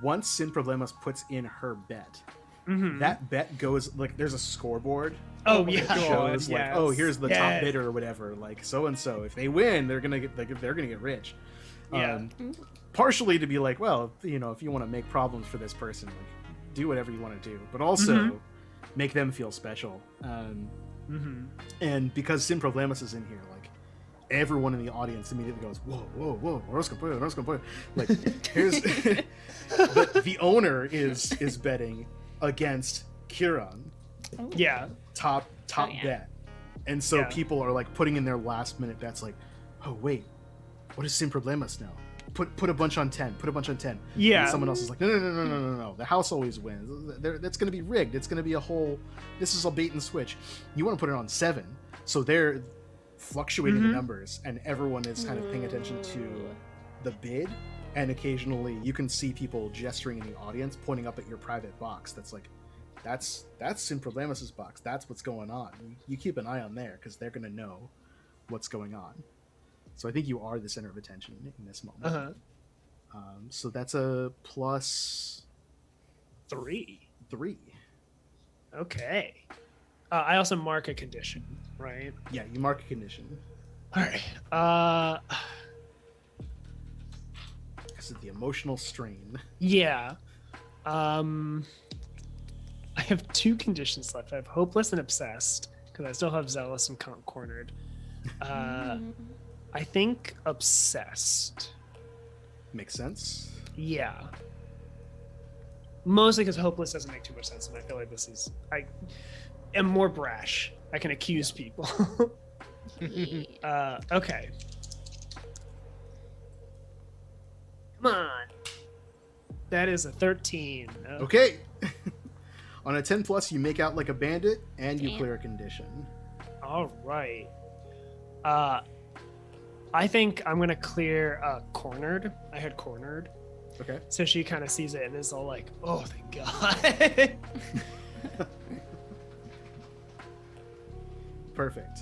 once Sin Problemas puts in her bet, Mm-hmm. that bet goes like there's a scoreboard. Oh that yeah. shows like, oh, here's the top Yeah. bidder or whatever. Like so and so, if they win, they're gonna get rich. Yeah. Partially to be like, well, you know, if you want to make problems for this person, like, do whatever you want to do, but also Mhm. make them feel special. Mm-hmm. And because Sin Problemas is in here, like everyone in the audience immediately goes, whoa, Orozco. Like here's the owner is betting against Kiran, Yeah. top Oh, yeah. bet. And so Yeah. people are like putting in their last minute bets like, oh wait, what does Sin Problemas know? Put a bunch on 10. Put a bunch on 10. Yeah. And someone else is like, no. The house always wins. That's going to be rigged. It's going to be a whole. This is a bait and switch. You want to put it on 7, so they're fluctuating the numbers, and everyone is kind of paying attention to the bid. And occasionally, you can see people gesturing in the audience, pointing up at your private box. That's like, that's Sin Problemas' box. That's what's going on. You keep an eye on there because they're going to know what's going on. So I think you are the center of attention in this moment. Uh-huh. So that's a +3. 3. Okay. I also mark a condition, right? Yeah, you mark a condition All right. because of the emotional strain. Yeah. I have 2 conditions left. I have hopeless and obsessed because I still have zealous and cornered. I think obsessed. Makes sense. Yeah. Mostly because hopeless doesn't make too much sense, and I feel like I am more brash. I can accuse people. Okay. Come on. That is a 13. Okay. On a 10+, you make out like a bandit, and you Damn. clear a condition. All right. I think I'm gonna clear cornered. I had cornered, Okay. so she kind of sees it and is all like, "Oh, thank God." Perfect.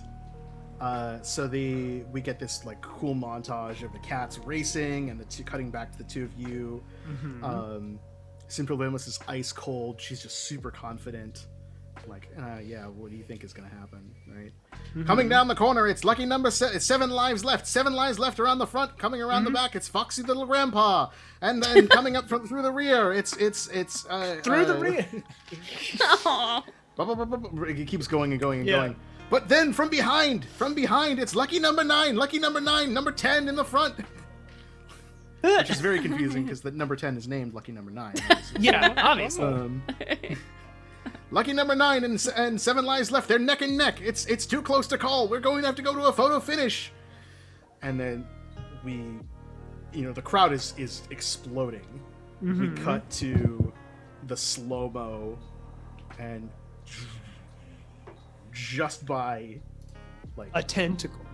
So we get this like cool montage of the cats racing and the cutting back to the two of you. Mhm. Sin Problemas is ice cold. She's just super confident. Like, yeah, what do you think is going to happen, right? Mhm. Coming down the corner, it's lucky number it's 7 lives left. 7 lives left around the front. Coming around the back, it's Foxy Little Grandpa. And then coming up through the rear, it's through the rear. Aw. It keeps going and going and Yeah. going. But then from behind, it's lucky number 9, number 10 in the front. Which is very confusing because the number 10 is named Lucky Number 9. obviously. Yeah, obviously. Lucky number 9 and 7 lives left. They're neck and neck. It's too close to call. We're going to have to go to a photo finish. And then the crowd is exploding. We cut to the slow-mo and just by like A tentacle.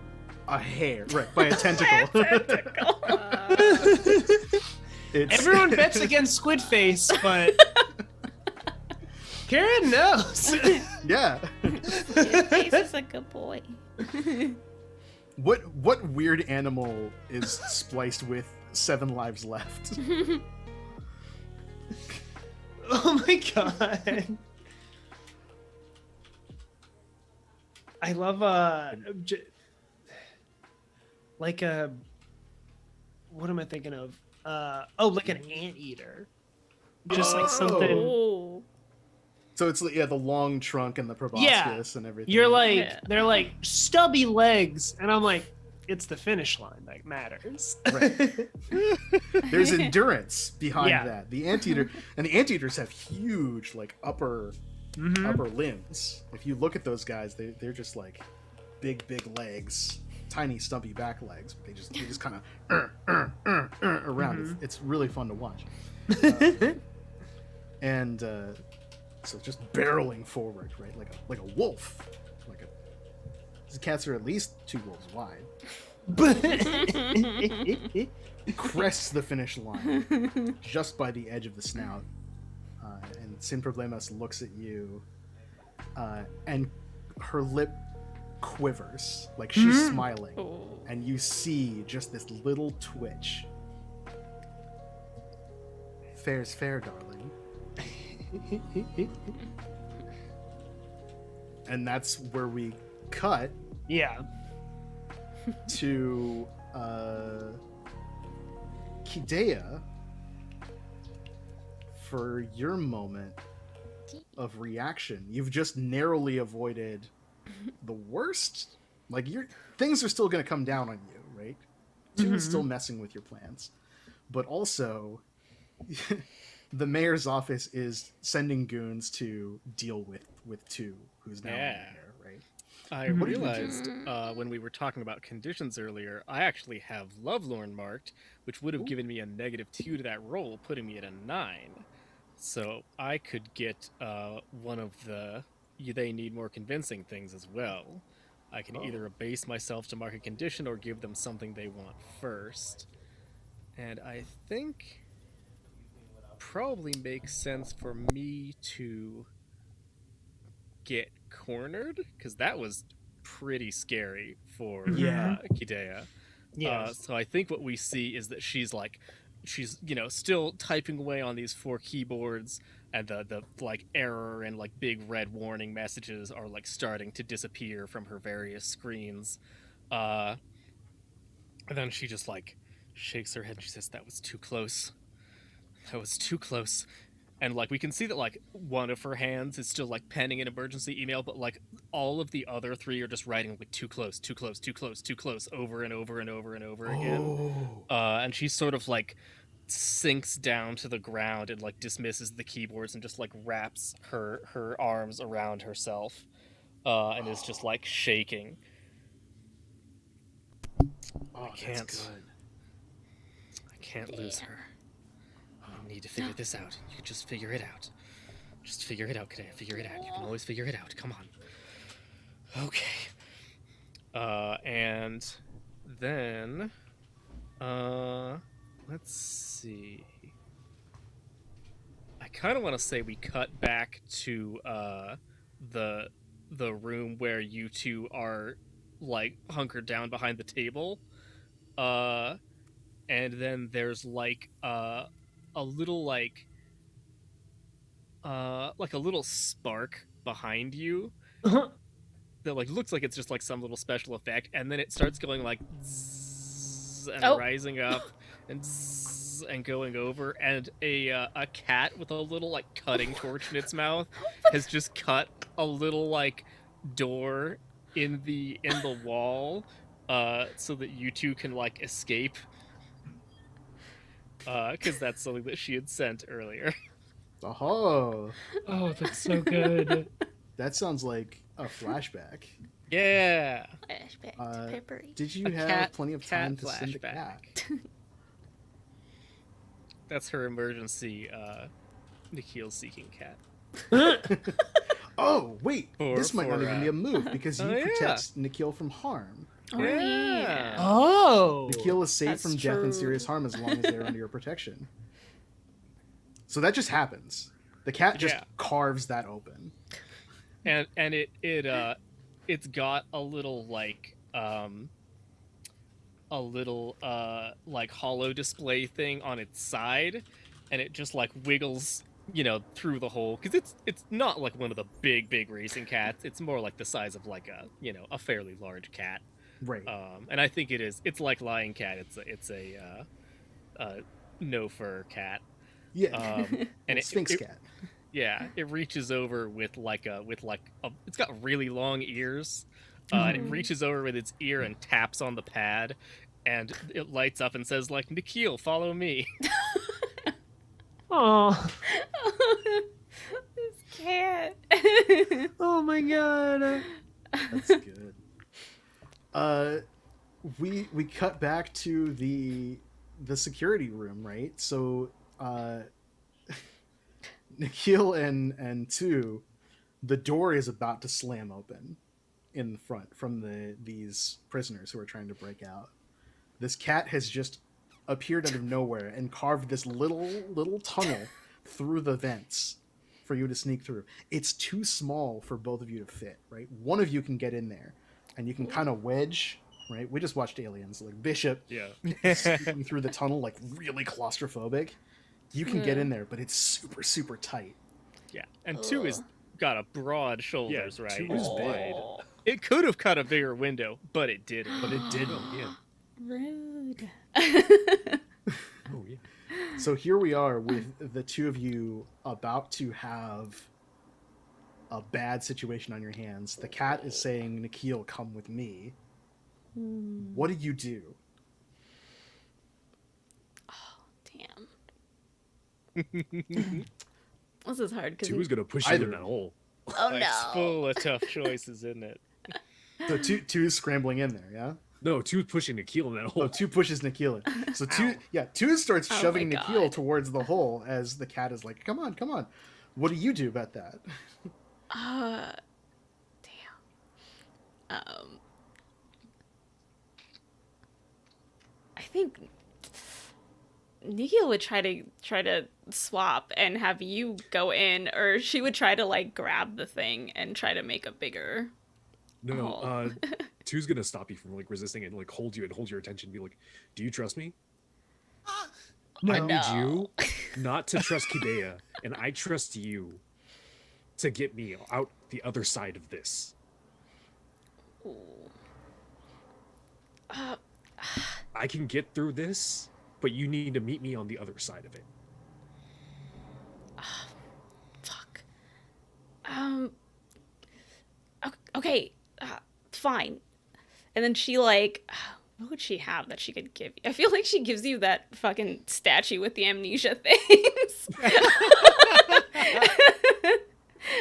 a hair, right? By a tentacle. Tentacle. It's, Everyone bets against Squidface, but Karen knows. yeah. Face is a good boy. What weird animal is spliced with 7 lives left? Oh my god. I love like a what am I thinking of? Like an anteater. Just like something. Oh. So it's the long trunk and the proboscis and everything. You're like Yeah. they're like stubby legs, and I'm like, it's the finish line that matters. Right. There's endurance behind Yeah. that. The anteater and the anteaters have huge like upper limbs. If you look at those guys, they're just like big legs, tiny stumpy back legs. But they just kind of around. It's really fun to watch. And so just barreling forward, right, like a wolf. These cats are at least 2 wolves wide. Crests the finish line just by the edge of the snout, and Sin Problemas looks at you, and her lip quivers like she's smiling, Oh. and you see just this little twitch. Fair's fair, darling. And that's where we cut Yeah. to Kidea for your moment of reaction. You've just narrowly avoided the worst. Like things are still going to come down on you, right? 2 is still messing with your plans, but also the mayor's office is sending goons to deal with 2 who's now in Yeah. there, right? I What do you realized when we were talking about conditions earlier, I actually have Lovelorn marked, which would have given me a -2 to that roll, putting me at a 9. So I could get one of the they need more convincing things as well. I can either abase myself to mark a condition or give them something they want first. And I think probably makes sense for me to get cornered, because that was pretty scary for Kidea. Yeah. So I think what we see is that she's still typing away on these 4 keyboards, and the like error and like big red warning messages are like starting to disappear from her various screens. And then she just like shakes her head and she says, "That was too close. That was too close." And like we can see that like one of her hands is still like penning an emergency email, but like all of the other 3 are just writing like "too close, too close, too close, too close" over and over and over and over again. And she sort of like sinks down to the ground and like dismisses the keyboards and just like wraps her arms around herself, and is just like shaking. Oh, I can't. that's good. I can't lose her. I need to figure this out. You can just figure it out. Just figure it out, Kadea. Figure it out. You can always figure it out. Come on. Okay. And then, let's see. I kind of want to say we cut back to the room where you 2 are like hunkered down behind the table. And then there's like a little like a little spark behind you that like looks like it's just like some little special effect, and then it starts going like zzz, and rising up and zzz, and going over, and a cat with a little like cutting torch in its mouth has just cut a little like door in the wall, so that you 2 can like escape, because that's something that she had sent earlier. Oh, Oh, that's so good. that sounds like a flashback. Yeah. Flashback to Peppery. Did you A have plenty of time cat to send a flashback. cat? That's her emergency Nikhil seeking cat. Oh, wait. For- This might not for, even be a move because you oh, yeah. protect Nikhil from harm. Oh, yeah. Oh. Nikhil is safe That's from death and true. serious harm as long as they're under your protection. So that just happens. The cat just Yeah. carves that open. And it's got a little like like hollow display thing on its side, and it just like wiggles, through the hole, because it's not like one of the big racing cats. It's more like the size of like a fairly large cat. Right. And I think it's like lion cat. It's a no fur cat. Yeah. And Sphinx cat. yeah, it reaches over with it's got really long ears, and it reaches over with its ear and taps on the pad, and it lights up and says like, "Nikhil, follow me." Oh. This cat. Oh my god. That's good. We cut back to the security room, right? So Nikhil and two, the door is about to slam open in the front from these prisoners who are trying to break out. This cat has just appeared out of nowhere and carved this little tunnel through the vents for you to sneak through. It's too small for both of you to fit, right? One of you can get in there and you can kind of wedge, right? We just watched Aliens, like Bishop Yeah. sneaking through the tunnel, like really claustrophobic. You can get in there, but it's super tight. Yeah, and two is got a broad shoulders, Yeah, right? two is big. It could have cut a bigger window, but it didn't. But it didn't. Yeah. Rude. Oh yeah. So here we are with the two of you about to have a bad situation on your hands. The cat is saying, Nikhil, come with me. What do you do? Damn. This is hard because Two is gonna push you Either. in that hole. oh It's no. full of tough choices, isn't it? So two is scrambling in there, yeah? No, two is pushing Nikhil in that hole. Oh, two pushes Nikhil in. So two starts Oh shoving my Nikhil God. towards the hole as the cat is like, come on. What do you do about that? Damn. I think Nikhil would try to swap and have you go in, or she would try to like grab the thing and try to make a bigger. No, Oh. two's gonna stop you from like resisting and like hold you and hold your attention and be like, do you trust me? No. I need you not to trust Kidea, and I trust you to get me out the other side of this. Ooh. I can get through this, but you need to meet me on the other side of it. Fuck. Okay. Fine. And then she like, what would she have that she could give you? I feel like she gives you that fucking statue with the amnesia things.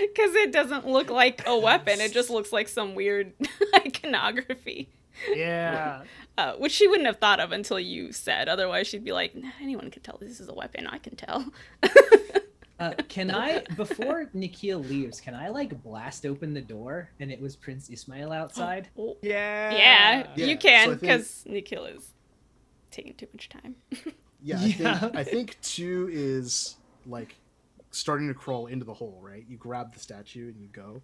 Because it doesn't look like a weapon. It just looks like some weird iconography. Yeah. Which she wouldn't have thought of until you said. Otherwise, she'd be like, nah, anyone can tell this is a weapon. I can tell. Can I, before Nikhil leaves, can I like blast open the door and it was Prince Ismail outside? Oh, Yeah. yeah, Yeah, you so can, I think- because Nikhil is taking too much time. Yeah, Yeah. I think two is like starting to crawl into the hole, right? You grab the statue and you go.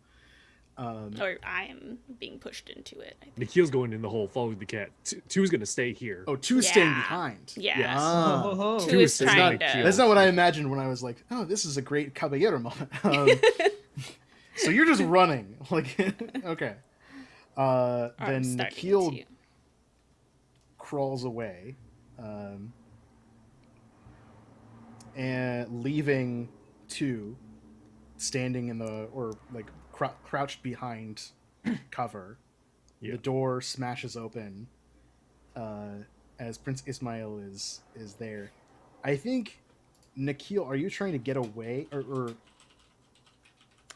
Or I am being pushed into it, I think. Nikhil's going in the hole, following the cat. Two's gonna stay here. Oh, two's staying Yeah. behind. Yeah. Yes. Oh. Two Two is is sitting trying like to... you. That's not what I imagined when I was like, oh, this is a great caballero moment. So you're just running. Like, okay. I'm Then starting Nikhil to. crawls away, and leaving two standing in the, or like crouched behind cover. Yeah. The door smashes open as Prince Ismail is there. I think, Nikhil, are you trying to get away, or are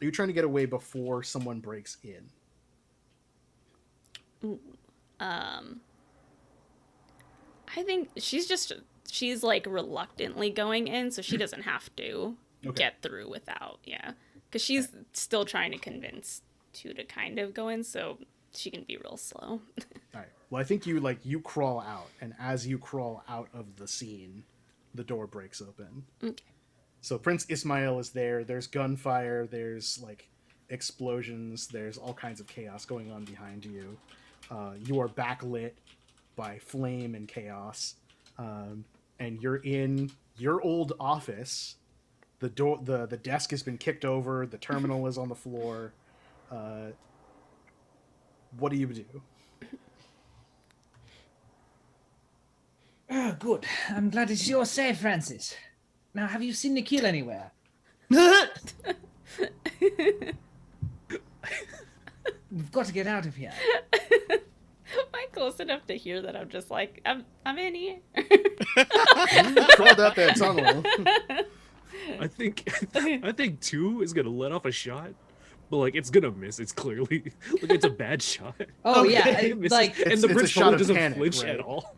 you trying to get away before someone breaks in? I think she's like reluctantly going in, so she doesn't have to get through without, because she's still trying to convince two to kind of go in, so she can be real slow. All right. Well, I think you crawl out, and as you crawl out of the scene, the door breaks open. Okay. So Prince Ismail is there. There's gunfire. There's like explosions. There's all kinds of chaos going on behind you. You are backlit by flame and chaos, and you're in your old office. The desk has been kicked over. The terminal is on the floor. What do you do? Oh, good. I'm glad it's you're safe, Francis. Now, have you seen Nikhil anywhere? We've got to get out of here. Am I close enough to hear that I'm just like, I'm in here? You crawled out that tunnel. I think 2 is gonna let off a shot, but like it's gonna miss. It's clearly like it's a bad shot. Oh, Okay. yeah. It misses, Like, and it's the a prince shot probably of doesn't panic, flinch right? at all.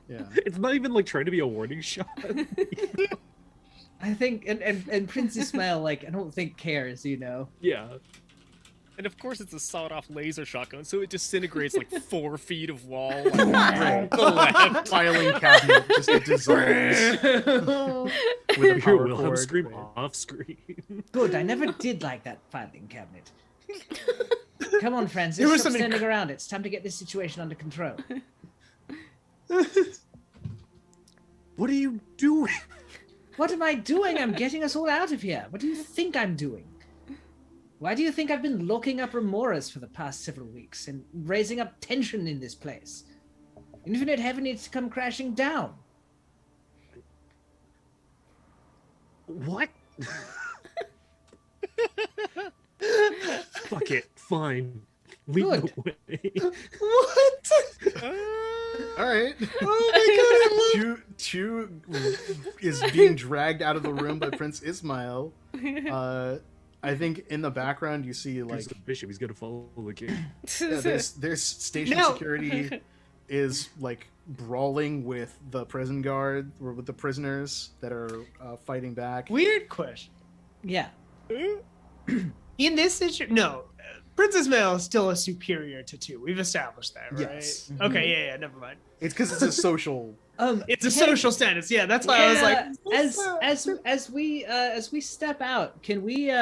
Yeah. It's not even like trying to be a warning shot. I think, and Prince Ismail, like, I don't think cares, you know? Yeah. And of course, it's a sawed-off laser shotgun, so it disintegrates like 4 feet of wall. Right. The left. Filing cabinet just dissolves with a Your power Wilhelm cord. scream Right. off screen. Good, I never did like that filing cabinet. Come on, Francis, There was stop something- standing around. It's time to get this situation under control. What are you doing? What am I doing? I'm getting us all out of here. What do you think I'm doing? Why do you think I've been locking up remoras for the past several weeks and raising up tension in this place? Infinite Heaven needs to come crashing down. What? Fuck it. Fine. Lead Good. the way. What? All right. Oh my god, Chu is being dragged out of the room by Prince Ismail. I think in the background you see like He's the bishop. He's gonna follow the king. there's station No. security is like brawling with the prison guard or with the prisoners that are fighting back. weird question. Yeah. In this situation, no. Princess Mail is still a superior to 2. We've established that, right? Yes. Okay, yeah, never mind. It's because it's a social. It's a social status. Yeah, that's why I was like, as we step out, could we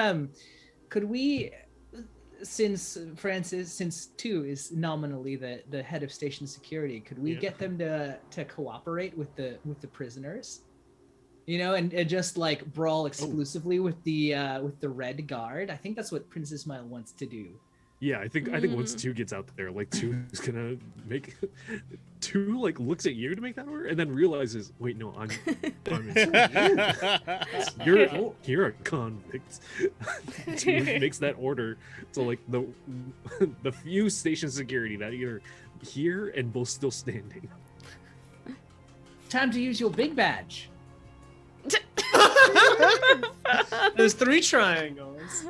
since Francis, since 2 is nominally the head of station security, could we Yeah. get them to cooperate with the prisoners? You know, and just like brawl exclusively with the Red Guard. I think that's what Prince Ismail wants to do. Yeah, I think once 2 gets out there, like 2 is gonna make 2 like looks at you to make that order, and then realizes, wait, no, I'm you're a convict. 2 makes that order to like the few station security that are here and both still standing. Time to use your big badge. there's 3 triangles.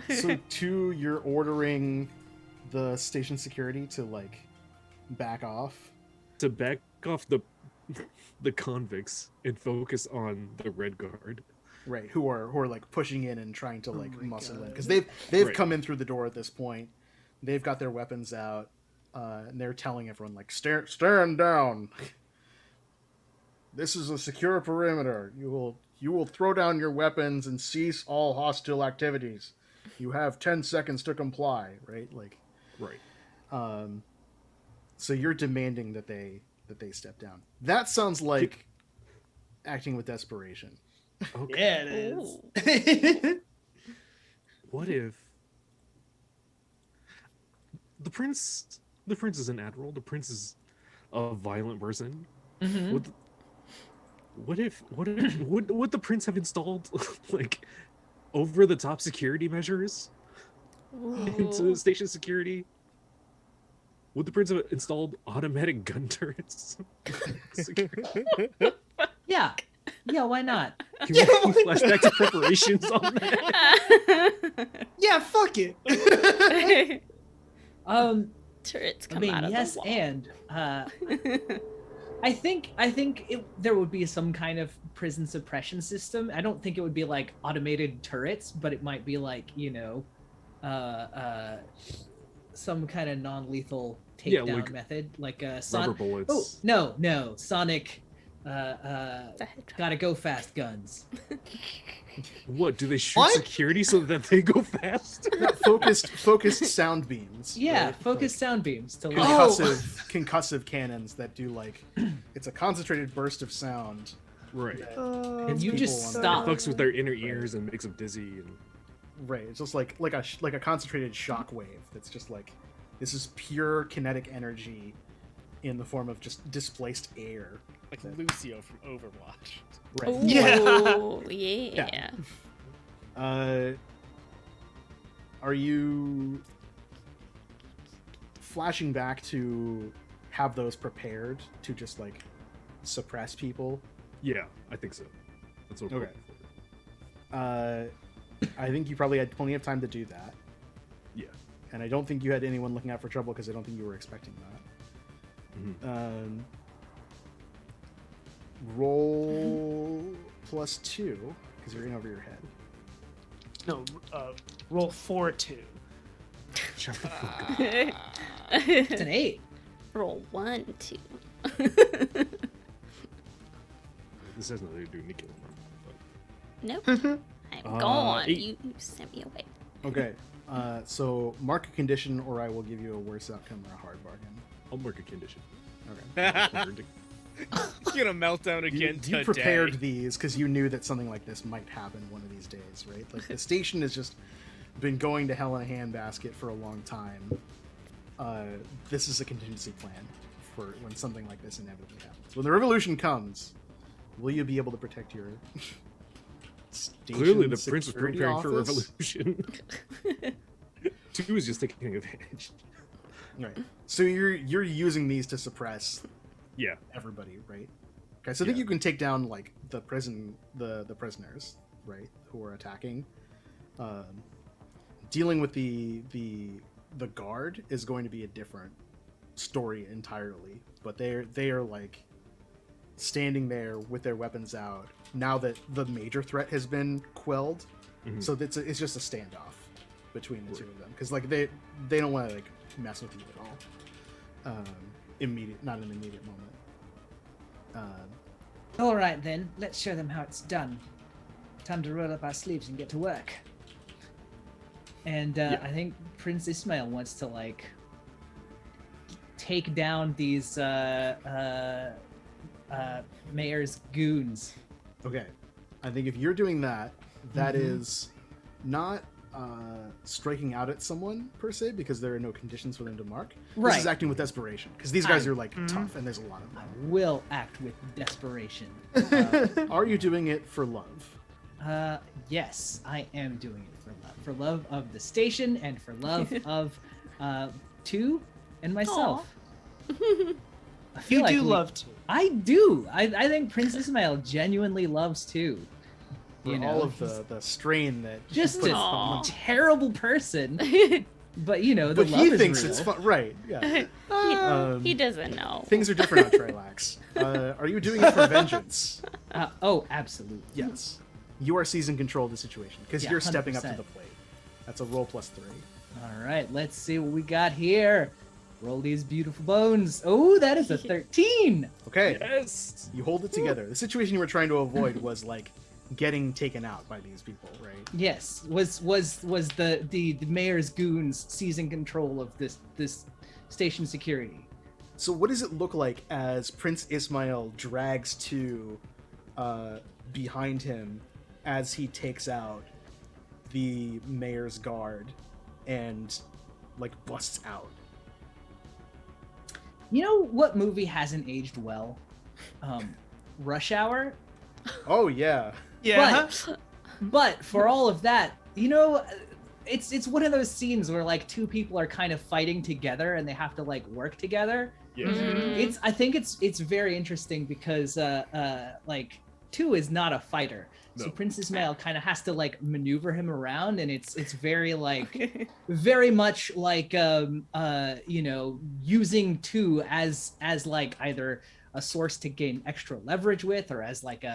So 2, you're ordering the station security to like back off. To back off the convicts and focus on the Red Guard. Right, who are like pushing in and trying to like my muscle in God. because they've Right. come in through the door at this point. They've got their weapons out, and they're telling everyone like stand down. This is a secure perimeter. You will throw down your weapons and cease all hostile activities. You have 10 seconds to comply. Right, like, Right. so you're demanding that they step down. That sounds like acting with desperation. Okay. Yeah, it is. What if the prince is an admiral, the prince is a violent person? Mm-hmm. What if would the prince have installed like over the top security measures into station security? Would the prince have installed automatic gun turrets? Yeah. Yeah, why not? Can we flash back to preparations on that? Yeah, fuck it. Turrets I come mean, out of yes, the wall. and I think there would be some kind of prison suppression system. I don't think it would be like automated turrets, but it might be like, you know, some kind of non-lethal Yeah, takedown like method, like Rubber Sonic. bullets. Oh no, Sonic. Gotta go fast guns. What do they shoot What? security so that they go fast? Yeah, focused sound beams. Yeah, right? focus sound beams to Like, like. concussive cannons that do like it's a concentrated burst of sound. Right. that And hits you people just on It stop. fucks with their inner ears and makes them dizzy. And Right, it's just like a concentrated shock wave. That's just like this is pure kinetic energy in the form of just displaced air. Like Lucio from Overwatch. Right. Ooh, yeah. Are you flashing back to have those prepared to just like suppress people? yeah, I think so. That's what I'm Okay. looking for. I think you probably had plenty of time to do that, Yeah. and I don't think you had anyone looking out for trouble because I don't think you were expecting that. Mhm. Roll +2 because you're in over your head. No, roll 4-2. Shut the fuck up. It's an 8. Roll 1, 2. This has nothing to do with Nico. Nope. I'm gone. 8. You sent me away. Okay, so mark a condition, or I will give you a worse outcome or a hard bargain. I'll mark a condition. Okay. You're gonna melt down again You today. prepared these because you knew that something like this might happen one of these days, right? Like the station has just been going to hell in a handbasket for a long time. This is a contingency plan for when something like this inevitably happens. When the revolution comes, will you be able to protect your station Clearly, the prince was security preparing for office? revolution. 2 is just taking advantage. Right. So you're using these to suppress Yeah. everybody, right? Okay, so I think Yeah. you can take down like the prisoners, right, who are attacking. Dealing with the guard is going to be a different story entirely, but they are like standing there with their weapons out now that the major threat has been quelled. Mhm. So it's just a standoff between the two of them because like they don't want to like mess with you at all. Not an immediate moment. All right then, let's show them how it's done. Time to roll up our sleeves and get to work. And I think Prince Ismail wants to like take down these mayor's goons. Okay, I think if you're doing that, that is not striking out at someone per se because there are no conditions for them to mark. This Right. is acting with desperation because these guys are like tough and there's a lot of them. Will act with desperation. Are you doing it for love? Yes, I am doing it for love. For love of the station and for love of two and myself. I feel You like do we- love to. I do. I think Prince Ismail genuinely loves two. For You know, all of he's the strain that he just puts a on- terrible person. But you know, the But love he is thinks real. it's fun, right? Yeah. He doesn't know. Things are different on Trilax. Are you doing it for vengeance? Oh, absolutely. Yes. You are seizing control of the situation because Yeah, you're stepping up to 100%. the plate. That's a roll +3. All right, let's see what we got here. Roll these beautiful bones. Oh, that is a 13. Okay. Yes. You hold it together. The situation you were trying to avoid was like getting taken out by these people, right? Yes, was the mayor's goons seizing control of this station security. So what does it look like as Prince Ismail drags to behind him as he takes out the mayor's guard and like busts out? You know what movie hasn't aged well? Rush Hour. Oh yeah. Yeah. But for all of that, you know, it's one of those scenes where like two people are kind of fighting together and they have to like work together. Yeah. Mhm. I think it's very interesting because like two is not a fighter. So No. Prince Ismail kind of has to like maneuver him around, and it's very like very much like you know, using two as like either a source to gain extra leverage with, or as like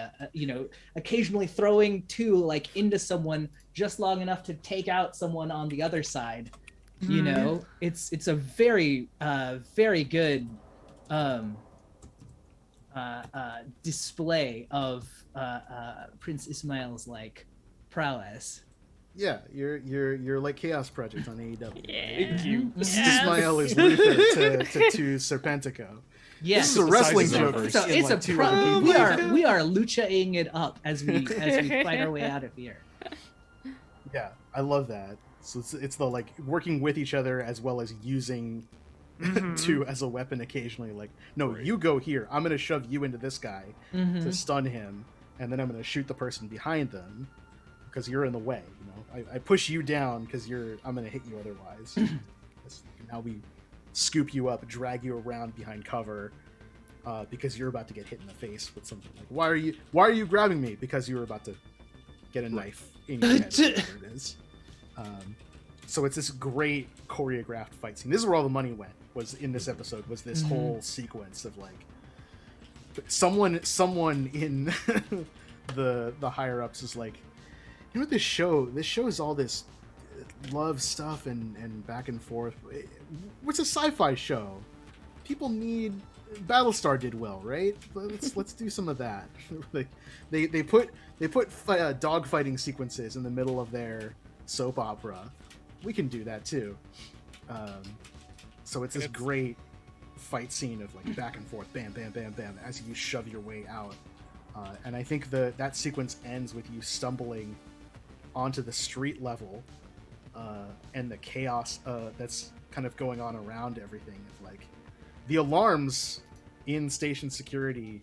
occasionally throwing two like into someone just long enough to take out someone on the other side. It's a very very good display of Prince Ismail's like prowess. Yeah, you're like Chaos Project on AEW. Yeah. Right? You. Ismail is Luther to Serpentico. Yes, This is a wrestling sizes joke. are- so it's like a two other people. we are luchaing it up as we fight our way out of here. Yeah, I love that. So it's the like working with each other as well as using two as a weapon occasionally. Like, no, Right. you go here. I'm gonna shove you into this guy Mhm. to stun him, and then I'm gonna shoot the person behind them because you're in the way. I push you down because I'm gonna hit you otherwise. Now we scoop you up, drag you around behind cover. Because you're about to get hit in the face with something. Like, why are you grabbing me? Because you were about to get a knife in your head, or whatever it is. So it's this great choreographed fight scene. This is where all the money went. Was in this episode was this whole sequence of like someone in the higher ups is like, you know what, this show is all this love stuff and back and forth. It's a sci-fi show. People need Battlestar did well, right? Let's do some of that. they put dog fighting sequences in the middle of their soap opera. We can do that too. So it's this great fight scene of like back and forth, bam, bam, bam, bam, as you shove your way out. And I think that sequence ends with you stumbling onto the street level, and the chaos that's kind of going on around everything. Of like, the alarms in station security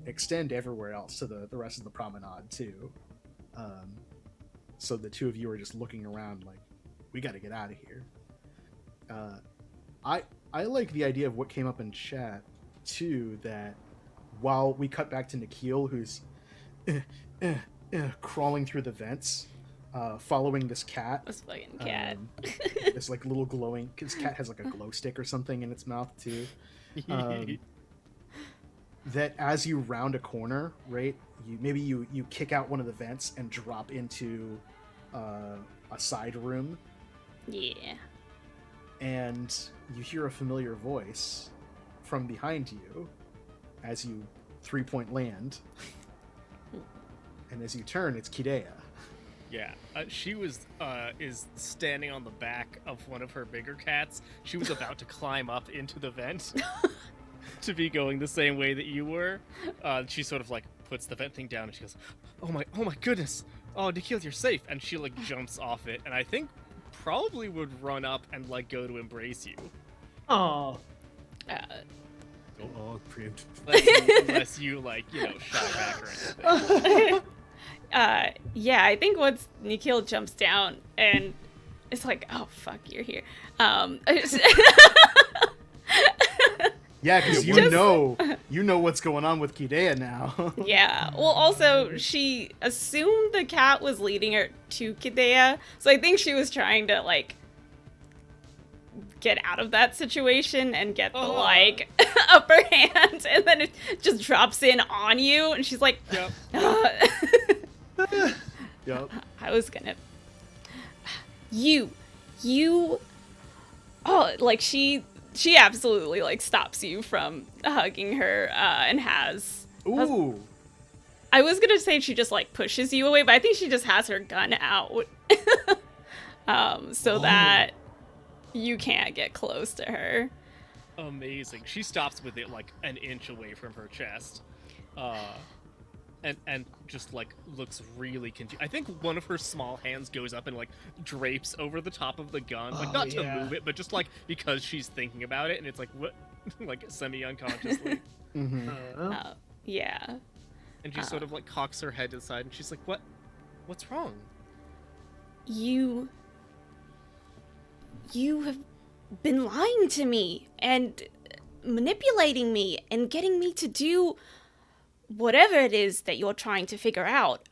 extend everywhere else to the rest of the promenade too. So the two of you are just looking around like, we got to get out of here. I like the idea of what came up in chat too, that while we cut back to Nikhil, who's crawling through the vents, following this cat. This fucking cat. This like little glowing. This cat has like a glow stick or something in its mouth too. That as you round a corner, right? You kick out one of the vents and drop into a side room, Yeah. and you hear a familiar voice from behind you as you 3-point land. And as you turn, it's Kidea. Yeah, she is standing on the back of one of her bigger cats. She was about to climb up into the vent to be going the same way that you were. She sort of like puts the vent thing down and she goes, "Oh my goodness! Oh, Nikhil, you're safe!" And she like jumps off it, and I think probably would run up and like go to embrace you. Oh, Oh, preempt. Unless you like, shy back or anything. Yeah, I think once Nikhil jumps down and it's like, oh fuck, you're here. Yeah, because you know what's going on with Kidea now. Yeah. Well, also she assumed the cat was leading her to Kidea, so I think she was trying to like get out of that situation and get the like upper hand, and then it just drops in on you, and she's like, Yep. Yep. I was gonna. You. Oh, like she absolutely like stops you from hugging her, and has. Ooh. I was gonna say she just like pushes you away, but I think she just has her gun out, so that you can't get close to her. Amazing. She stops with it like an inch away from her chest. And just like looks really confused. I think one of her small hands goes up and like drapes over the top of the gun, like not to move it, but just like because she's thinking about it, and it's like what, like semi-unconsciously. Yeah. And she sort of like cocks her head to the side, and she's like, what's wrong? You have been lying to me and manipulating me and getting me to do whatever it is that you're trying to figure out.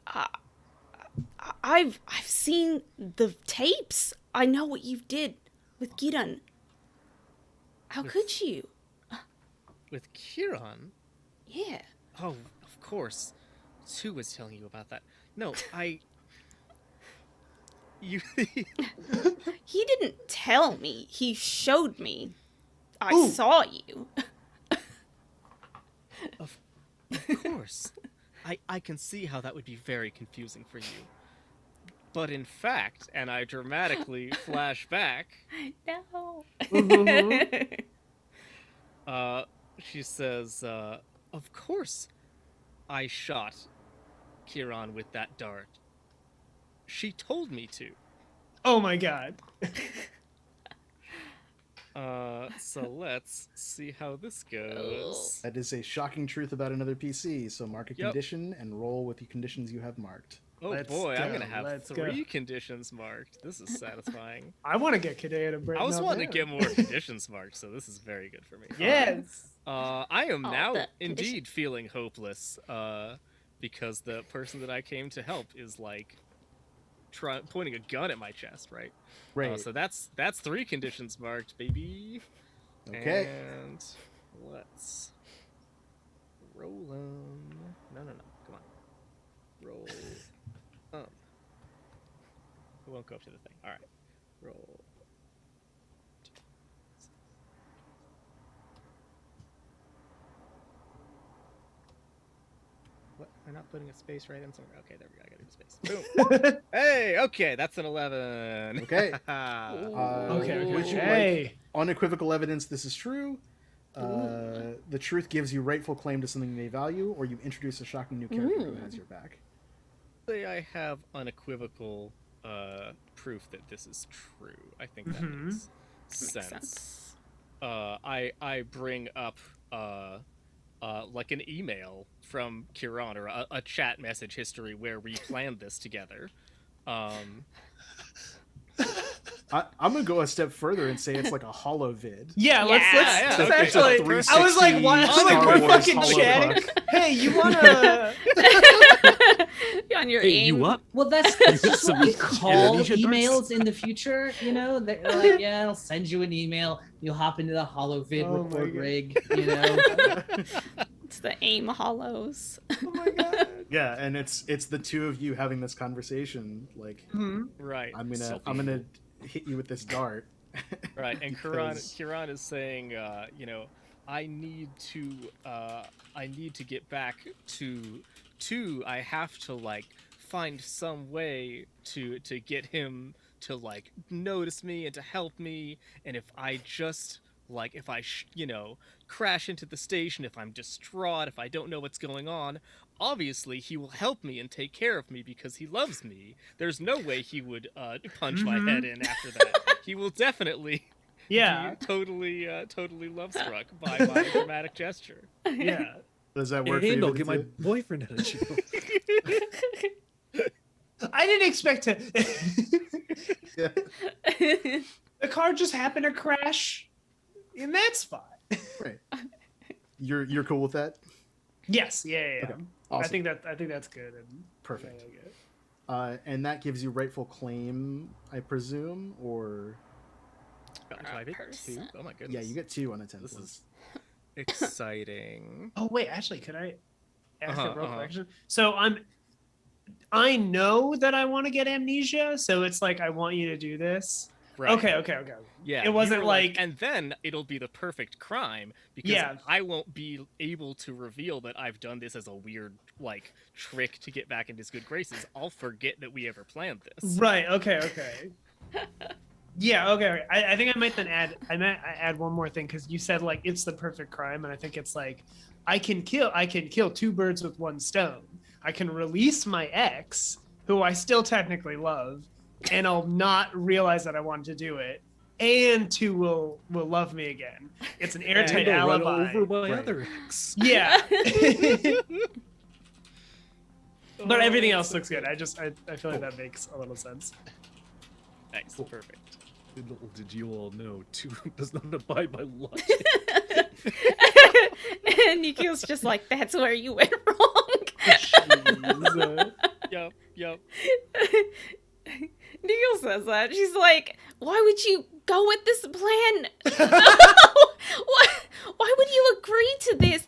I've seen the tapes. I know what you did with Giran. How could you? With Kieran? Yeah. Oh, of course. Two was telling you about that. No, you. He didn't tell me. He showed me. I Ooh. saw you. Of course. I can see how that would be very confusing for you. But in fact, and I dramatically flash back, No. Mhm. she says, of course I shot Kieran with that dart. She told me to. Oh my god. So let's see how this goes. That is a shocking truth about another PC. So mark a Yep. condition and roll with the conditions you have marked. Oh Let's boy, I'm go, gonna have let's 3 go. conditions marked. This is satisfying. I want to get Kadea to break. I was no, wanting to man. get more conditions marked, so this is very good for me. Yes. I am Oh, now the indeed condition- feeling hopeless, because the person that I came to help is like pointing a gun at my chest, right? Right. So that's 3 conditions marked, baby. Okay. And let's roll 'em. No, come on. Roll. We won't go up to the thing. All right. Roll. What? Am I not putting a space right in somewhere? Okay, there we go. I gotta do space. Boom. Hey, okay, that's an 11. Okay. Okay. Would you Hey. like unequivocal evidence this is true? The truth gives you rightful claim to something they value, or you introduce a shocking new character who has your back. Say I have unequivocal proof that this is true. I think that Mhm. makes Makes sense. sense. I bring up like an email from Kieran or a chat message history where we planned this together. I'm gonna go a step further and say it's like a holo vid. Yeah, let's Yeah, It's a- let's it's a actually. 360 I was like, why? I was like, Star we're Wars fucking holo chatting. puck. Hey, you wanna? On your Hey, aim. you up? Well, that's just Some what we call amnesia darts? emails in the future. You know, they're like, yeah, I'll send you an email. You'll hop into the holovid Oh my record God. rig. You know, It's the aim hollows. Oh my god. Yeah, and it's the two of you having this conversation. Like, Hmm. Right. I'm So- gonna hit you with this dart. Right, and Because- Kieran is saying, you know, I need to get back to two. I have to like find some way to get him to like notice me and to help me. And if I just like if I you know, crash into the station, if I'm distraught, if I don't know what's going on, obviously he will help me and take care of me because he loves me. There's no way he would punch my head in after that. He will definitely Yeah. be totally love struck by my dramatic gesture. Yeah. Does that work for And you? I'll get my Vinny? boyfriend out of jail. I didn't expect to. Yeah. The car just happened to crash in that spot. Right. You're cool with that? Yes. Yeah. Okay, awesome. I think that's good. And Perfect. I like it. And that gives you rightful claim, I presume, or So I did 2? Person. Oh my goodness. yeah, you get 2 on a 10. This is exciting. Oh wait, actually, could I ask Uh-huh, a real uh-huh. question? So I know that I want to get amnesia, so it's like I want you to do this. Right. Okay. Yeah. It wasn't you were like- and then it'll be the perfect crime because Yeah. I won't be able to reveal that I've done this as a weird like trick to get back into his good graces. I'll forget that we ever planned this. Right. Okay. Yeah. Okay. I think I might then add one more thing because you said like it's the perfect crime, and I think it's like I can kill 2 birds with 1 stone. I can release my ex, who I still technically love, and I'll not realize that I wanted to do it, and 2 will love me again. It's an airtight And I'll run alibi. over my Right. other ex. Yeah. But Oh, everything that's else so looks good. I feel like that makes a little sense. Nice. Perfect. Little did you all know, 2 does not abide by logic. And Nikio's just like, that's where you went wrong. Jeez. Yep. Nikio says that. She's like, why would you go with this plan? Why would you agree to this?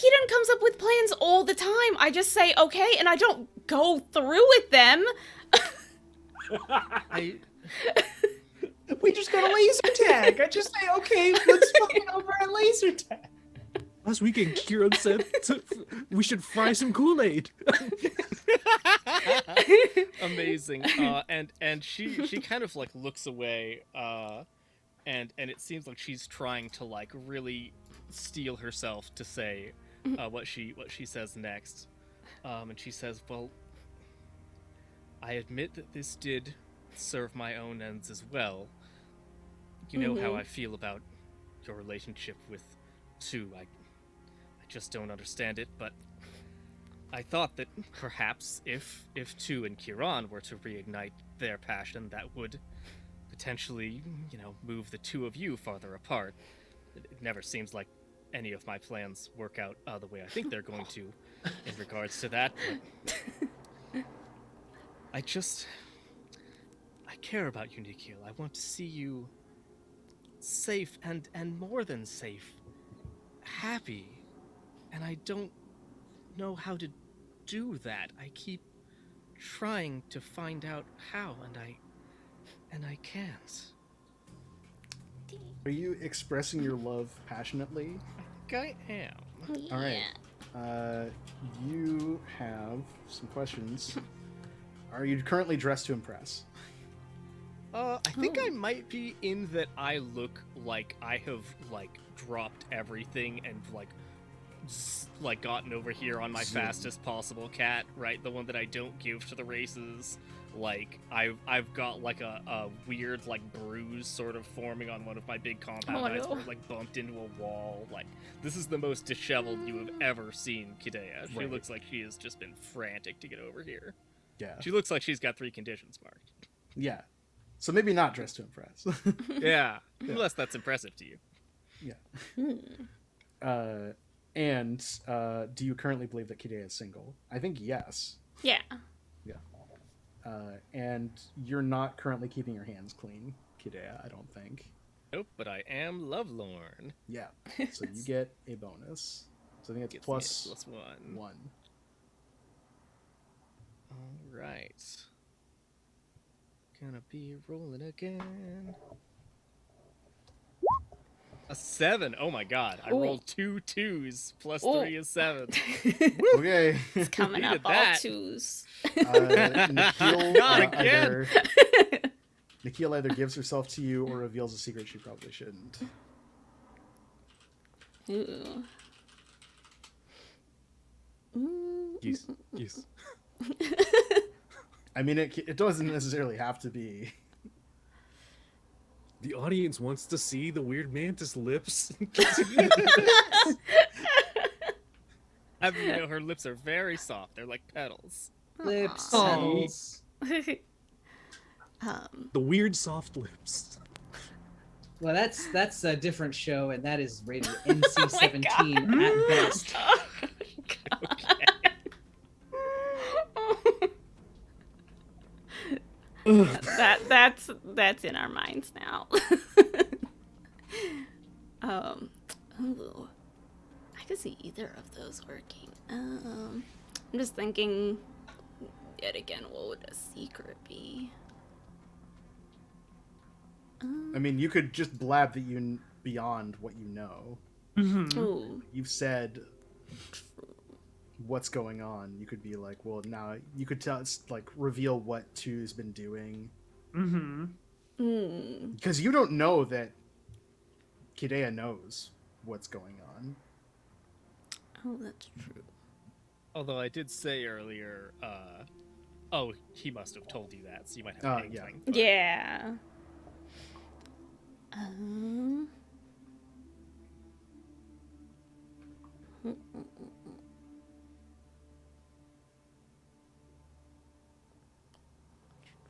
Keaton comes up with plans all the time. I just say, okay, and I don't go through with them. I We just go to laser tag. I just say, okay, let's fucking over at laser tag. Last weekend, Kieran said we should fry some Kool-Aid. amazing. And she kind of like looks away, and it seems like she's trying to like really steel herself to say what she says next. And she says, "Well, I admit that this did serve my own ends as well. You know how I feel about your relationship with Tu. I just don't understand it, but I thought that perhaps if Tu and Kiran were to reignite their passion, that would potentially, move the two of you farther apart. It never seems like any of my plans work out the way I think they're going to in regards to that, but I care about you, Nikhil. I want to see you safe and more than safe, happy. And I don't know how to do that. I keep trying to find out how, and I can't." Are you expressing your love passionately? I am. All right. You have some questions. Are you currently dressed to impress? I think I might be in that I look like I have dropped everything and gotten over here on my fastest possible cat, right? The one that I don't give to the races. I've got a weird bruise sort of forming on one of my big compound eyes where it bumped into a wall. This is the most disheveled you have ever seen Kidea. She looks like she has just been frantic to get over here. Yeah. She looks like she's got 3 conditions marked. Yeah. So maybe not dressed to impress. Yeah. Unless that's impressive to you. Yeah. And do you currently believe that Kidea is single? I think yes. Yeah. Yeah. And you're not currently keeping your hands clean, Kidea, I don't think. Nope, but I am lovelorn. Yeah. So you get a bonus. So I think it's plus 1. All right. Gonna be rolling again. A 7. Oh my god. I rolled 2 2s. Plus 3 is 7. Okay. It's coming up all that. 2s. Nikhil either gives herself to you or reveals a secret she probably shouldn't. Ooh. Yes. I mean, it doesn't necessarily have to be. The audience wants to see the weird mantis lips. I mean, her lips are very soft. They're like petals. Lips. Aw. Petals. The weird soft lips. Well, that's a different show, and that is rated NC-17 at best. That's in our minds now. Ooh, I could see either of those working. I'm just thinking, yet again, what would a secret be? I mean, you could just blab that you beyond what you know. Ooh. You've said what's going on. You could be like, well, now you could tell, reveal what Two's been doing. Because you don't know that Kidea knows what's going on. Oh, that's true. Although I did say earlier, he must have told you that, so you might have an inkling. But... Yeah.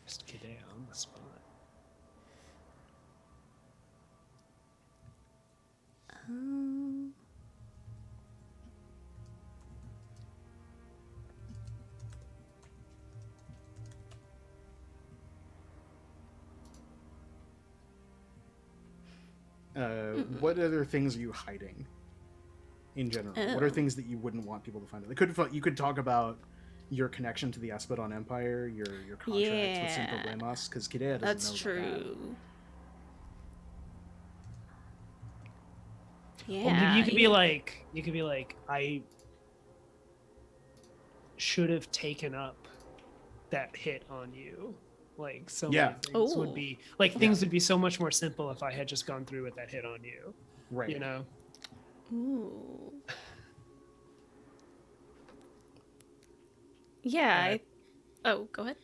Just Kidea on the spot. What other things are you hiding? in general? What are things that you wouldn't want people to find out? You could talk about your connection to the Espadon Empire, your contracts with Cinco Yeah. Ramos, because Kidea doesn't That's know about that. true. Or maybe Yeah. you could be like, I should have taken up that hit on you. Like so Yeah. many things would Ooh. be like things would be so much more simple if I had just gone through with that hit on you. Right. You know? Ooh. Yeah. Oh, go ahead.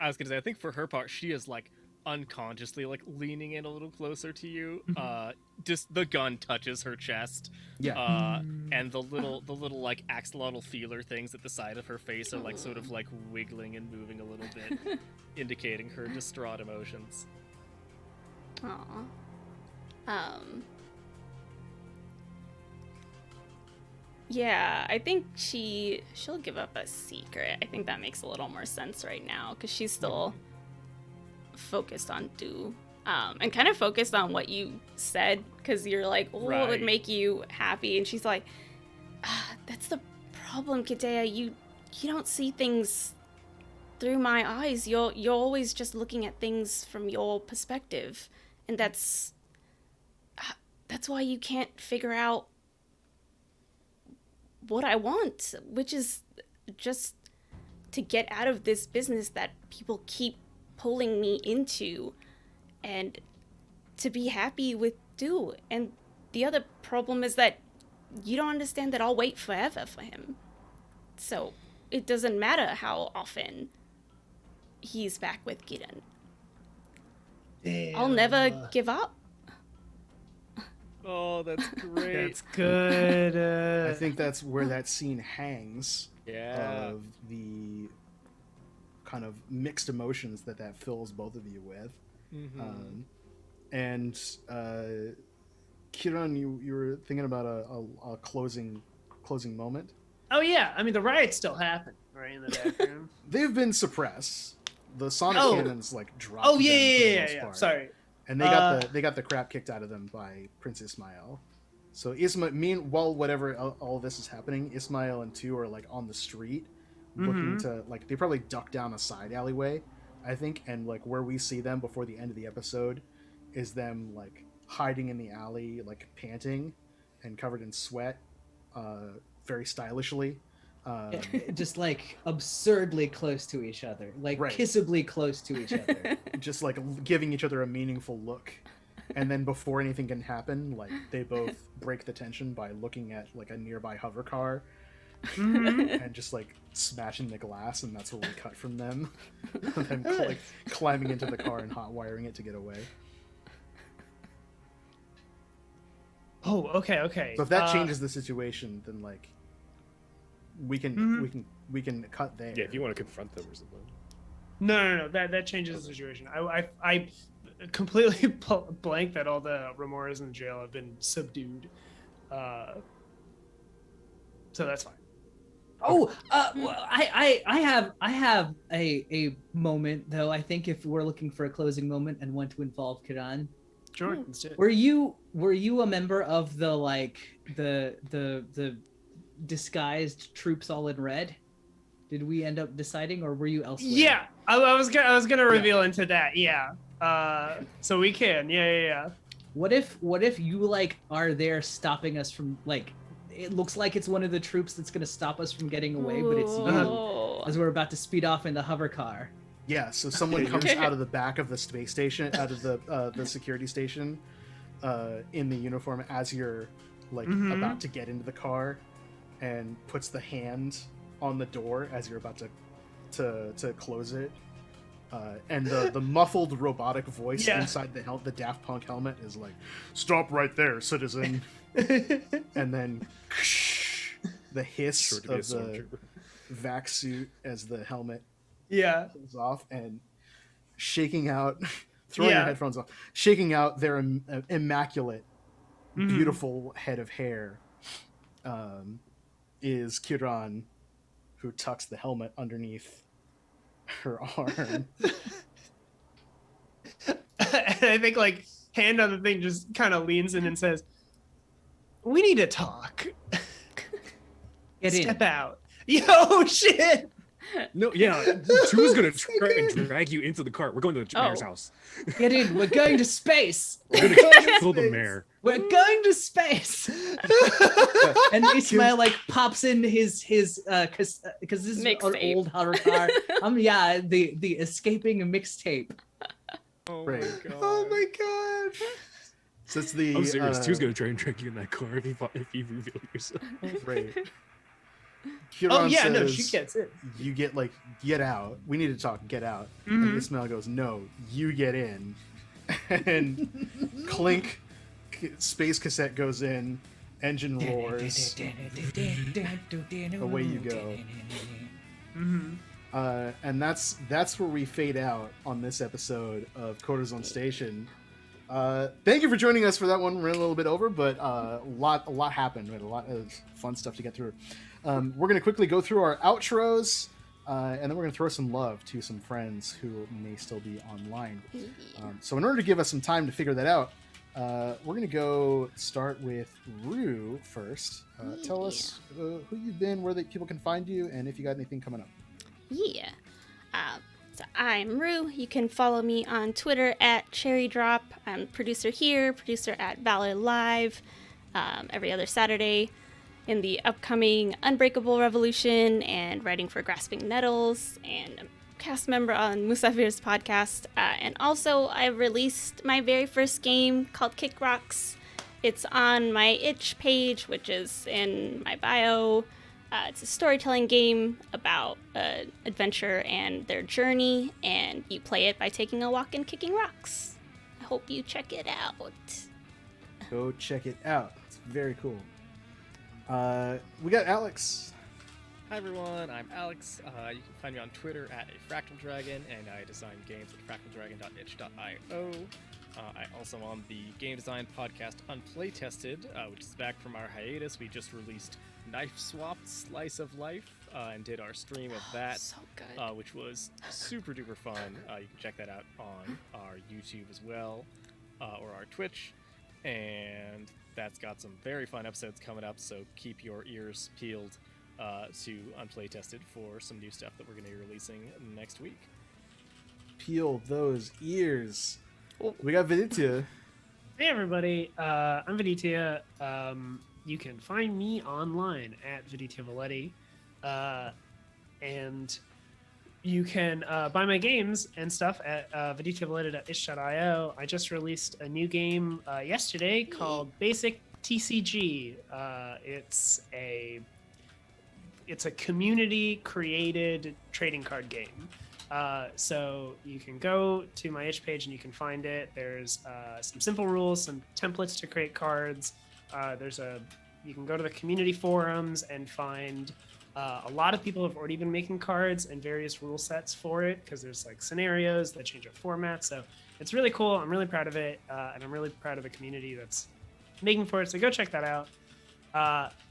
I was gonna say, I think for her part, she is like unconsciously like leaning in a little closer to you. Just the gun touches her chest. Yeah. And the little like axolotl feeler things at the side of her face are like sort of like wiggling and moving a little bit, indicating her distraught emotions. Aw. Yeah, I think she'll give up a secret. I think that makes a little more sense right now because she's still focused on Do. And kind of focused on what you said because you're like, oh, it would Right. make you happy. And she's like, that's the problem, Kidea. You don't see things through my eyes. You're always just looking at things from your perspective. And that's why you can't figure out what I want, which is just to get out of this business that people keep pulling me into and to be happy with Do. And the other problem is that you don't understand that I'll wait forever for him. So it doesn't matter how often he's back with Gideon. I'll never give up. Oh, that's great. That's good. I think that's where that scene hangs. Yeah. Of the kind of mixed emotions that fills both of you with. Mhm. And Kiran, you were thinking about a closing moment. Oh yeah, I mean the riot's still happening, right in the background. They've been suppressed. The sonic Oh. cannons like dropped. Oh them for the yeah. most part. Sorry. And they got the crap kicked out of them by Prince Ismail. So while whatever all this is happening, Ismail and two are like on the street, looking to like they probably duck down a side alleyway, I think, and like where we see them before the end of the episode, is them like hiding in the alley, like panting, and covered in sweat, very stylishly. Just like absurdly close to each other, like Right. kissably close to each other. Just like giving each other a meaningful look, and then before anything can happen, like they both break the tension by looking at like a nearby hover car and just like smashing the glass, and that's where we cut from them. Them like climbing into the car and hot wiring it to get away. Oh, okay. So if that changes the situation, then like we can cut there. Yeah, if you want to confront them or something. No. That changes the situation. I completely blank that all the Remoras in jail have been subdued. So that's fine. Oh, well, I have a moment though. I think if we're looking for a closing moment and want to involve Kiran, Sure, let's do it. were you a member of the disguised troops all in red? Did we end up deciding, or were you elsewhere? Yeah, I was gonna reveal into that. Yeah. So we can. Yeah. What if you like are there stopping us from like? It looks like it's one of the troops that's gonna stop us from getting away, but it's you Ooh. as we're about to speed off in the hover car. Yeah, so someone comes out of the back of the space station, out of the security station, in the uniform as you're like about to get into the car, and puts the hand on the door as you're about to close it, and the muffled robotic voice inside the Daft Punk helmet is like, "Stop right there, citizen," and then the hiss Sure to be a of the stormtrooper. vac suit as the helmet Yeah. comes off and shaking out, throwing your headphones off, shaking out their immaculate, beautiful head of hair, is Kiran, who tucks the helmet underneath her arm. And I think hand on the thing just kind of leans in and says, "We need to talk." Get in. Step out. Yo, shit. No, yeah, 2 is gonna try and drag you into the cart. We're going to the mayor's house. Get in. We're going to space. We're We're gonna going to kill the space. mayor. We're going to space. And Ismail like pops in his because this is an Mixtape. old horror car. Yeah, the escaping mixtape. Oh Right. my god. Oh my god. So it's the I'm serious. 2's gonna try and drag you in that car if you reveal yourself. right. Oh Kieran yeah, no, says, she gets it. You get like get out. We need to talk. Get out. Mhm. And Ismail goes, no, you get in. And clink, space cassette goes in, engine roars. Away you go. Mm-hmm. And that's where we fade out on this episode of Corazon Station. Thank you for joining us for that one. We're a little bit over, but a lot happened. We had a lot of fun stuff to get through. We're going to quickly go through our outros, and then we're going to throw some love to some friends who may still be online. So in order to give us some time to figure that out, we're going to go start with Rue first. Tell us who you've been, where people can find you, and if you got anything coming up. Yeah. So I'm Rue. You can follow me on Twitter at Cherry Drop. I'm producer here, producer at Valor Live, every other Saturday in the upcoming Unbreakable Revolution, and writing for Grasping Nettles, and a cast member on Musafir's podcast. And also, I released my very first game called Kick Rocks. It's on my itch page, which is in my bio. It's a storytelling game about adventure and their journey, and you play it by taking a walk and kicking rocks. I hope you check it out. Go check it out. It's very cool. We got Alex. Hi everyone, I'm Alex. You can find me on Twitter at a Fractal Dragon, and I design games at fractaldragon.itch.io. I also on the game design podcast Unplaytested, which is back from our hiatus. We just released Knife Swapped Slice of Life and did our stream of that, So good. which was super duper fun. You can check that out on our YouTube as well, or our Twitch. And that's got some very fun episodes coming up, so keep your ears peeled to Unplaytested for some new stuff that we're going to be releasing next week. Peel those ears. We got Viditya. Hey everybody, I'm Viditya. You can find me online at Viditya Valetti, and you can buy my games and stuff at vidityavaletti.itch.io. I just released a new game yesterday called Basic TCG. It's a community created trading card game. So you can go to my itch page and you can find it. There's some simple rules, some templates to create cards. You can go to the community forums and find a lot of people have already been making cards and various rule sets for it, because there's like scenarios that change up formats. So it's really cool. I'm really proud of it, and I'm really proud of the community that's making for it. So go check that out.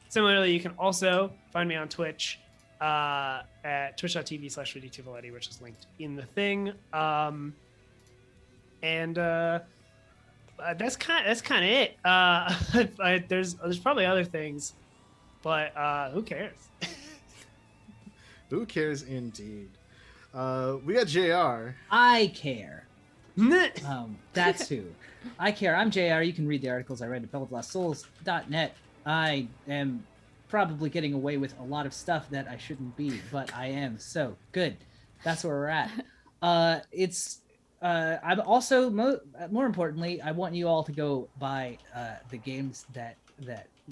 Similarly, you can also find me on Twitch at twitch.tv/VDTValetti, which is linked in the thing. That's kind of it. There's probably other things, but who cares? Who cares indeed? We got JR. I care. That's who. I care. I'm JR. You can read the articles I write at belladlastsouls.net. I am probably getting away with a lot of stuff that I shouldn't be, but I am. So good. That's where we're at. I'm also more importantly, I want you all to go buy the games that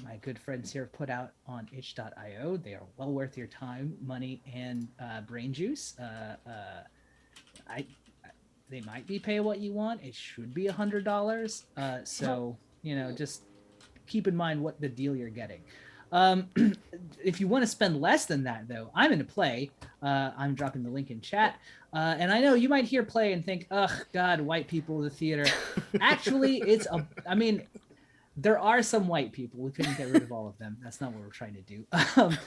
my good friends here put out on itch.io. They are well worth your time, money, and brain juice. They might be pay what you want. It should be $100. So just keep in mind what the deal you're getting. If you want to spend less than that, though, I'm in a play. I'm dropping the link in chat. And I know you might hear play and think, ugh, God, white people in the theater. Actually, there are some white people. We couldn't get rid of all of them. That's not what we're trying to do. But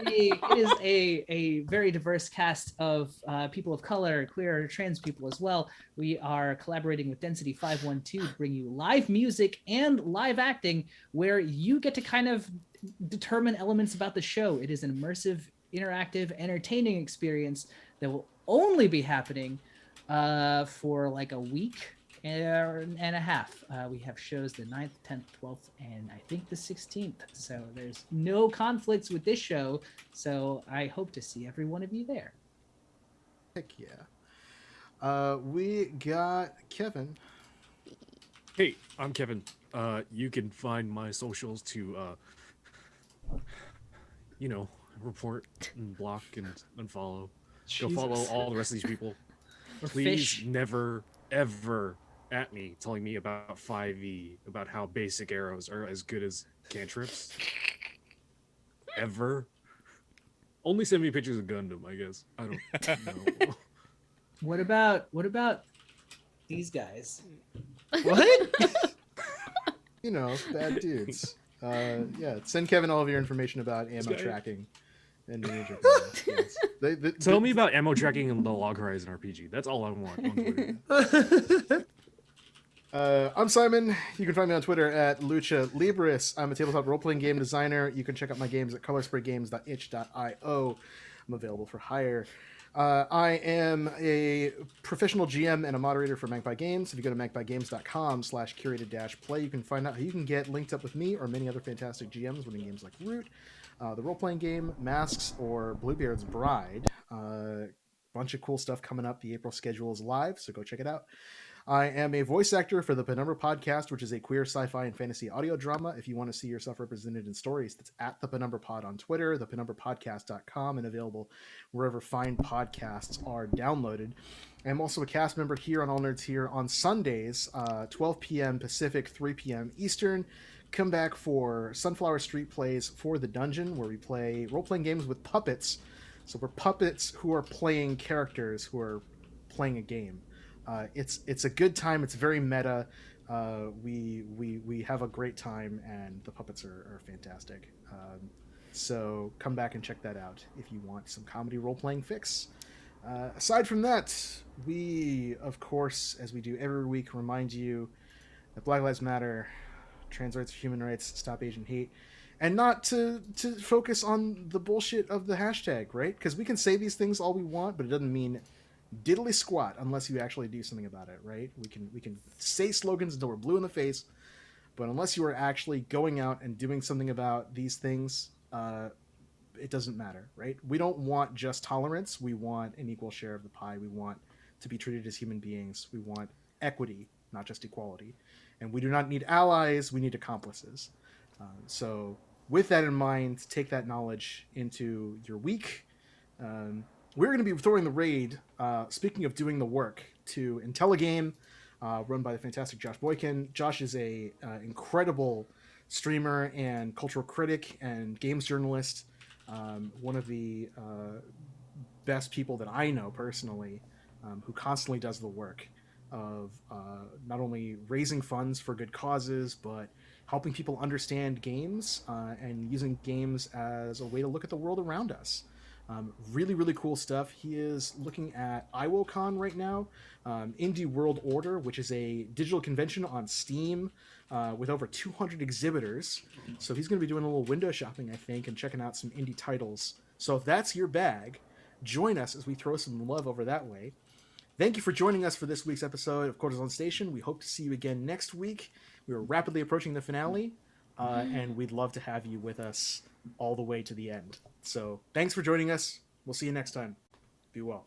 it is a very diverse cast of people of color, queer, trans people as well. We are collaborating with Density 512 to bring you live music and live acting, where you get to kind of determine elements about the show. It is an immersive, interactive, entertaining experience that will only be happening for like a week and a half. We have shows the 9th, 10th, 12th, and I think the 16th. So there's no conflicts with this show. So I hope to see every one of you there. Heck yeah. We got Kevin. Hey, I'm Kevin. You can find my socials to, report and block and unfollow. Go follow Jesus. all the rest of these people. Or Please fish. never, ever at me telling me about 5e, about how basic arrows are as good as cantrips. Ever. Only send me pictures of Gundam, I guess. I don't know. What about these guys? What? You know, bad dudes. Yeah, send Kevin all of your information about ammo guy. tracking and Ninja. Yes. Tell me about ammo tracking in the Log Horizon RPG. That's all I want on Twitter. I'm Simon. You can find me on Twitter at Lucha Libris. I'm a tabletop role-playing game designer. You can check out my games at colorspraygames.itch.io. I'm available for hire. I am a professional GM and a moderator for Magpie Games. If you go to magpiegames.com/curated-play, you can find out how you can get linked up with me or many other fantastic GMs running games like Root, the role-playing game, Masks, or Bluebeard's Bride. Bunch of cool stuff coming up. The April schedule is live, so go check it out. I am a voice actor for the Penumbra Podcast, which is a queer sci-fi and fantasy audio drama. If you want to see yourself represented in stories, that's at the Penumbra Pod on Twitter, thepενумbrapodcast.com, and available wherever fine podcasts are downloaded. I'm also a cast member here on All Nerds Here on Sundays, 12 p.m. Pacific, 3 p.m. Eastern. Come back for Sunflower Street Plays for the Dungeon, where we play role-playing games with puppets. So we're puppets who are playing characters who are playing a game. It's a good time. It's very meta. We have a great time, and the puppets are fantastic. So come back and check that out if you want some comedy role-playing fix. Aside from that, we, of course, as we do every week, remind you that Black Lives Matter, trans rights are human rights, stop Asian hate, and not to focus on the bullshit of the hashtag, right? Because we can say these things all we want, but it doesn't mean diddly squat unless you actually do something about it, right? We can say slogans until we're blue in the face, but unless you are actually going out and doing something about these things, it doesn't matter, right? We don't want just tolerance. We want an equal share of the pie. We want to be treated as human beings. We want equity, not just equality. And we do not need allies. We need accomplices. So with that in mind, take that knowledge into your week. We're going to be throwing the raid, speaking of doing the work, to Intelligame, run by the fantastic Josh Boykin. Josh is a incredible streamer and cultural critic and games journalist, one of the best people that I know personally, who constantly does the work of not only raising funds for good causes, but helping people understand games and using games as a way to look at the world around us. Really, really cool stuff. He is looking at IWOCon right now, Indie World Order, which is a digital convention on Steam with over 200 exhibitors. So he's going to be doing a little window shopping, I think, and checking out some indie titles. So if that's your bag, join us as we throw some love over that way. Thank you for joining us for this week's episode of Corazon Station. We hope to see you again next week. We are rapidly approaching the finale, and we'd love to have you with us all the way to the end. So thanks for joining us. We'll see you next time. Be well.